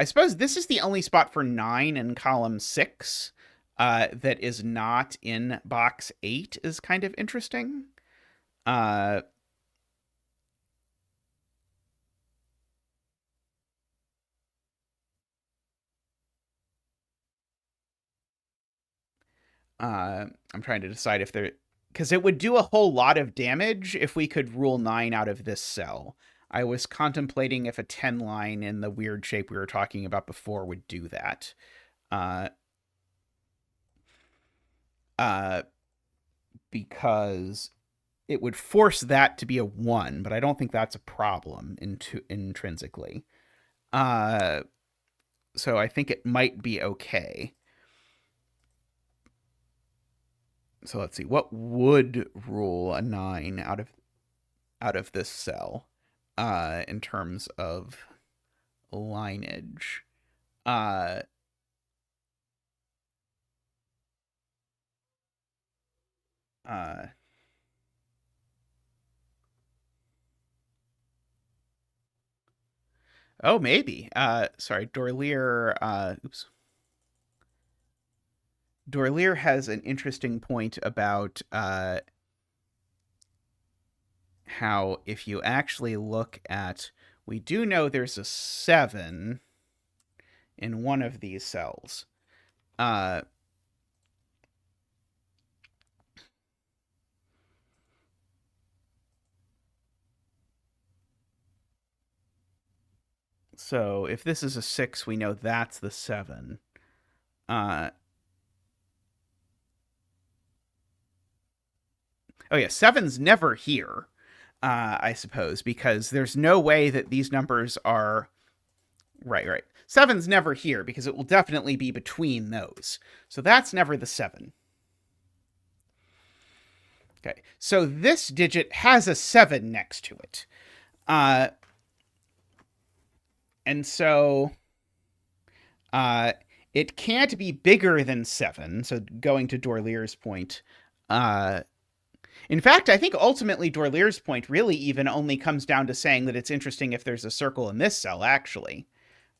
I suppose this is the only spot for 9 in column 6 that is not in box 8 is kind of interesting. I'm trying to decide if there... Because it would do a whole lot of damage if we could rule 9 out of this cell. I was contemplating if a 10 line in the weird shape we were talking about before would do that. Because it would force that to be a 1, but I don't think that's a problem intrinsically. So I think it might be okay. So let's see. What would rule a 9 out of this cell in terms of lineage? Oh, maybe. Sorry, Dorlier. Oops. Dorlier has an interesting point about how if you actually look at, we do know there's a 7 in one of these cells. So if this is a 6, we know that's the 7. Oh yeah, 7's never here, I suppose, because there's no way that these numbers are... Right. 7's never here because it will definitely be between those. So that's never the 7. Okay, so this digit has a 7 next to it. And so it can't be bigger than 7. So going to Dorlier's point, in fact, I think ultimately Dorlier's point really even only comes down to saying that it's interesting if there's a circle in this cell, actually.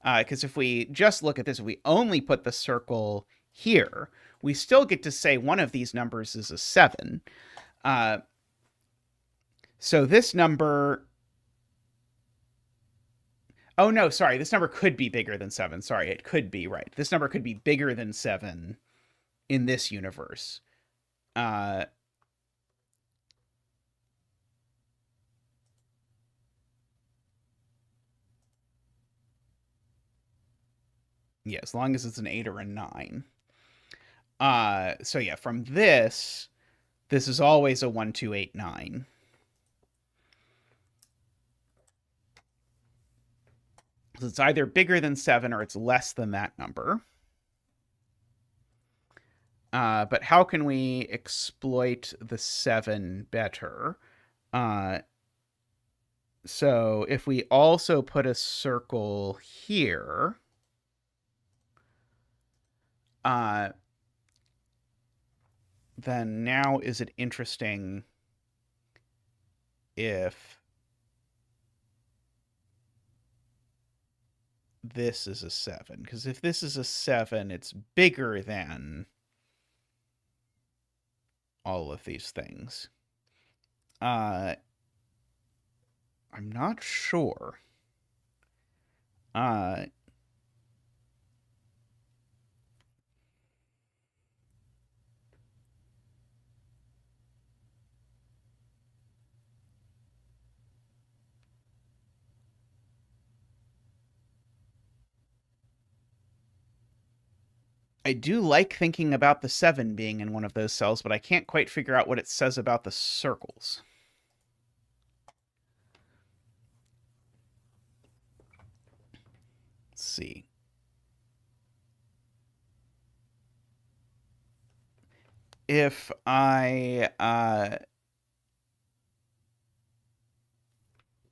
Because if we just look at this, if we only put the circle here, we still get to say one of these numbers is a 7. So this number... Oh, no, sorry. This number could be bigger than 7. Sorry, it could be, right. This number could be bigger than 7 in this universe. Yeah, as long as it's an 8 or a 9. So yeah, from this is always a 1, 2, 8, 9. So it's either bigger than 7 or it's less than that number. But how can we exploit the 7 better? So if we also put a circle here, then now is it interesting if this is a 7? Because if this is a 7, it's bigger than all of these things. I'm not sure. I do like thinking about the 7 being in one of those cells, but I can't quite figure out what it says about the circles. Let's see. If I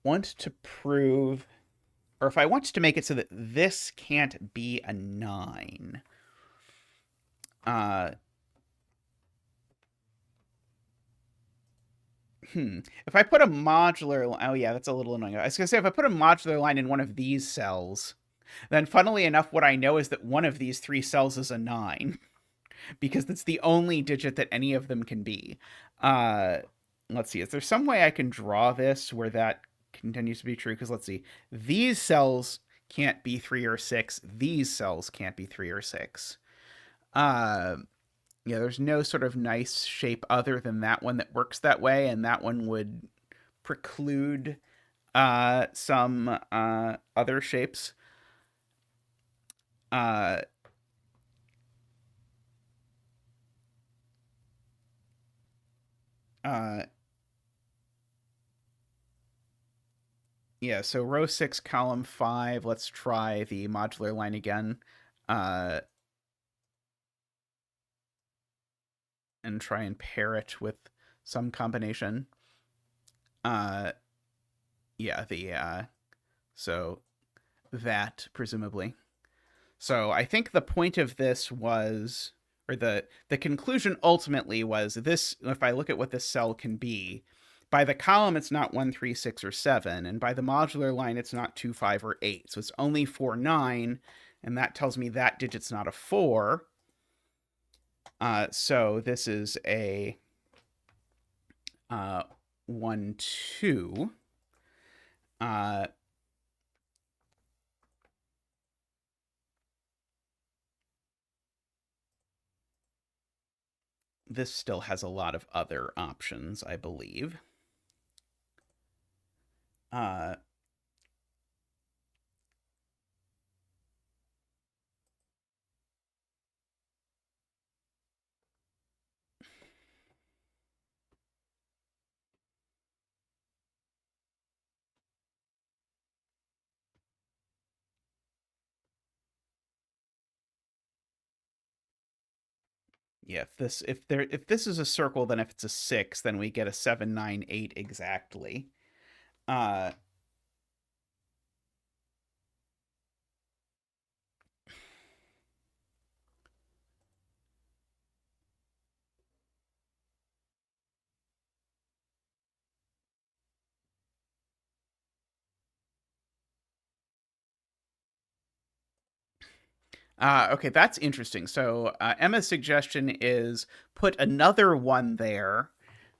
want to prove, or if I want to make it so that this can't be a 9, if I put a modular, oh yeah, that's a little annoying. I was gonna say, if I put a modular line in one of these cells, then funnily enough, what I know is that one of these 3 cells is a 9, because that's the only digit that any of them can be. Let's see, is there some way I can draw this where that continues to be true? Because let's see, these cells can't be 3 or 6. These cells can't be 3 or 6. Yeah, there's no sort of nice shape other than that one that works that way, and that one would preclude some other shapes. Uh, uh, yeah, so row 6, column 5. Let's try the modular line again. And try and pair it with some combination. Yeah, so that presumably. So I think the point of this was, or the conclusion ultimately was this: if I look at what this cell can be, by the column it's not 1, 3, 6, or 7, and by the modular line it's not 2, 5, or 8. So it's only 4, 9, and that tells me that digit's not a 4. So this is a 1, 2. This still has a lot of other options, I believe. Yeah, if this is a circle, then if it's a 6, then we get a 7, 9, 8 exactly. Uh, okay, that's interesting. So Emma's suggestion is put another 1 there.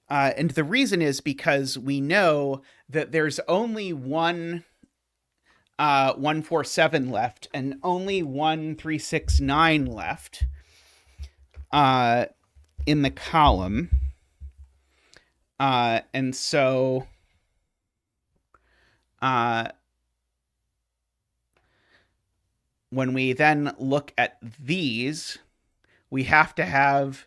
And the reason is because we know that there's only 1, 4, 7 left, and only 1, 3, 6, 9 left in the column. And so when we then look at these, we have to have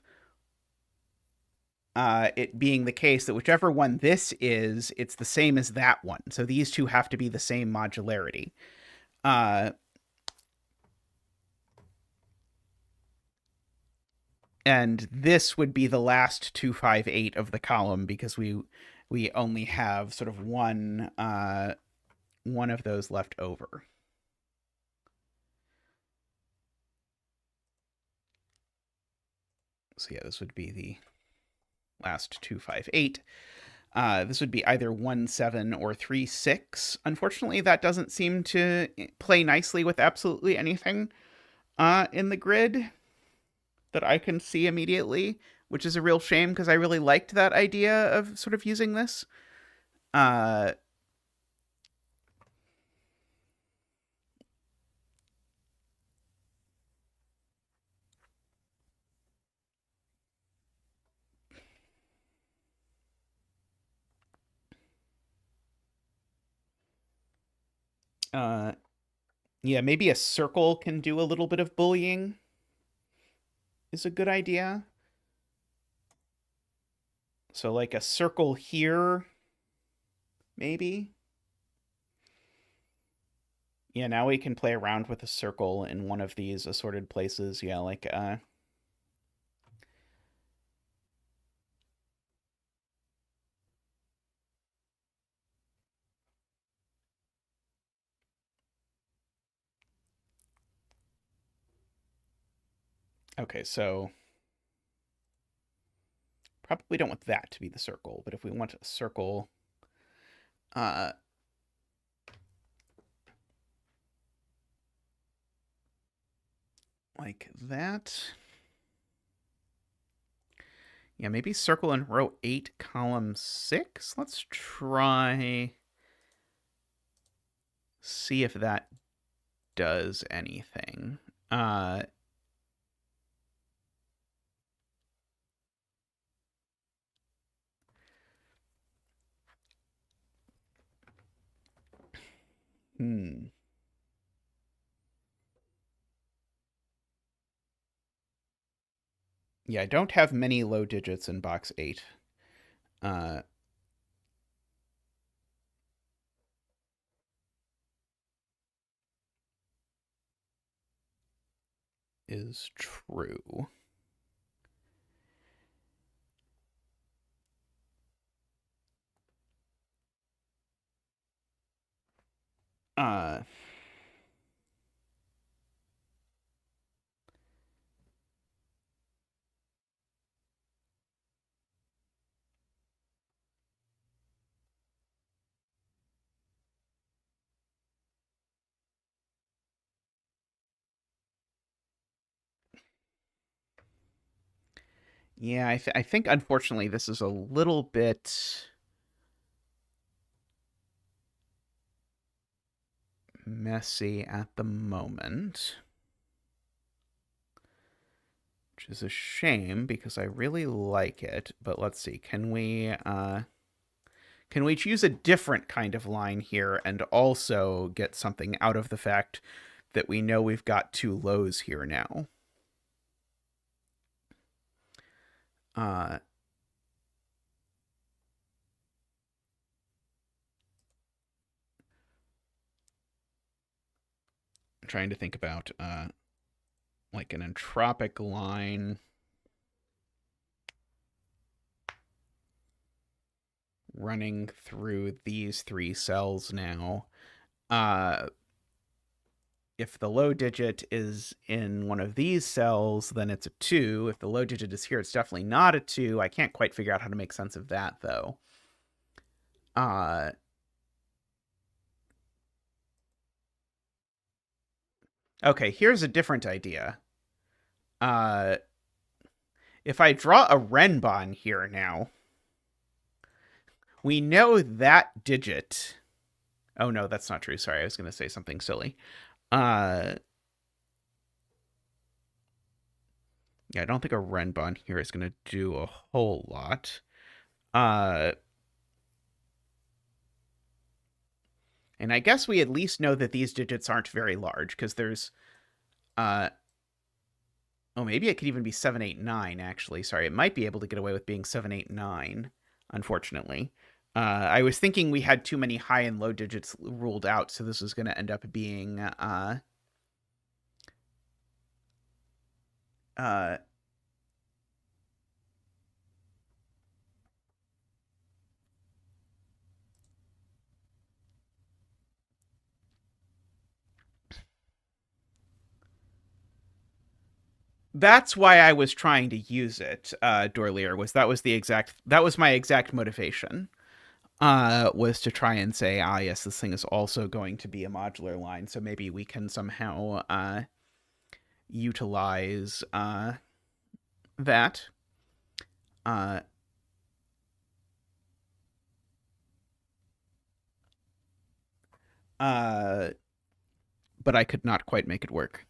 it being the case that whichever one this is, it's the same as that one. So these two have to be the same modularity. And this would be the last 2, 5, 8 of the column, because we only have sort of one of those left over. So yeah, this would be the last 2, 5, 8. This would be either 1, 7 or 3, 6. Unfortunately, that doesn't seem to play nicely with absolutely anything in the grid that I can see immediately, which is a real shame because I really liked that idea of sort of using this. Yeah, maybe a circle can do a little bit of bullying. is a good idea. So like a circle here, maybe. Yeah, now we can play around with a circle in one of these assorted places. Yeah, like okay, so probably don't want that to be the circle, but if we want a circle uh like that. Yeah, maybe circle in row 8, column 6. Let's try see if that does anything. Uh hmm. Yeah, I don't have many low digits in box 8. Uh is true. Uh yeah, I think unfortunately this is a little bit messy at the moment, which is a shame because I really like it. But let's see, can we choose a different kind of line here and also get something out of the fact that we know we've got 2 lows here now? Uh, I'm trying to think about like an entropic line running through these 3 cells now. If the low digit is in one of these cells, then it's a 2. If the low digit is here, it's definitely not a 2. I can't quite figure out how to make sense of that, though. Okay, here's a different idea. If I draw a renbon here now, we know that digit. Oh, no, that's not true. Sorry, I was going to say something silly. Yeah, I don't think a renbon here is going to do a whole lot. And I guess we at least know that these digits aren't very large because there's oh, maybe it could even be 789 actually. Sorry, it might be able to get away with being 789, unfortunately. I was thinking we had too many high and low digits ruled out, so this was going to end up being that's why I was trying to use it, Dorlier, that was my exact motivation. Was to try and say, yes, this thing is also going to be a modular line, so maybe we can somehow utilize that. Uh, uh, but I could not quite make it work.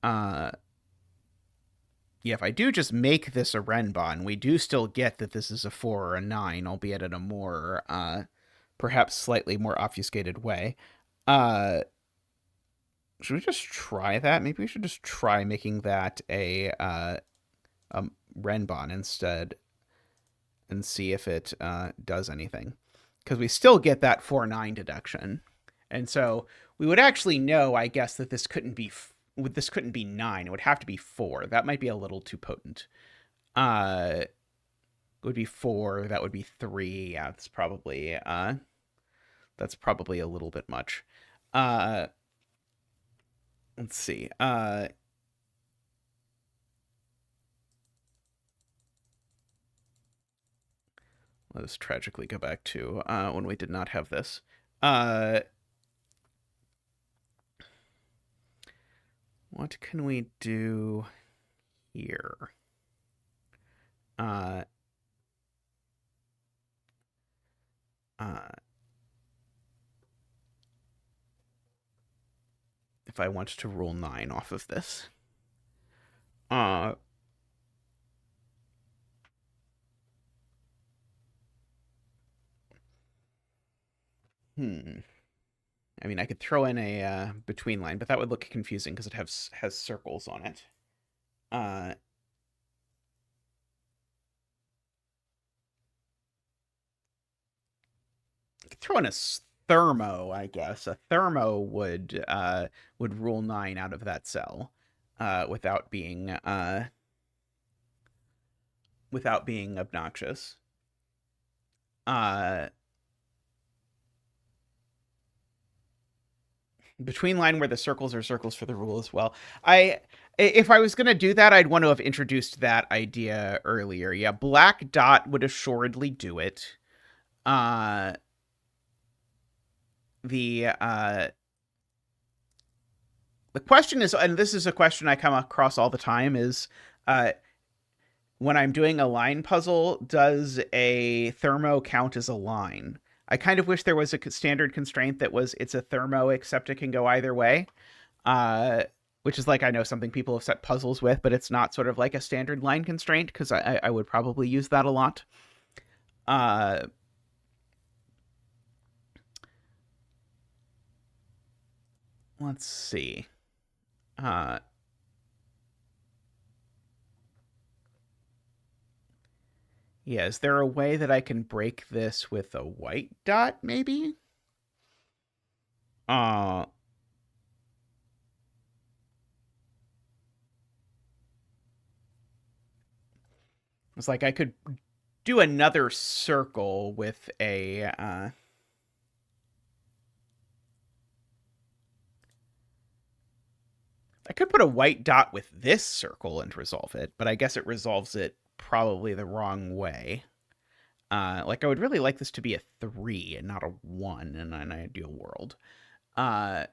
Uh, yeah, if I do just make this a Renbon, we do still get that this is a 4 or a 9, albeit in a more, perhaps slightly more obfuscated way. Uh, Should we just try that? Maybe we should just try making that a renbon instead and see if it does anything. Because we still get that 4-9 deduction. And so we would actually know, I guess, that this couldn't be 9. It would have to be 4. That might be a little too potent. It would be 4. That would be 3. Yeah, that's probably a little bit much. Let's see. Let us tragically go back to when we did not have this. What can we do here? If I want to rule 9 off of this. I mean, I could throw in a between line, but that would look confusing because it has circls on it. I could throw in a thermo, I guess. A thermo would rule 9 out of that cell without being obnoxious. Between line where the circles are circles for the rule as well. If I was going to do that, I'd want to have introduced that idea earlier. Yeah, black dot would assuredly do it. The question is, and this is a question I come across all the time, is when I'm doing a line puzzle, does a thermo count as a line? I kind of wish there was a standard constraint that was it's a thermo, except it can go either way. Which is like, I know something people have set puzzles with, but it's not sort of like a standard line constraint, because I would probably use that a lot. Let's see. Yeah, is there a way that I can break this with a white dot, maybe? It's like I could do another circle with a I could put a white dot with this circle and resolve it, but I guess it resolves it probably the wrong way. Like, I would really like this to be a 3 and not a 1 in an ideal world. I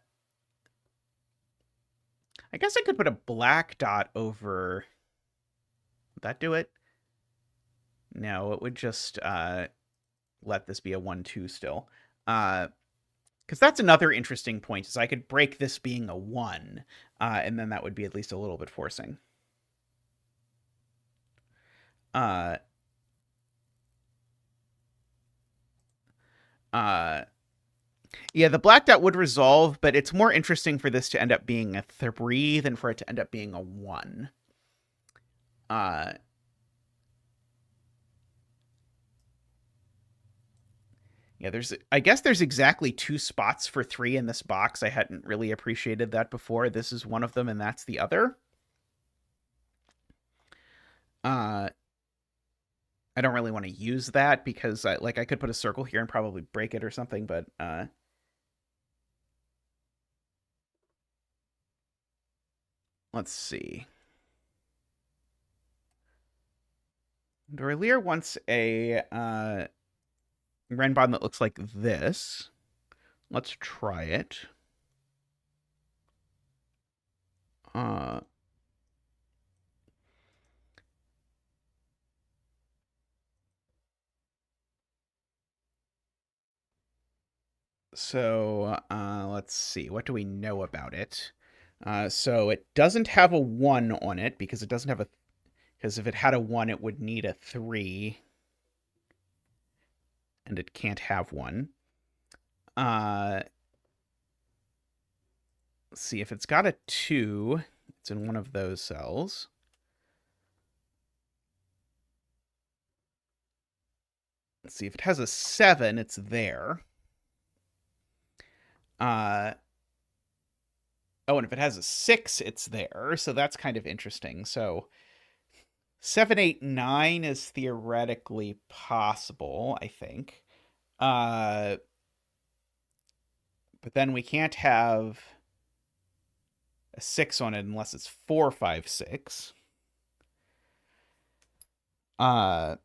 guess I could put a black dot over... Would that do it? No, it would just let this be a 1-2 still. Because that's another interesting point, is I could break this being a 1, and then that would be at least a little bit forcing. Yeah, the black dot would resolve, but it's more interesting for this to end up being a 3 than for it to end up being a 1. Yeah, I guess there's exactly 2 spots for 3 in this box. I hadn't really appreciated that before. This is one of them, and that's the other. I don't really want to use that because I could put a circle here and probably break it or something, but let's see. Dorlier wants a Renbon that looks like this. Let's try it. So let's see. What do we know about it? So it doesn't have a 1 on it because it doesn't have a... Because if it had a 1, it would need a 3. And it can't have 1. Let's see if it's got a 2. It's in one of those cells. Let's see if it has a 7. It's there. Oh, and if it has a 6, it's there. So that's kind of interesting. So 7, 8, 9 is theoretically possible, I think. But then we can't have a 6 on it unless it's 4, 5, 6. Uh,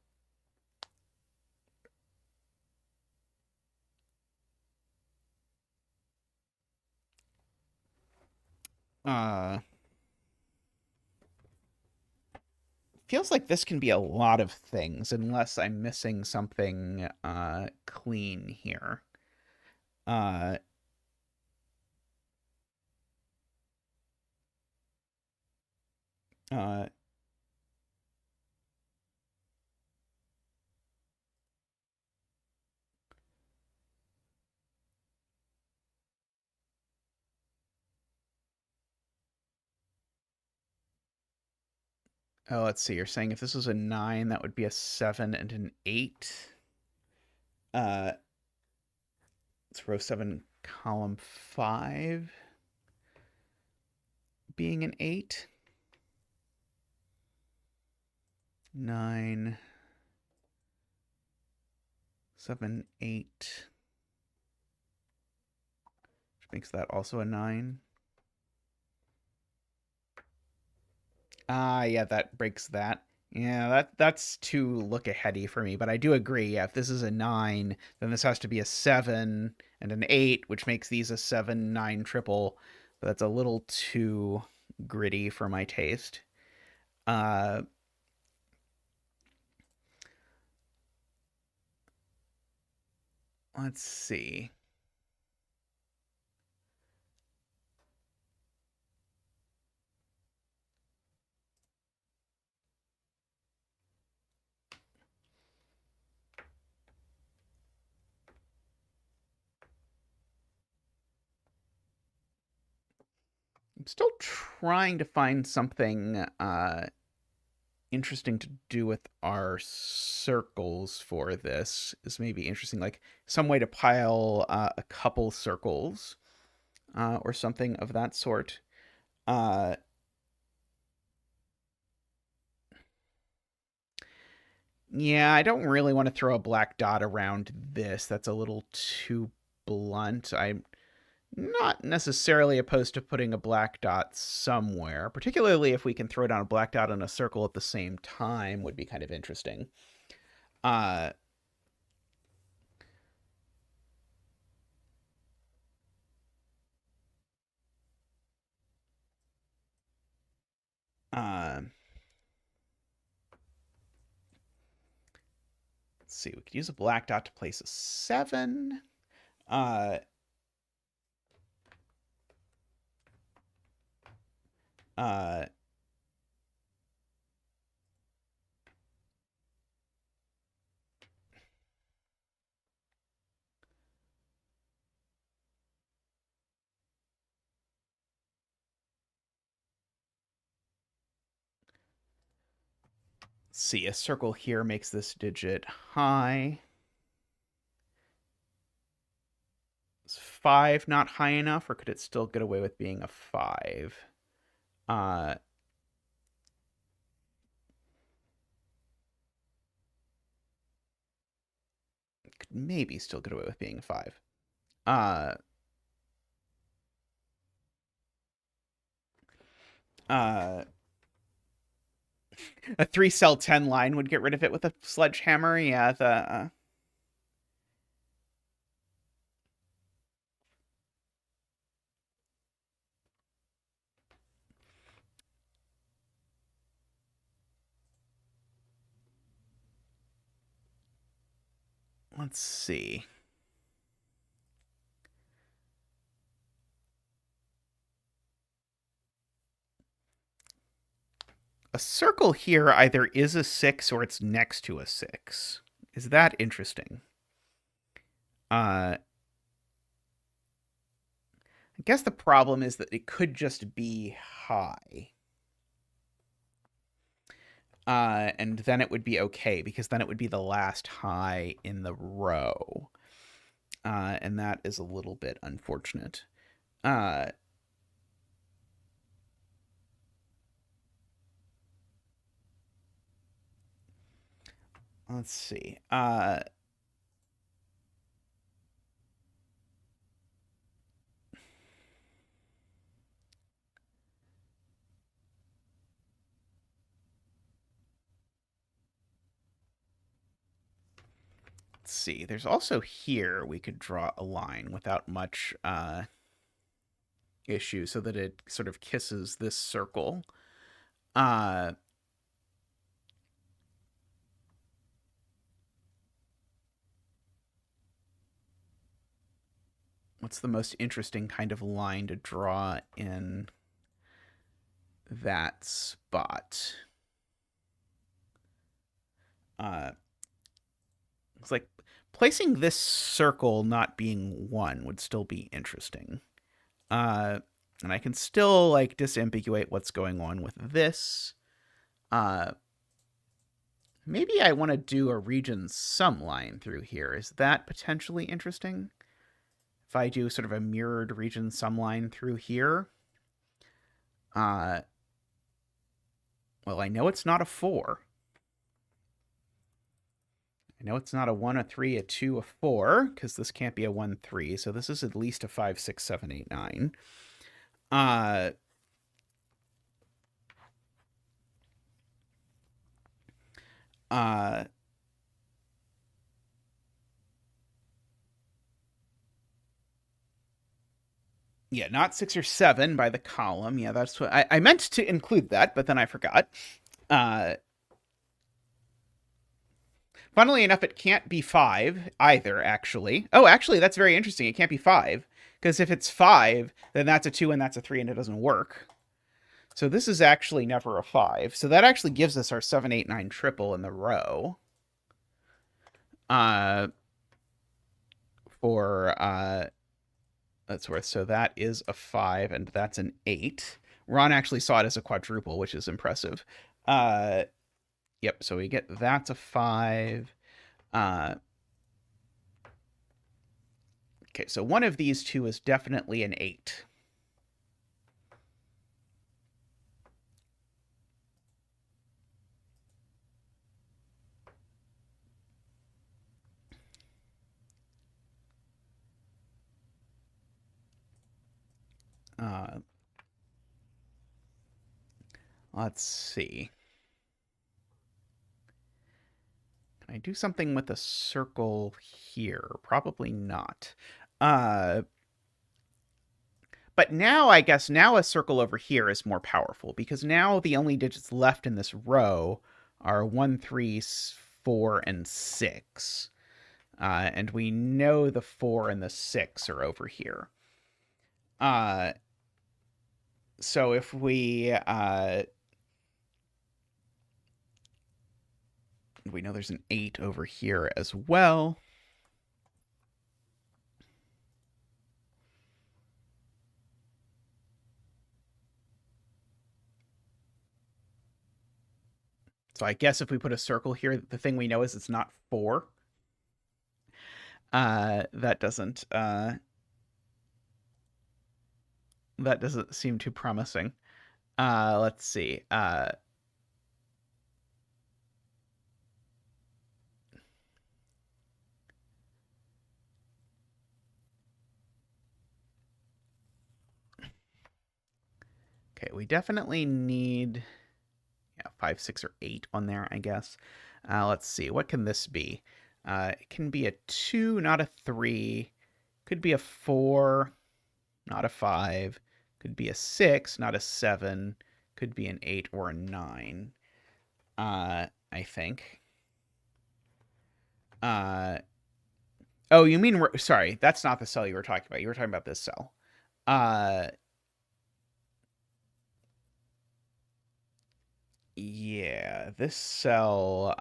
feels like this can be a lot of things unless I'm missing something clean here. Uh, uh, oh, let's see. You're saying if this was a 9, that would be a 7 and an 8. Uh, it's row 7, column 5 being an 8. 9, 7, 8. Which makes that also a 9. Yeah, that breaks that. Yeah, that's too look-aheady for me, but I do agree. Yeah, if this is a 9, then this has to be a 7 and an 8, which makes these a 7, 9 triple. But that's a little too gritty for my taste. Uh, let's see. I'm still trying to find something interesting to do with our circles for this. Is maybe interesting, like some way to pile a couple circles or something of that sort. Uh, yeah, I don't really want to throw a black dot around this. That's a little too blunt. I'm not necessarily opposed to putting a black dot somewhere, particularly if we can throw down a black dot in a circle at the same time would be kind of interesting. Uh, uh, let's see, we could use a black dot to place a 7. Uh, uh, let's see, a circle here makes this digit high. Is 5 not high enough, or could it still get away with being a 5? Uh, could maybe still get away with being a 5. Uh, uh, a 3-cell 10 line would get rid of it with a sledgehammer. Yeah, let's see. A circle here either is a 6 or it's next to a 6. Is that interesting? I guess the problem is that it could just be high. And then it would be okay, because then it would be the last high in the row. And that is a little bit unfortunate. Let's see. Let's see. There's also here we could draw a line without much issue, so that it sort of kisses this circle. What's the most interesting kind of line to draw in that spot? It's like placing this circle not being 1 would still be interesting. And I can still like disambiguate what's going on with this. Maybe I want to do a region sum line through here. Is that potentially interesting? If I do sort of a mirrored region sum line through here. Well, I know it's not a 4. I know it's not a 1, a 3, a 2, a 4, because this can't be a 1, 3. So this is at least a 5, 6, 7, 8, 9. Yeah, not 6 or 7 by the column. Yeah, that's what I meant to include that, but then I forgot. Funnily enough, it can't be 5 either, actually. Oh, actually, that's very interesting. It can't be 5, because if it's 5, then that's a 2 and that's a 3, and it doesn't work. So this is actually never a 5. So that actually gives us our 7, 8, 9 triple in the row. That's worth. So that is a 5, and that's an 8. Ron actually saw it as a quadruple, which is impressive. Yep, so we get that's a 5. Okay, so one of these two is definitely an 8. Let's see. Can I do something with a circle here? Probably not. But now, I guess, now a circle over here is more powerful, because now the only digits left in this row are 1, 3, 4, and 6. And we know the 4 and the 6 are over here. So if we know there's an 8 over here as well. So I guess if we put a circle here, the thing we know is it's not 4. That doesn't seem too promising. Let's see. Okay, we definitely need 5, 6, or 8 on there, I guess. Let's see. What can this be? It can be a 2, not a 3. Could be a 4, not a 5. Could be a 6, not a 7. Could be an 8 or a 9. I think. Oh, you mean, sorry, that's not the cell you were talking about. You were talking about this cell. Yeah, this cell,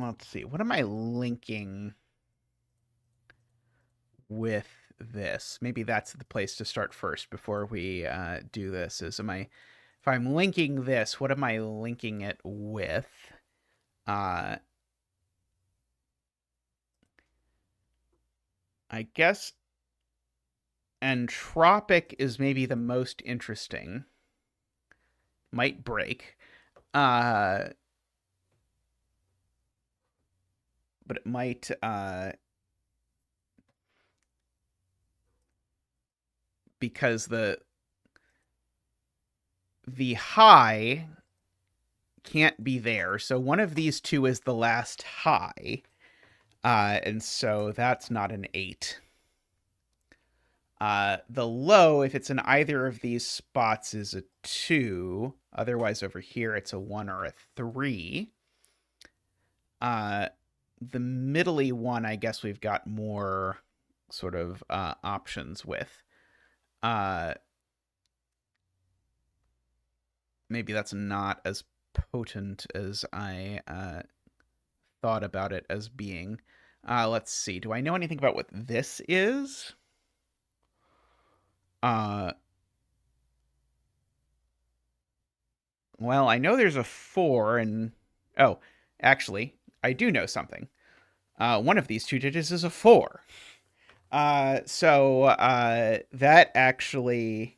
let's see. What am I linking with this? Maybe that's the place to start first before we do this. If I'm linking this, what am I linking it with? I guess entropic is maybe the most interesting. Might break. But it might because the high can't be there. So one of these two is the last high. And so that's not an 8. The low, if it's in either of these spots, is a 2. Otherwise, over here, it's a 1 or a 3. The middly one, I guess we've got more sort of options with. Maybe that's not as potent as I thought about it as being. Let's see. Do I know anything about what this is? Well, I know there's a 4 and... Oh, actually, I do know something. One of these two digits is a 4. So that actually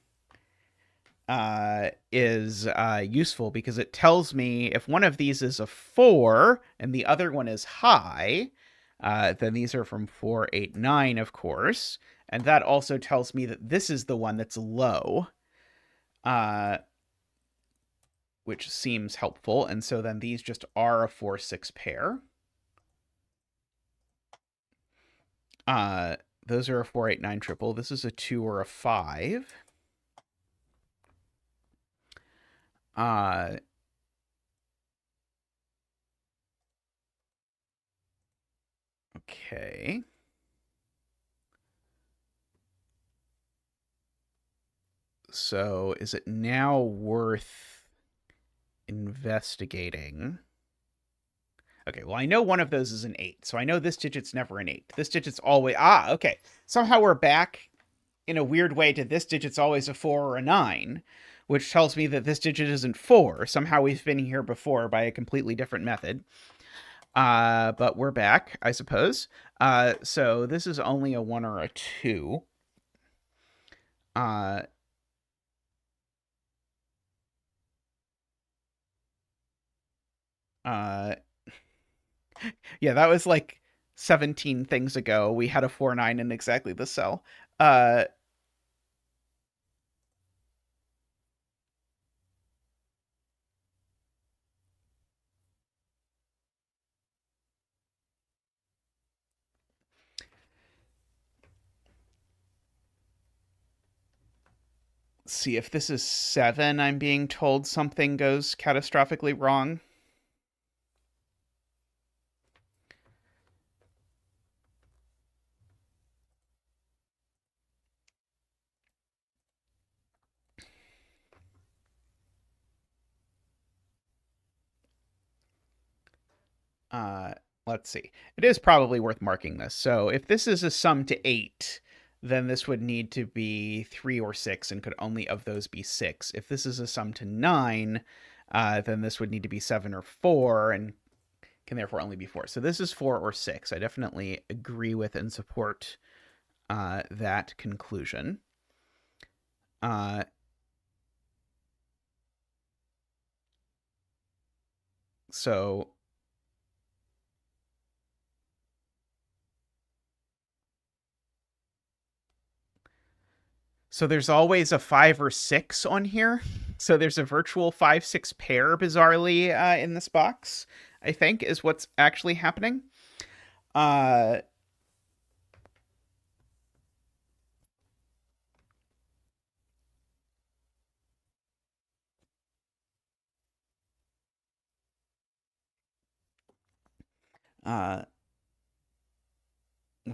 is useful because it tells me if one of these is a 4 and the other one is high, then these are from 4, 8, 9, of course. And that also tells me that this is the one that's low, which seems helpful. And so then these just are a 4, 6 pair. Those are a 4, 8, 9 triple. This is a 2 or a 5. Okay. So is it now worth investigating? Okay, well, I know one of those is an 8, so I know this digit's never an 8. This digit's always... okay. Somehow we're back in a weird way to this digit's always a 4 or a 9, which tells me that this digit isn't 4. Somehow we've been here before by a completely different method. But we're back, I suppose. So this is only a 1 or a 2. Yeah, that was like 17 things ago. We had a 4, 9 in exactly the cell. See, if this is 7, I'm being told something goes catastrophically wrong. Let's see. It is probably worth marking this. So if this is a sum to 8, then this would need to be 3 or 6 and could only of those be 6. If this is a sum to 9, then this would need to be 7 or 4 and can therefore only be 4. So this is 4 or 6. I definitely agree with and support that conclusion. So there's always a 5 or 6 on here. So there's a virtual 5, 6 pair, bizarrely, in this box, I think, is what's actually happening. If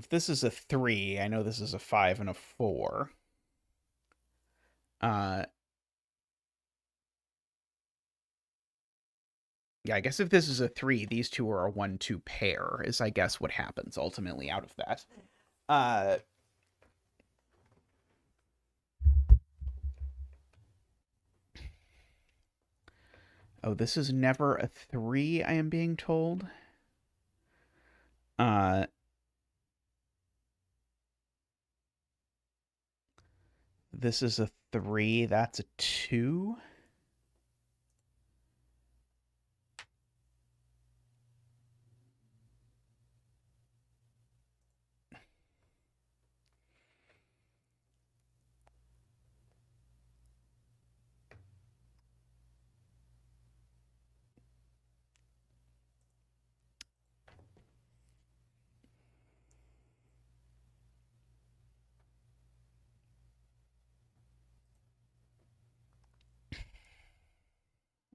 this is a 3, I know this is a 5 and a 4. Yeah, Yeah, I guess if this is a 3, these two are a 1-2 pair, is I guess what happens ultimately out of that. Oh, this is never a 3, I am being told. This is a 3, that's a 2.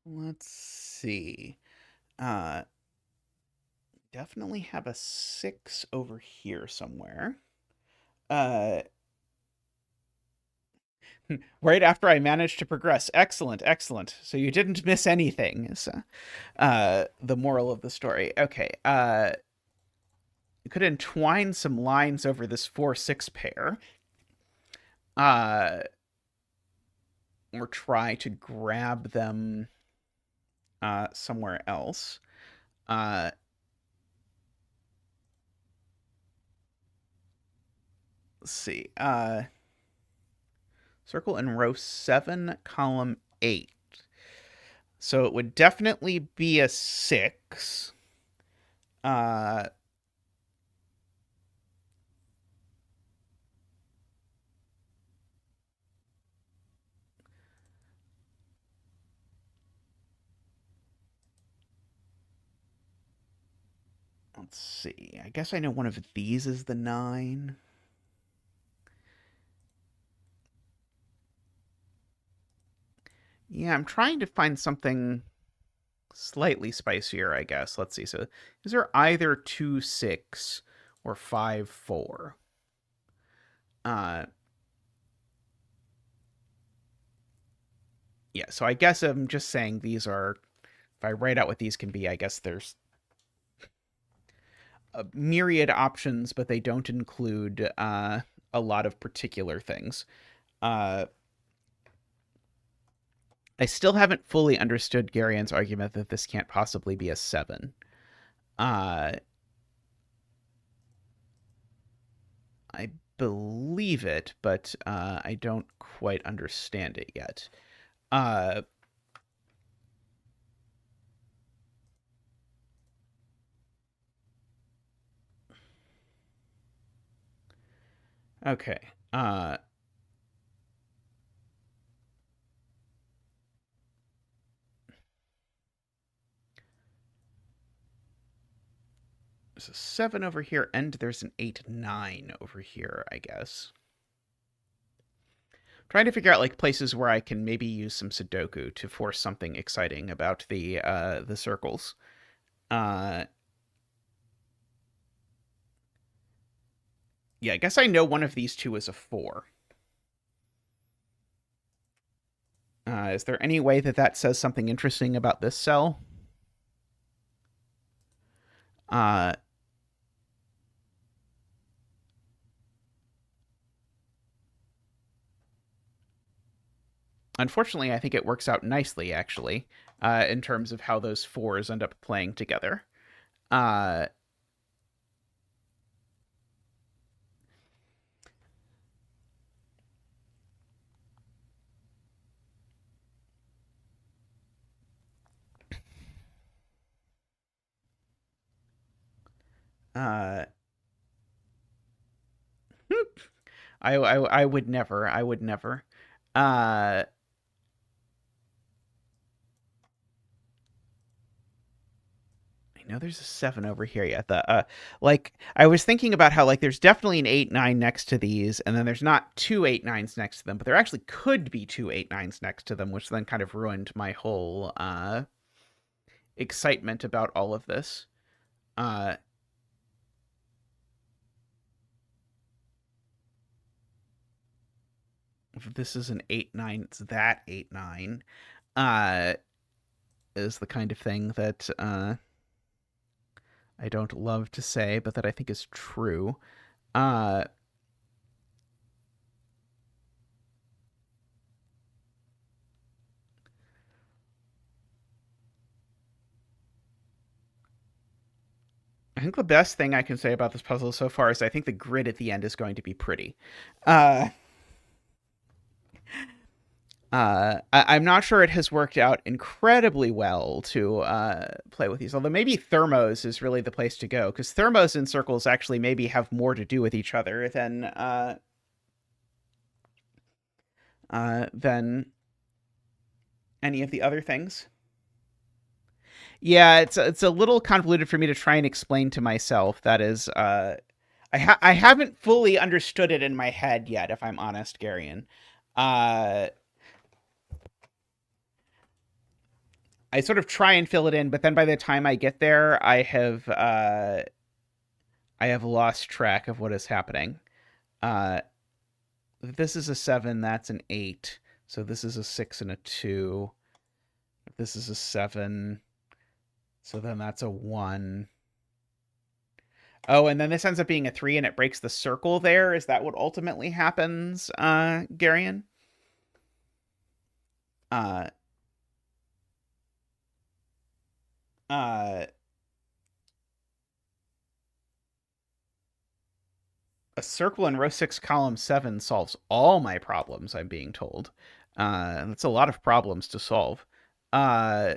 Let's see. Definitely have a 6 over here somewhere. Right after I managed to progress. Excellent, excellent. So you didn't miss anything. Is the moral of the story. Okay. You could entwine some lines over this 4-6 pair. Or try to grab them somewhere else. Let's see. Circle in row 7, column 8. So it would definitely be a 6. Let's see. I guess I know one of these is the 9. Yeah, I'm trying to find something slightly spicier, I guess. Let's see. So these are either 2-6 or 5-4. Yeah, so I guess I'm just saying these are, if I write out what these can be, I guess there's a myriad options, but they don't include a lot of particular things. I still haven't fully understood Garian's argument that this can't possibly be a 7. I believe it, but I don't quite understand it yet. Okay. There's a 7 over here, and there's an 8-9 over here, I guess. Trying to figure out like places where I can maybe use some sudoku to force something exciting about the circles. Yeah, I guess I know one of these two is a 4. Is there any way that that says something interesting about this cell? Unfortunately, I think it works out nicely, actually, in terms of how those 4s end up playing together. Uh, I would never. I would never. Uh, I know there's a 7 over here. Yeah, like I was thinking about how like there's definitely an 8-9 next to these, and then there's not two 8-9s next to them, but there actually could be two 8-9s next to them, which then kind of ruined my whole excitement about all of this. If this is an 8-9, it's that 8-9. is the kind of thing that I don't love to say, but that I think is true. Uh, I think the best thing I can say about this puzzle so far is I think the grid at the end is going to be pretty. Uh, I'm not sure it has worked out incredibly well to play with these, although maybe thermos is really the place to go, because thermos and circles actually maybe have more to do with each other than any of the other things. Yeah, it's a little convoluted for me to try and explain to myself. That is, I haven't fully understood it in my head yet, if I'm honest, Garion. Uh, I sort of try and fill it in, but then by the time I get there, I have lost track of what is happening. Uh, if this is a 7, that's an 8. So this is a 6 and a 2. If this is a 7, so then that's a 1. Oh, and then this ends up being a 3 and it breaks the circle there. Is that what ultimately happens, Garion? Uh, uh, a circle in row 6, column 7 solves all my problems, I'm being told. That's a lot of problems to solve. Uh,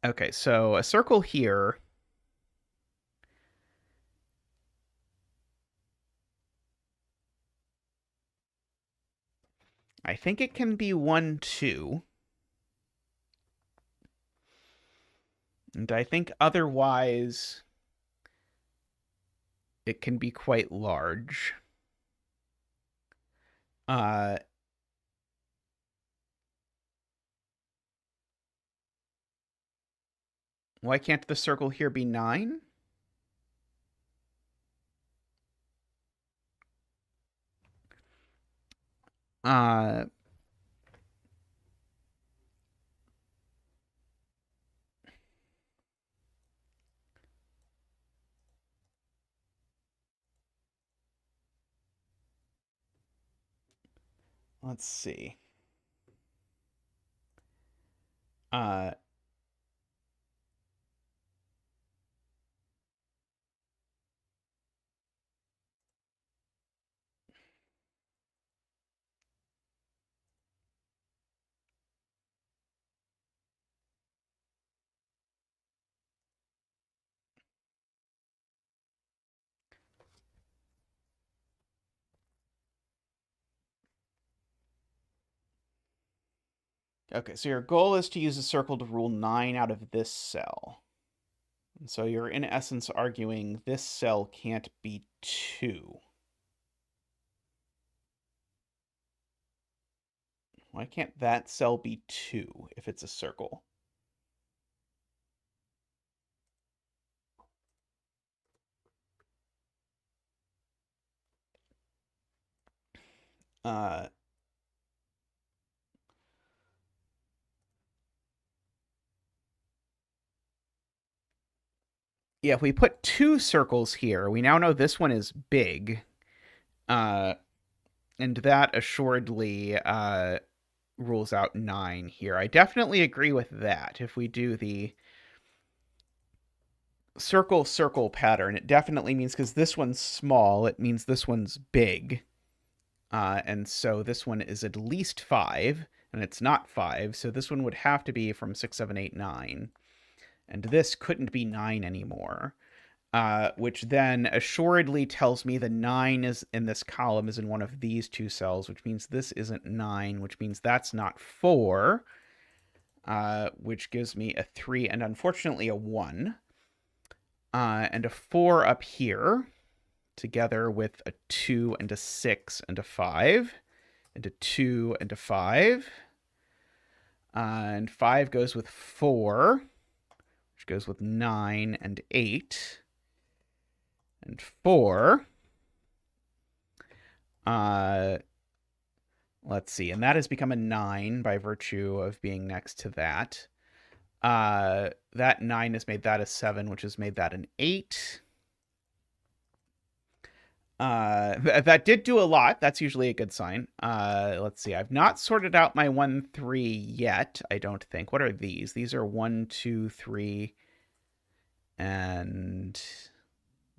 okay, so a circle here. I think it can be 1, 2. And I think otherwise it can be quite large. Uh, why can't the circle here be 9? Uh, let's see. Uh, okay, so your goal is to use a circle to rule 9 out of this cell. And so you're in essence arguing this cell can't be 2. Why can't that cell be 2 if it's a circle? Uh, yeah, if we put 2 circles here, we now know this one is big. Uh, and that assuredly rules out 9 here. I definitely agree with that. If we do the circle circle pattern, it definitely means, because this one's small, it means this one's big. And so this one is at least 5, and it's not 5, so this one would have to be from 6, 7, 8, 9. And this couldn't be 9 anymore. Which then assuredly tells me the 9 is in this column is in one of these 2 cells, which means this isn't 9, which means that's not 4, which gives me a 3 and unfortunately a 1. And a 4 up here, together with a 2 and a 6 and a 5, and a 2 and a 5. And 5 goes with 4, which goes with 9 and 8. and 4. Let's see, and that has become a 9 by virtue of being next to that. That 9 has made that a 7, which has made that an 8. That did do a lot. That's usually a good sign. Let's see. I've not sorted out my 1, 3 yet, I don't think. What are these? These are 1, 2, 3, and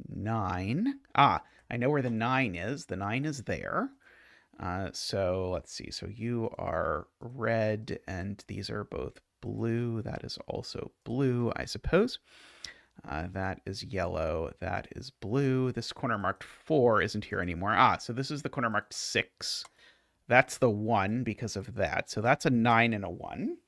9. Ah, I know where the 9 is. The 9 is there. So let's see. So you are red, and these are both blue. That is also blue, I suppose. That is yellow. That is blue. This corner marked 4 isn't here anymore. So this is the corner marked 6. That's the 1 because of that. So that's a 9 and a 1.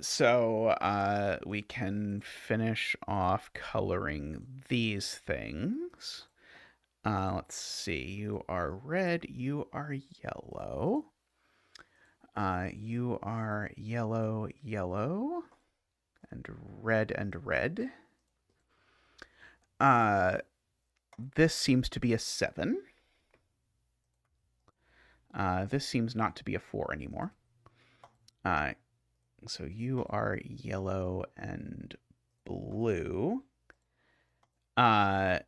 So we can finish off coloring these things. Let's see. You are red. You are yellow. You are yellow, yellow. And red and red. This seems to be a 7. This seems not to be a 4 anymore. So you are yellow and blue. That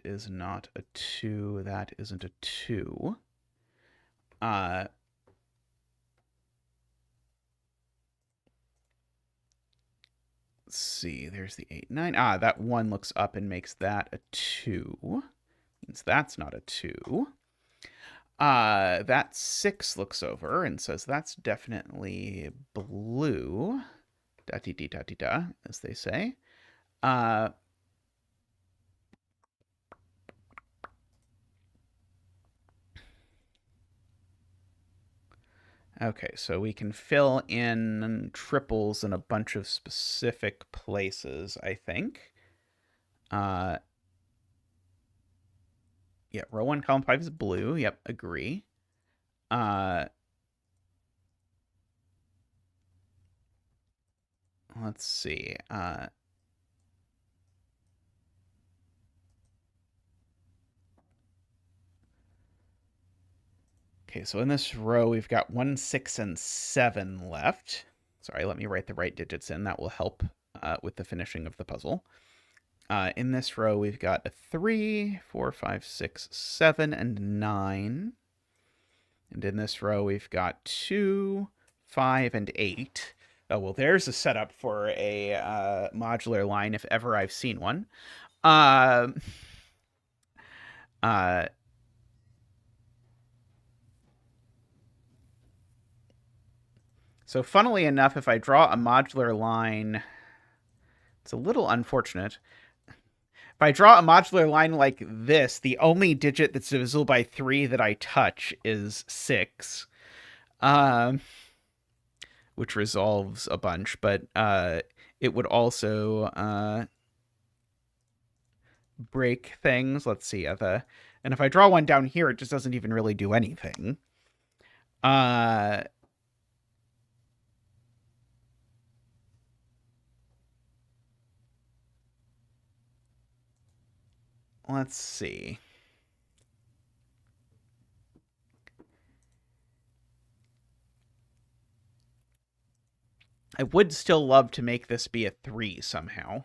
is not a 2. That isn't a 2. Let's see, there's the 8, 9. That 1 looks up and makes that a 2. Means that's not a 2. That 6 looks over and says that's definitely blue. Da-dee-dee-da-dee-da, as they say. Okay, so we can fill in triples in a bunch of specific places, I think. Yeah, row 1, column 5 is blue. Yep, agree. Let's see. Okay, so in this row, we've got 1, 6, and 7 left. Sorry, let me write the right digits in. That will help with the finishing of the puzzle. In this row, we've got a 3, 4, 5, 6, 7, and 9. And in this row, we've got 2, 5, and 8. Oh, well, there's a setup for a modular line if ever I've seen one. So funnily enough, if I draw a modular line, it's a little unfortunate. If I draw a modular line like this, the only digit that's divisible by 3 that I touch is 6, which resolves a bunch, but it would also break things. Let's see. And if I draw one down here, it just doesn't even really do anything. Let's see. I would still love to make this be a 3 somehow.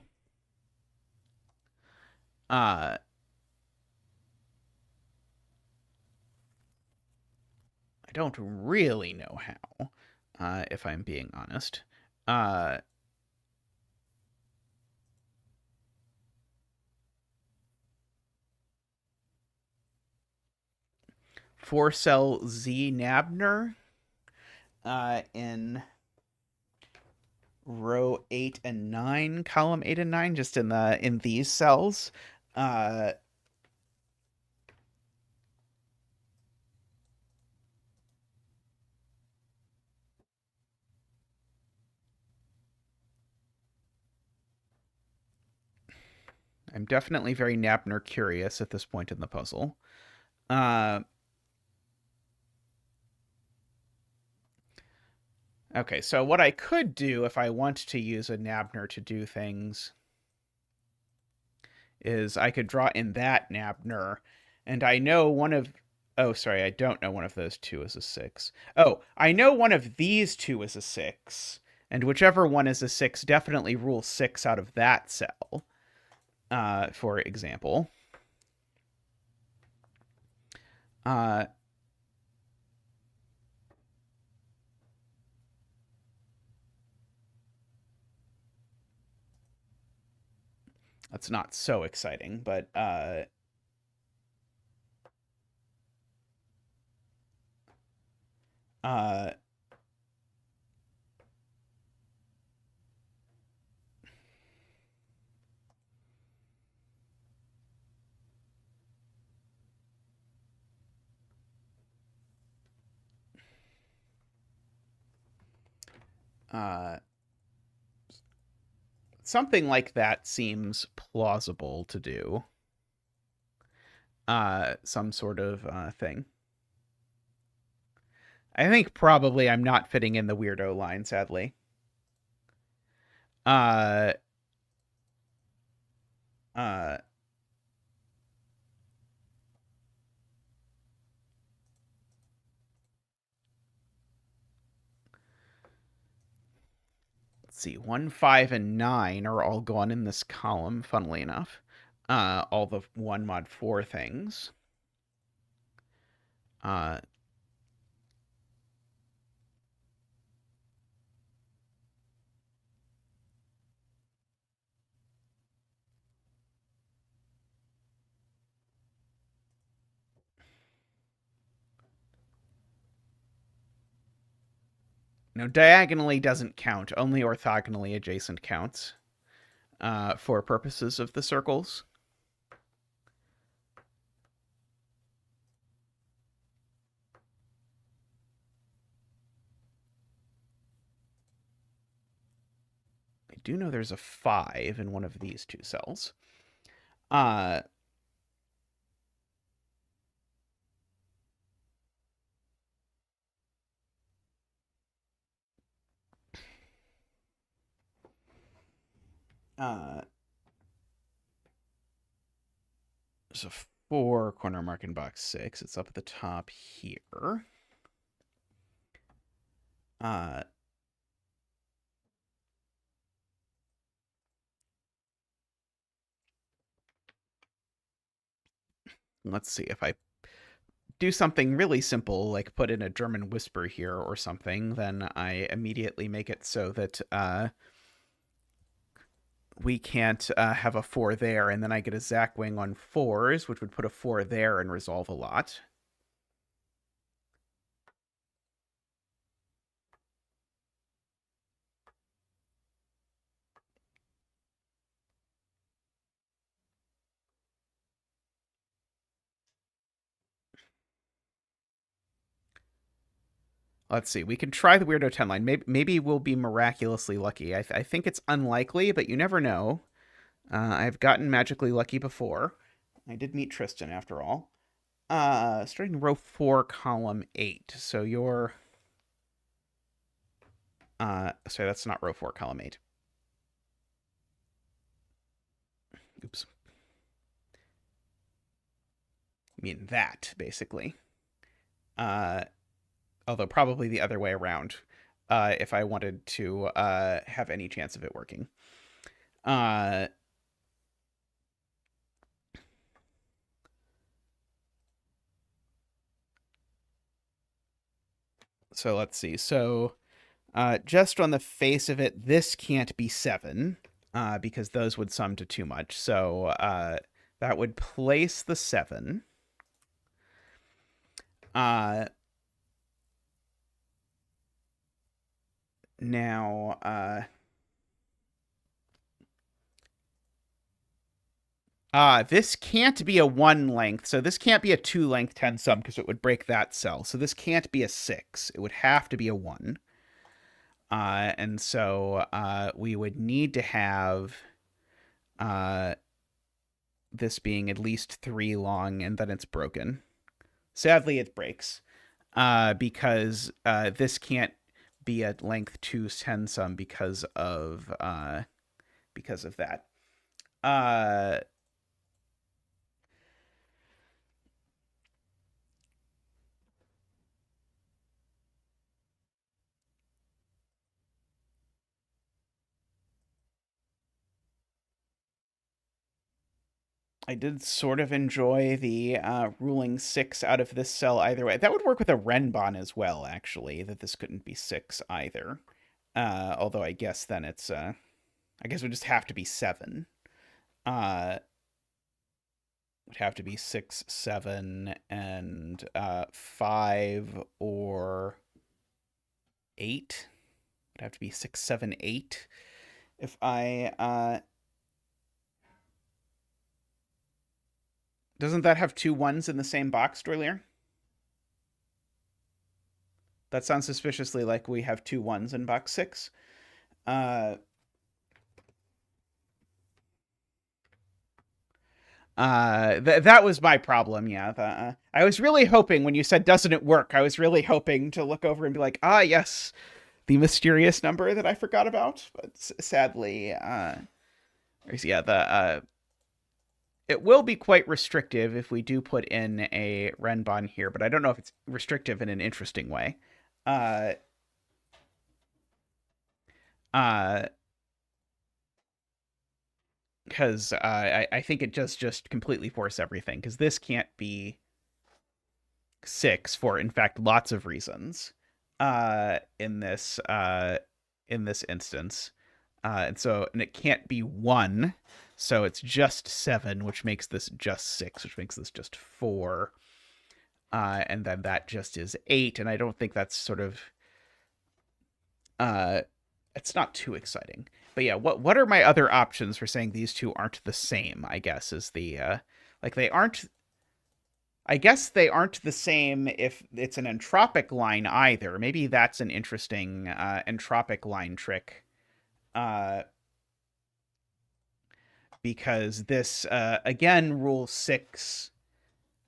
I don't really know how, if I'm being honest. 4-cell Z Nabner in row 8 and 9, column 8 and 9, just in these cells. I'm definitely very Nabner curious at this point in the puzzle. Okay, so what I could do if I want to use a Nabner to do things is I could draw in that Nabner, and I know one of... Oh, sorry, I don't know one of those two is a 6. Oh, I know one of these two is a 6, and whichever one is a 6 definitely rules 6 out of that cell, for example. Uh, that's not so exciting, but uh, uh, something like that seems plausible to do. Some sort of thing. I think probably I'm not fitting in the weirdo line, sadly. Uh, uh, let's see, 1, 5, and 9 are all gone in this column, funnily enough. All the 1 mod 4 things. Uh, no, diagonally doesn't count. Only orthogonally adjacent counts for purposes of the circles. I do know there's a 5 in one of these two cells. There's a 4 corner mark in box 6. It's up at the top here. Let's see if I do something really simple, like put in a German whisper here or something, then I immediately make it so that we can't have a 4 there, and then I get a Zack wing on 4s, which would put a 4 there and resolve a lot. Let's see. We can try the Weirdo 10 line. Maybe we'll be miraculously lucky. I think it's unlikely, but you never know. I've gotten magically lucky before. I did meet Tristan, after all. Starting row 4, column 8. So you're... sorry, that's not row 4, column 8. Oops. I mean that, basically. Although probably the other way around, if I wanted to have any chance of it working. So let's see. So just on the face of it, this can't be 7 because those would sum to too much. So that would place the 7. Now, this can't be a 1 length, so this can't be a 2 length 10 sum because it would break that cell. So this can't be a 6. It would have to be a 1. And so we would need to have this being at least 3 long, and then it's broken. Sadly, it breaks because this can't be at length 2 some because of that. I did sort of enjoy the ruling 6 out of this cell either way. That would work with a Renbon as well, actually, that this couldn't be 6 either. Although I guess then it's, I guess it would just have to be 7. Would have to be 6, 7, and 5 or 8. Would have to be 6, 7, 8. If I, doesn't that have 2 1s in the same box, Dorlier? That sounds suspiciously like we have 2 1s in box 6. That was my problem, yeah. I was really hoping, when you said, doesn't it work, I was really hoping to look over and be like, ah, yes, the mysterious number that I forgot about. But sadly, it will be quite restrictive if we do put in a Renbon here, but I don't know if it's restrictive in an interesting way. Because I think it just completely force everything, because this can't be 6 for, in fact, lots of reasons in this instance. And it can't be 1, so it's just 7, which makes this just 6, which makes this just 4. And then that just is 8, and I don't think that's sort of... it's not too exciting. But yeah, what are my other options for saying these two aren't the same, I guess, is the... like, they aren't... I guess they aren't the same if it's an entropic line either. Maybe that's an interesting entropic line trick. Because this, again, rules 6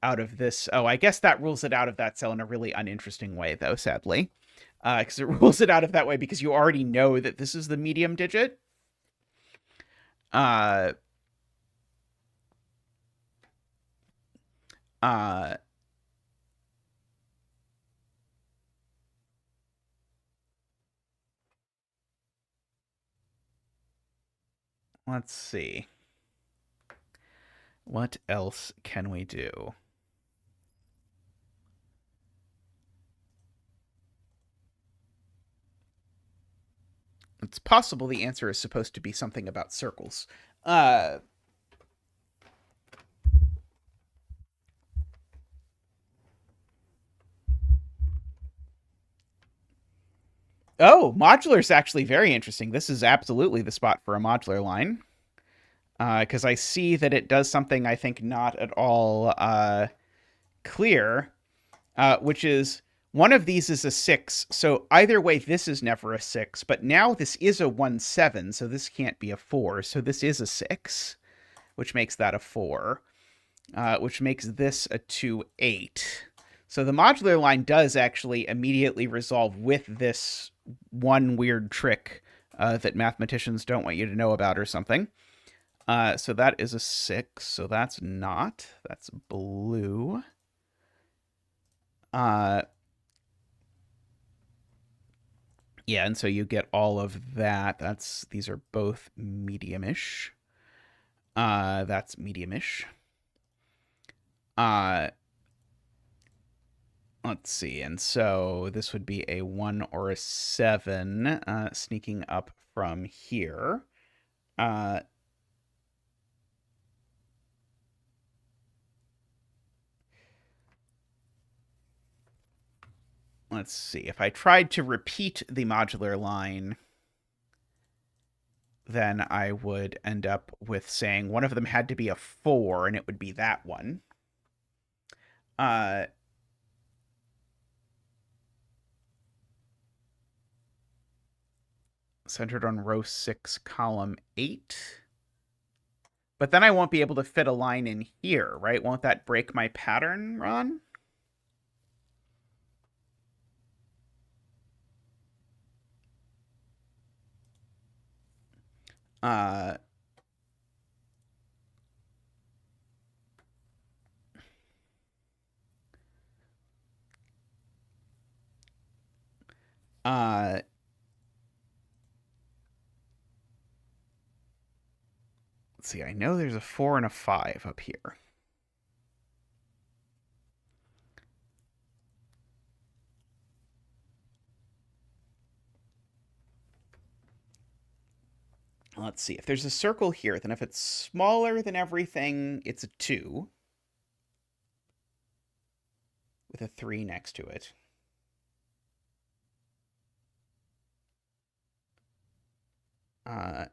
out of this. Oh, I guess that rules it out of that cell in a really uninteresting way, though, sadly. Because it rules it out of that way because you already know that this is the medium digit. Let's see. What else can we do? It's possible the answer is supposed to be something about circles. Oh, modular is actually very interesting. This is absolutely the spot for a modular line. Because I see that it does something I think not at all clear, which is one of these is a 6, so either way this is never a 6, but now this is a 1-7, so this can't be a 4, so this is a 6, which makes that a 4, which makes this a 2-8. So the modular line does actually immediately resolve with this one weird trick that mathematicians don't want you to know about or something. So that is a 6, so that's not. That's blue. Yeah, and so you get all of that. These are both medium-ish. That's medium-ish. Let's see, and so this would be a 1 or a 7, sneaking up from here. Let's see, if I tried to repeat the modular line, then I would end up with saying one of them had to be a 4, and it would be that one. Centered on row 6, column 8. But then I won't be able to fit a line in here, right? Won't that break my pattern, Ron? Uh, uh, let's see, I know there's a 4 and a 5 up here. Let's see, if there's a circle here, then if it's smaller than everything, it's a 2 with a 3 next to it. Uh,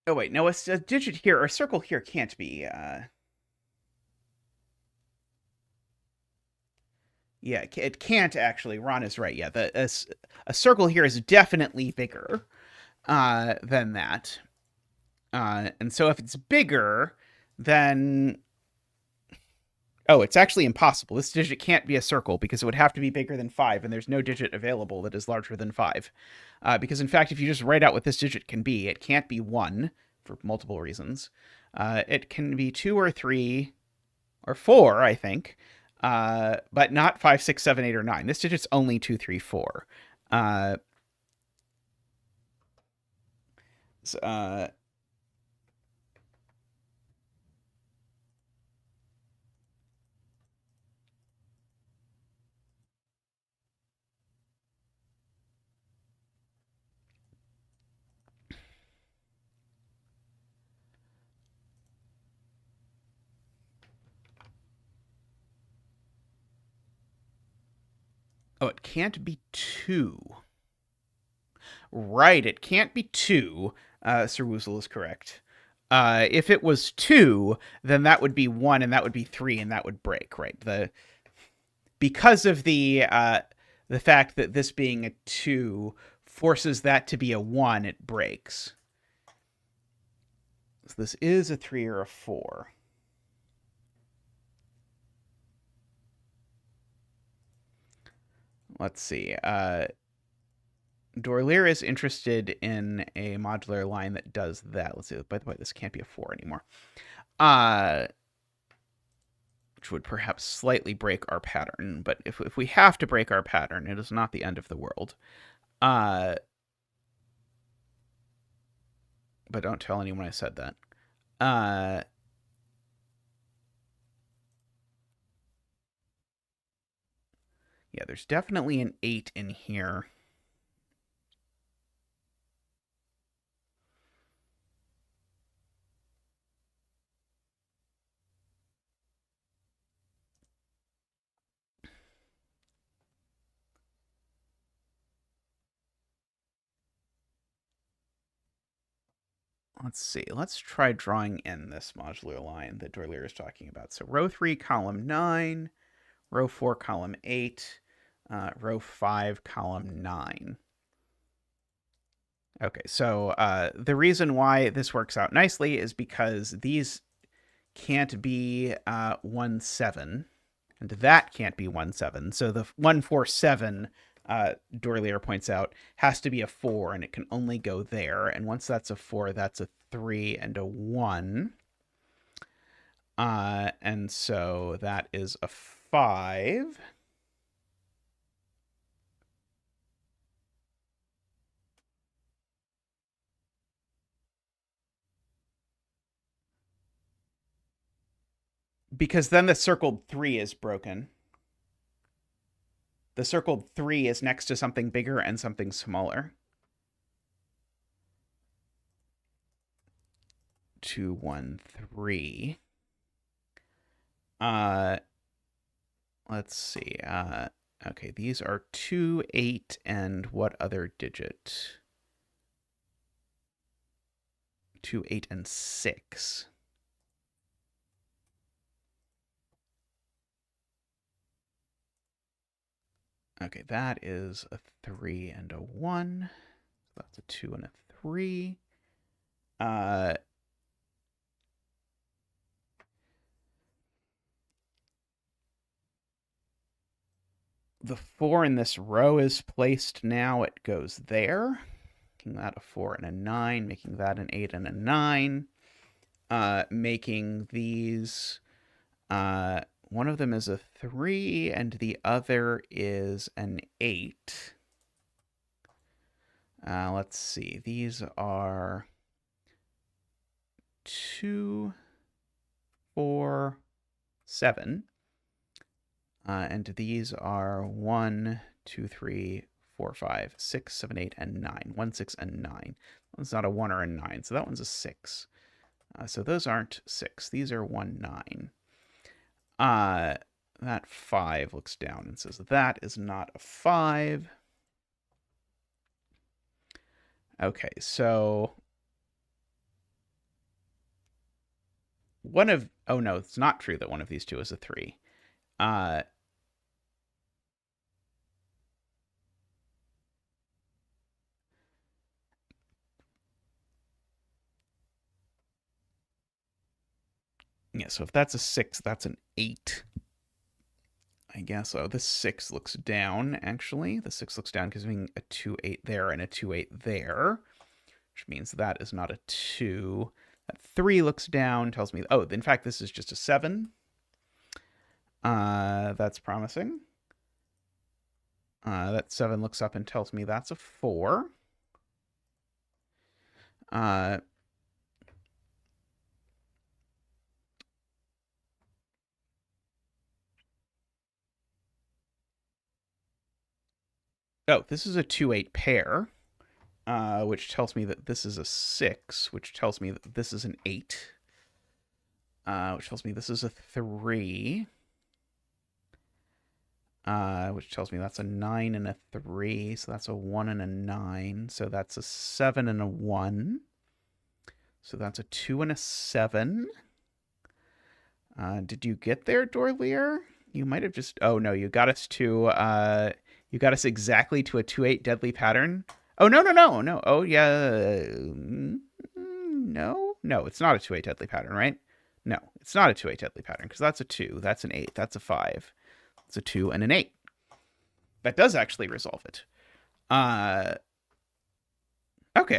oh, wait, no, a digit here, or a circle here can't be, yeah, it can't actually. Ron is right. Yeah, a circle here is definitely bigger than that. And so if it's bigger, then oh, it's actually impossible. This digit can't be a circle because it would have to be bigger than 5, and there's no digit available that is larger than 5. Because in fact, if you just write out what this digit can be, it can't be 1 for multiple reasons. It can be 2 or 3 or 4, I think. But not 5, 6, 7, 8, or 9. This digit's only 2, 3, 4. So, oh, it can't be 2. Right, it can't be 2. Sir Woozle is correct. If it was 2, then that would be 1, and that would be 3, and that would break, right? Because of the fact that this being a 2 forces that to be a 1, it breaks. So this is a 3 or a 4. Let's see. Dorlier is interested in a modular line that does that. Let's see. By the way, this can't be a 4 anymore. Which would perhaps slightly break our pattern. But if we have to break our pattern, it is not the end of the world. But don't tell anyone I said that. Yeah, there's definitely an 8 in here. Let's see. Let's try drawing in this modular line that Dorlier is talking about. So row 3, column 9, row 4, column 8, row 5, column 9. Okay, so the reason why this works out nicely is because these can't be 1, 7, and that can't be 1, 7. So the 1, 4, 7, Dorlier points out, has to be a 4, and it can only go there. And once that's a 4, that's a 3 and a 1. And so that is a 5. Because then the circled 3 is broken. The circled 3 is next to something bigger and something smaller. 2, 1, 3. Let's see. Okay, these are 2, 8, and what other digit? 2, 8, and 6. Okay, that is a 3 and a 1. That's a 2 and a 3. the 4 in this row is placed now. It goes there, making that a 4 and a 9, making that an 8 and a 9, making these, one of them is a 3 and the other is an 8. Let's see. These are 2, 4, 7. And these are 1, 2, 3, 4, 5, 6, 7, 8, and 9. 1, 6, and 9. One's not a 1 or a 9, so that one's a 6. So those aren't 6. These are 1, 9. That 5 looks down and says that is not a 5. Okay, so oh no, it's not true that one of these two is a 3. Yeah, so if that's a 6, that's an 8. I guess so. The 6 looks down, actually. The 6 looks down because being a 2, 8 there and a 2, 8 there, which means that is not a 2. That 3 looks down, tells me, oh, in fact, this is just a 7. That's promising. That 7 looks up and tells me that's a 4. Oh, this is a 2-8 pair, which tells me that this is a 6, which tells me that this is an 8, which tells me this is a 3, which tells me that's a 9 and a 3, so that's a 1 and a 9, so that's a 7 and a 1, so that's a 2 and a 7. Did you get there, Dorlier? You might have just... Oh, no, you got us to... You got us exactly to a 2-8 deadly pattern. Oh, no. Oh, yeah. No, it's not a 2-8 deadly pattern, right? No, it's not a 2-8 deadly pattern because that's a 2, that's an 8, that's a 5. It's a 2 and an 8. That does actually resolve it. Okay,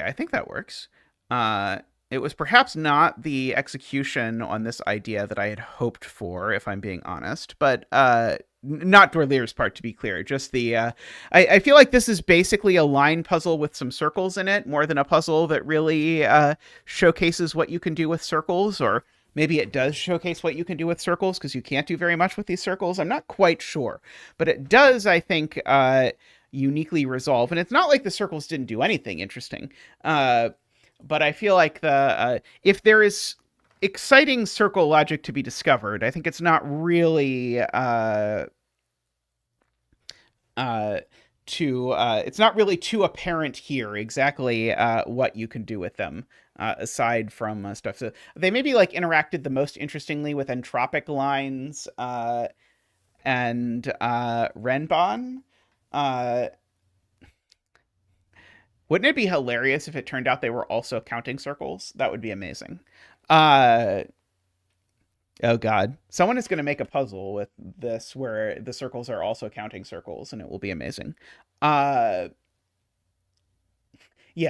I think that works. It was perhaps not the execution on this idea that I had hoped for, if I'm being honest, but not Dorlier's part, to be clear. Just the I feel like this is basically a line puzzle with some circles in it, more than a puzzle that really showcases what you can do with circles, or maybe it does showcase what you can do with circles because you can't do very much with these circles. I'm not quite sure, but it does, I think, uniquely resolve. And it's not like the circles didn't do anything interesting. But I feel like if there is exciting circle logic to be discovered, I think it's not really it's not really too apparent here exactly what you can do with them aside from stuff. So they maybe like interacted the most interestingly with entropic lines and Renbon. Wouldn't it be hilarious if it turned out they were also counting circles? That would be amazing. Oh god. Someone is going to make a puzzle with this where the circles are also counting circles, and it will be amazing. Yeah,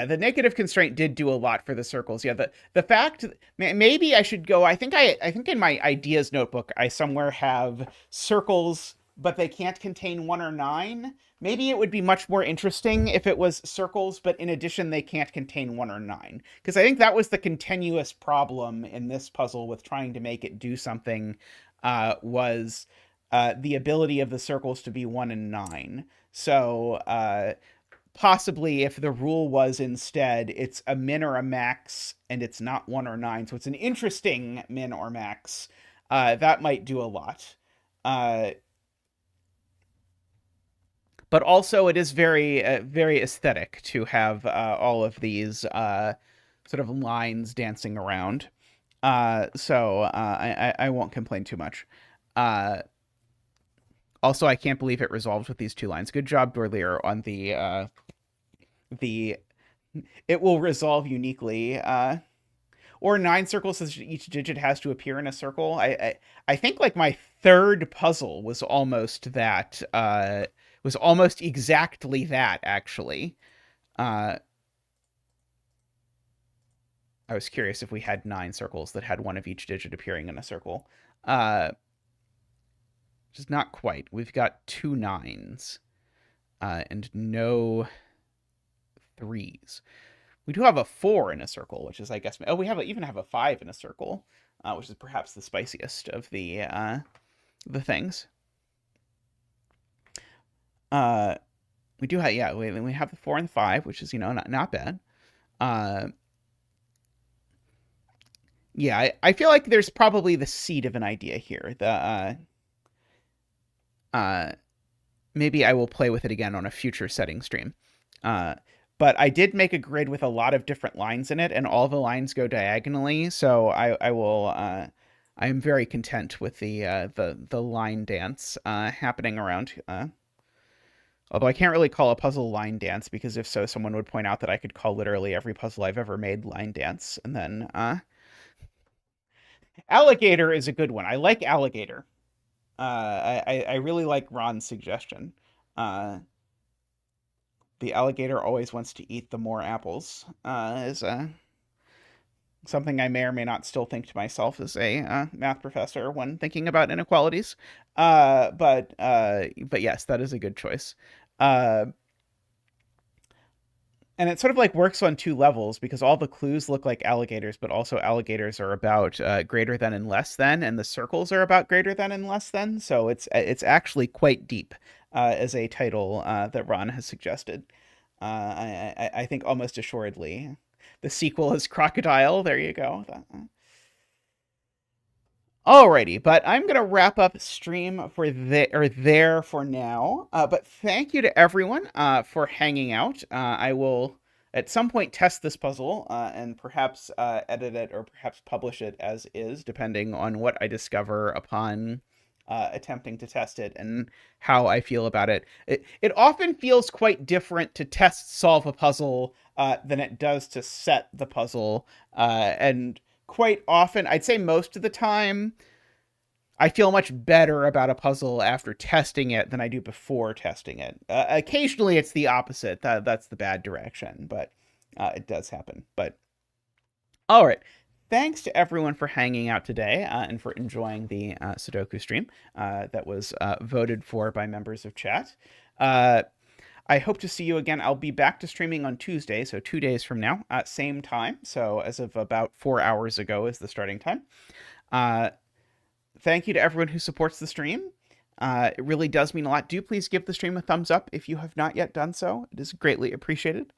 the negative constraint did do a lot for the circles. Yeah, the fact maybe I should go. I think in my ideas notebook I somewhere have circles, but they can't contain 1 or 9. Maybe it would be much more interesting if it was circles, but in addition they can't contain 1 or 9. Because I think that was the continuous problem in this puzzle with trying to make it do something, was the ability of the circles to be 1 and 9. So possibly if the rule was instead it's a min or a max and it's not 1 or 9, so it's an interesting min or max, that might do a lot. But also it is very very aesthetic to have all of these sort of lines dancing around. So I won't complain too much. Also, I can't believe it resolves with these 2 lines. Good job, Dorlier, on the it will resolve uniquely. Or 9 circles, as each digit has to appear in a circle. I think like my third puzzle was almost that. Was almost exactly that, actually. I was curious if we had 9 circles that had one of each digit appearing in a circle. Just not quite. We've got 2 9s and no 3s. We do have a 4 in a circle, which is, I guess, oh, we even have a 5 in a circle, which is perhaps the spiciest of the things. We do have, yeah, we have the 4 and the 5, which is, not bad. Yeah, I feel like there's probably the seed of an idea here. Maybe I will play with it again on a future setting stream. But I did make a grid with a lot of different lines in it, and all the lines go diagonally. So I will. I am very content with the line dance happening around. Although I can't really call a puzzle line dance, because if so, someone would point out that I could call literally every puzzle I've ever made line dance. And then alligator is a good one. I like alligator. I really like Ron's suggestion. The alligator always wants to eat the more apples. Is something I may or may not still think to myself as a math professor when thinking about inequalities. But yes, that is a good choice. And it sort of like works on 2 levels, because all the clues look like alligators, but also alligators are about greater than and less than, and the circles are about greater than and less than. So it's actually quite deep as a title that Ron has suggested. I think almost assuredly. The sequel is Crocodile. There you go. Alrighty, but I'm gonna wrap up stream for there for now. But thank you to everyone for hanging out. I will at some point test this puzzle and perhaps edit it or perhaps publish it as is, depending on what I discover upon attempting to test it and how I feel about it. It often feels quite different to solve a puzzle than it does to set the puzzle, and quite often, I'd say most of the time, I feel much better about a puzzle after testing it than I do before testing it. Occasionally, it's the opposite. That's the bad direction, but it does happen. But all right. Thanks to everyone for hanging out today and for enjoying the Sudoku stream that was voted for by members of chat. I hope to see you again. I'll be back to streaming on Tuesday, so 2 days from now, same time. So as of about 4 hours ago is the starting time. Thank you to everyone who supports the stream. It really does mean a lot. Do please give the stream a thumbs up if you have not yet done so. It is greatly appreciated.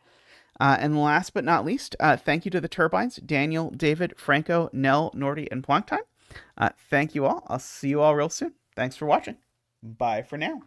And last but not least, thank you to the Turbines, Daniel, David, Franco, Nell, Nordy, and Plonktime. Thank you all. I'll see you all real soon. Thanks for watching. Bye for now.